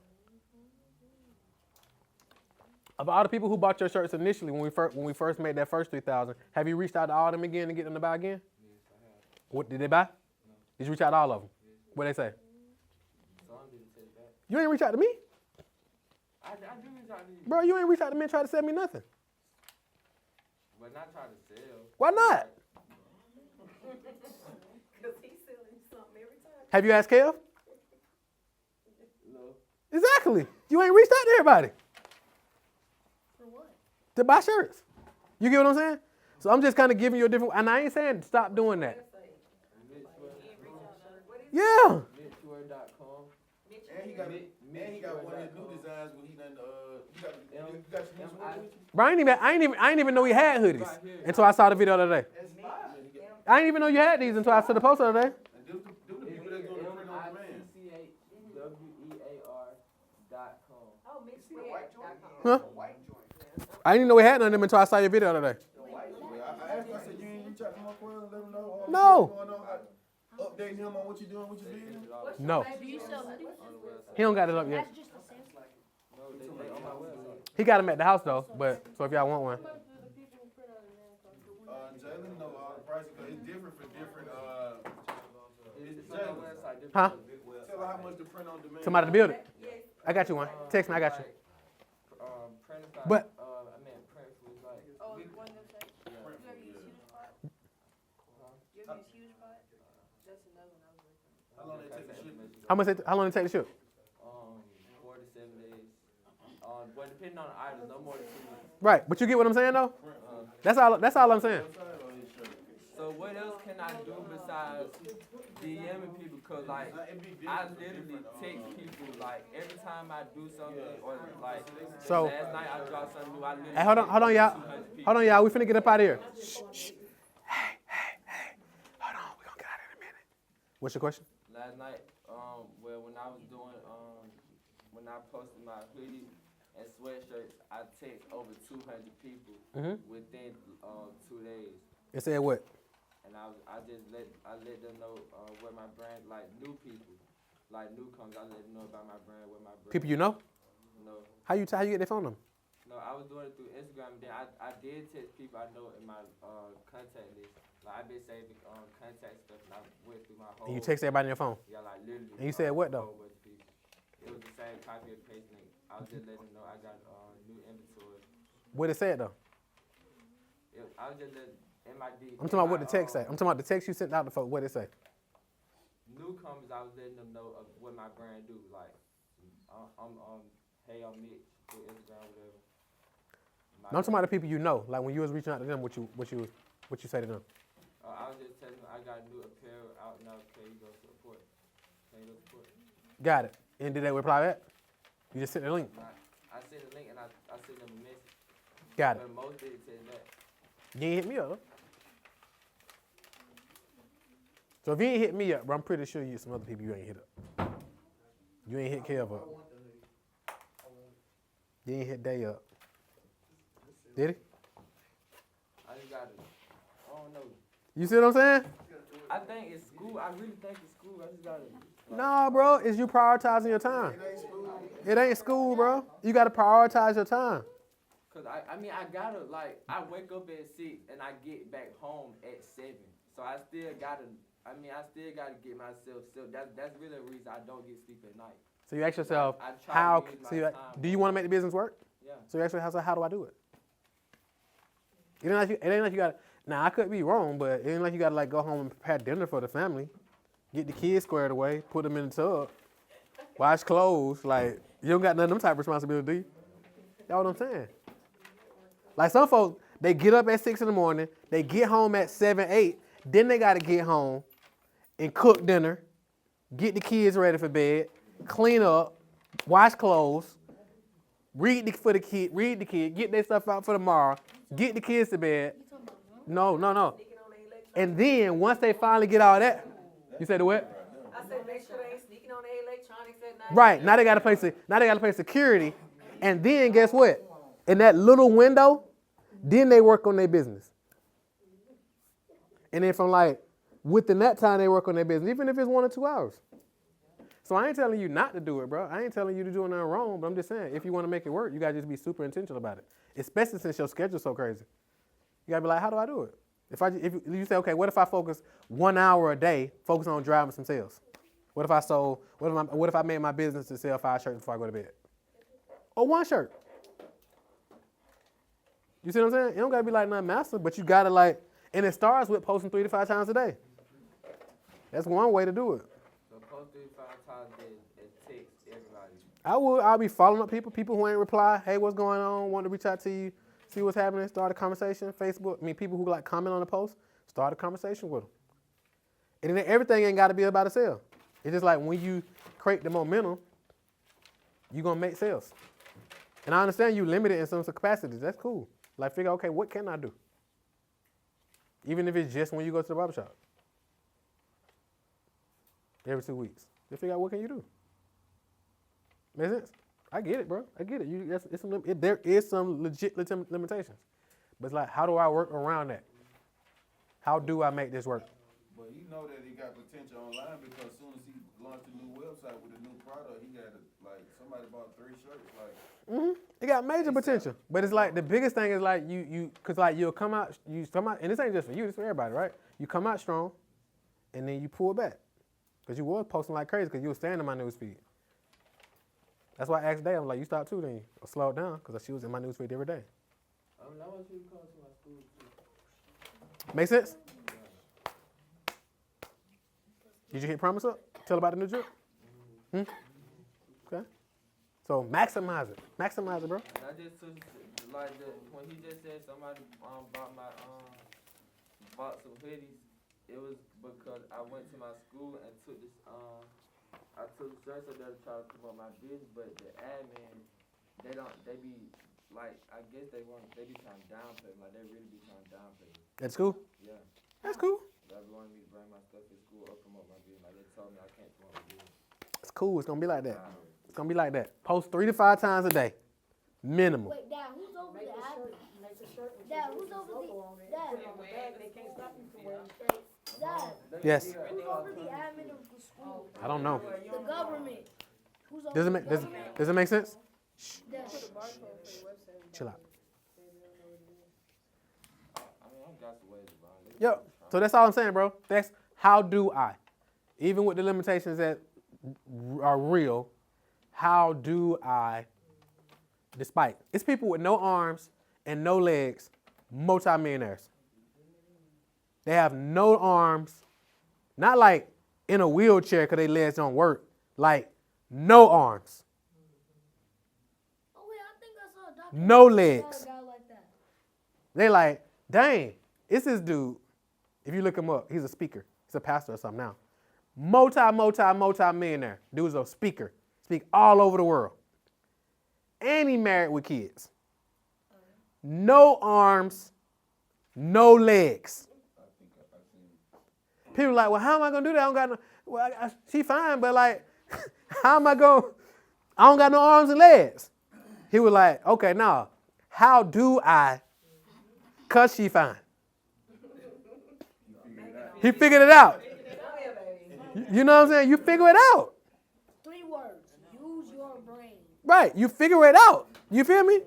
Of all the people who bought your shirts initially when we first made that first 3,000, have you reached out to all of them again to get them to buy again? yes, I have. What did they buy? No. Did you reach out to all of them? Yes. What they say? Some didn't take that. You ain't reach out to me, I do reach out to you. bro. You ain't reach out to me and try to sell me nothing. But not try to sell. Why not? Cause he's selling something every time. Have you asked Kev? No. Exactly. You ain't reached out to everybody For what? to buy shirts. You get what I'm saying? So I'm just kind of giving you a different, and I ain't saying stop doing that. Yeah. Mitchwear.com. And he got one of his new designs when he done, you got your new one with you? Bro, I ain't even know he had hoodies Right here. until I saw the video the other day. That's fine. I didn't even know you had these until I saw the post the other day. And them the people that's doing the print on demand. MICCHWEAR.com. Oh, MixWear.com. Huh? I didn't even know we had none of them until I saw your video the other day. I asked him, I said, you ain't reach out to Marquell and let him know No. what's going on? Update him on what you're doing with your business? No. Do you sell hoodies? On the website. He don't got it up yet. That's just a sample. No, they on my website. He got them at the house though, but so if y'all want one. Jalen know all the prices, cause it's different for different, It's on my website. different Huh? websites. tell her how much the print on demand. Somebody to build it. I got you one. Text me, I got you. Print is But- I mean, print was like. Oh, it's one website. Yeah. You ever use HugeSpot? You ever use HugeSpot? That's another one I was working on. How long they take to ship it? How long it take to ship? 4 to 7 days. But depending on the item, no more than 2 weeks. Right, but you get what I'm saying though? That's all I'm saying. Website or his shirt? So what else can I do besides DMing people? Cause like It'd be I different for literally different, text people like every time I do something or like So- last night I dropped something new. I literally Hey, hold on, y'all. 200 people. Hold on, y'all. We finna get up out of here. Shh. Hey. Hold on, we gonna get out in a minute. What's your question? Last night, well, when I was doing, when I posted my hoodie and sweatshirts, I text over 200 people within 2 days, It said what? and I let them know where my brand, like new people, like newcomers, I let them know about my brand, where my brand. People you know? No, How you get their phone number? no, I was doing it through Instagram, and then I did text people I know in my contact list. Like I been saving contact stuff, and I went through my whole. And you text everybody on your phone. Yeah, like literally. And you said what, though? a whole bunch of people. It was the same copy and paste link. I was just letting them know I got new inventory. What it said though? I was just letting MID. I'm talking about what the text say. I'm talking about the text you sent out to folks. What it say? Newcomers, I was letting them know of what my brand do. Like, hey, I'm Mitch through Instagram, whatever. No, I'm talking about the people you know. Like when you was reaching out to them, what you say to them? I was just telling them I got new apparel out now. Can you go support? Can you go support? Got it. And did they reply back? You just sent the link. I sent a link and I sent them a message. Got it. But most didn't say that. You ain't hit me up. Huh? So if you ain't hit me up, bro, I'm pretty sure you some other people you ain't hit up. You ain't hit Kev up. You ain't hit Day up. Did he? I just got it. I don't know. You see what I'm saying? I think it's school. I really think it's school. I just got to No, bro, it's you prioritizing your time. It ain't school, bro. You got to prioritize your time. Cause I mean I gotta like I wake up at 6 and I get back home at 7. So I still gotta get myself. So that's really the reason I don't get sleep at night. So you ask yourself, I try how? to use my So you, time do you want to make the business work? Yeah. So you ask yourself, how do I do it? It ain't like you got. Now I could be wrong, but it ain't like you got to like go home and prepare dinner for the family, get the kids squared away, put them in the tub, wash clothes. Like you don't got none of them type of responsibility, do you? That's what I'm saying. Like some folks, they get up at 6 in the morning, they get home at 7, 8, then they got to get home and cook dinner, get the kids ready for bed, clean up, wash clothes, read the kid, get their stuff out for tomorrow, get the kids to bed. No. And then once they finally get all that, you said the what? I said make sure they ain't sneaking on their electronics at night. Right. Now they got to play security, and then guess what? In that little window, then they work on their business. And then from like within that time they work on their business, even if it's 1 or 2 hours. So I ain't telling you not to do it, bro. I ain't telling you to do nothing wrong, but I'm just saying if you want to make it work, you gotta just be super intentional about it. Especially since your schedule's so crazy. You gotta be like, how do I do it? If you say, okay, what if I focus 1 hour a day, focus on driving some sales? What if I made my business to sell 5 shirts before I go to bed? Or 1 shirt? You see what I'm saying? It don't gotta be like nothing massive, but you gotta like, and it starts with posting 3 to 5 times a day. That's one way to do it. So post 3 to 5 times a day and text everybody. I'll be following up people who ain't reply. Hey, what's going on? Want to reach out to you, see what's happening, start a conversation. Facebook, people who like comment on the post, start a conversation with them. And then everything ain't got to be about a sale. It's just like when you create the momentum, you're going to make sales. And I understand you limited in some capacities. That's cool. Like figure, okay, what can I do? Even if it's just when you go to the barbershop. Every 2 weeks. Just figure out what can you do. Make sense? I get it, bro. I get it. There is some legit limitations. But it's like, how do I work around that? How do I make this work? But he know that he got potential online because as soon as he launched a new website with a new product, he had somebody bought 3 shirts. It got major potential. But it's like the biggest thing is like cause like you'll come out, and this ain't just for you, it's for everybody, right? You come out strong, and then you pull back. Because you was posting like crazy because you was staying in my newsfeed. That's why I asked Day, I'm like, you stopped too then, or slow it down, because she was in my newsfeed every day. I want you to come to my school too. Make sense? Did you hit promise up? Tell about the new drip? Okay. So maximize it. Maximize it, bro. And I just took, like, when he just said somebody bought some hoodies, it was because I went to my school and took this, I took shirts up there to try to promote my business, but the admin, they be, like, I guess they be trying to downplay, like, they really be trying to downplay me. At school? Yeah. That's cool. They wanted me to bring my stuff to school or promote my business. Like, they told me I can't promote my business. It's cool. It's going to be like that. It's going to be like that. Post 3 to 5 times a day. Minimum. Wait, Dad, who's over the admin? Make the shirt with Dad, the who's over logo on it. Dad. Put it on the bag, they can't stop you from wearing it. Dad, Yes. who's over the admin of the school? I don't know. The government. Who's over Does it the make, government? does it make sense? Dad. Chill out. I mean, I got the ways around it. Yep. So that's all I'm saying, bro. That's how do I, even with the limitations that are real, how do I, despite, it's people with no arms and no legs, multimillionaires. They have no arms, not like in a wheelchair because their legs don't work, like no arms, Oh wait, I think I saw a documentary no about legs. a guy like that. They like, dang, it's this dude. If you look him up, he's a speaker. He's a pastor or something now. Multi-millionaire. Dude's a speaker. Speak all over the world. And he married with kids. No arms, no legs. People are like, well, how am I going to do that? I don't got no, well, she fine, but like, how am I going, I don't got no arms and legs. He was like, okay, now, how do I, because she fine. He figured it out. You know what I'm saying? You figure it out. 3 words. Use your brain. Right. You figure it out. You feel me?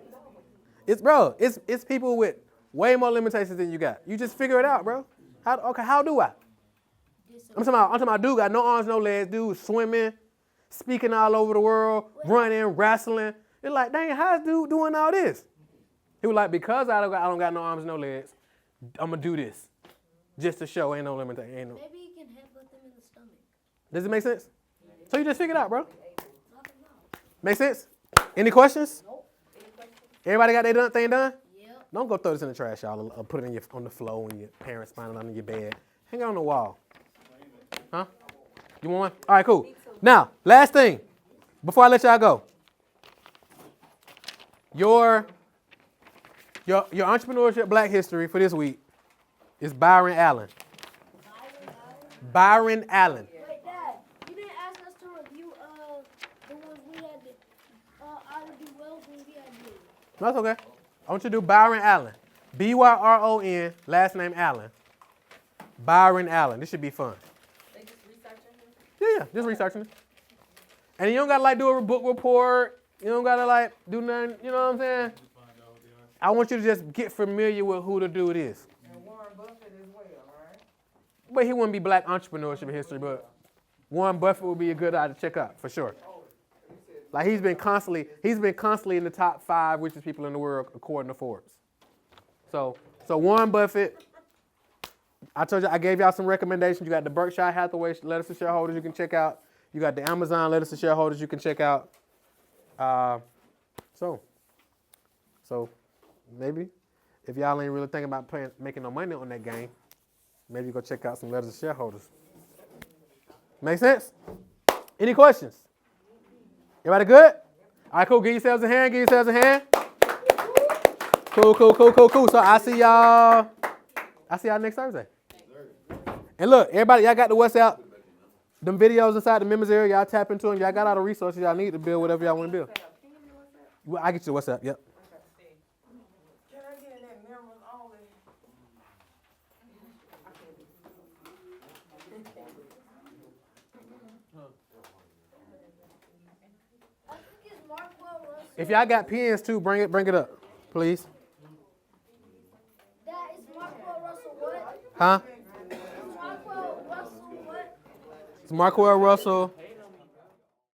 It's people with way more limitations than you got. You just figure it out, bro. How do I? I'm talking about dude got no arms, no legs, dude swimming, speaking all over the world, running, wrestling. It's like, dang, how's dude doing all this? He was like, because I don't got no arms, no legs, I'm gonna do this. Just to show ain't no limitation. Ain't no. Maybe you can headbutt them in the stomach. Does it make sense? So you just figure it out, bro. Knock 'em out. Make sense? Any questions? Nope. Everybody got their thing done? Yep. Don't go throw this in the trash, y'all. Or put it on the floor when your parents find it under your bed. Hang it on the wall. Huh? You want one? All right, cool. Now, last thing, before I let y'all go. Your entrepreneurship Black history for this week is Byron Allen. Byron Allen. Wait, Dad, you didn't ask us to review the ones we had to out of the wells when we had to do. That's okay. I want you to do Byron Allen. Byron, last name Allen. Byron Allen. This should be fun. They just researching him? Yeah, just researching it. And you don't gotta do a book report. You don't gotta do nothing. You know what I'm saying? I want you to just get familiar with who the dude is. And Warren Buffett as well, right? But he wouldn't be Black entrepreneurship history, but Warren Buffett would be a good eye to check out for sure. Like he's been constantly in the top 5 richest people in the world according to Forbes. So Warren Buffett. I told you I gave y'all some recommendations. You got the Berkshire Hathaway letters to shareholders you can check out. You got the Amazon letters to shareholders you can check out. So maybe if y'all ain't really thinking about making no money on that game, maybe you go check out some letters to shareholders. Make sense? Any questions? Everybody good? All right, cool. Give yourselves a hand. Cool. So I see y'all next Thursday. And look, everybody, y'all got the WhatsApp, them videos inside the members area. Y'all tap into them. Y'all got all the resources y'all need to build whatever y'all want to build. Well, I get you the WhatsApp. Yep. Can I get in that members only? I think it's Markwell Russell. If y'all got pens too, bring it up, please. That is Markwell Russell what? Huh? Markwell Russell what? It's Markwell Russell.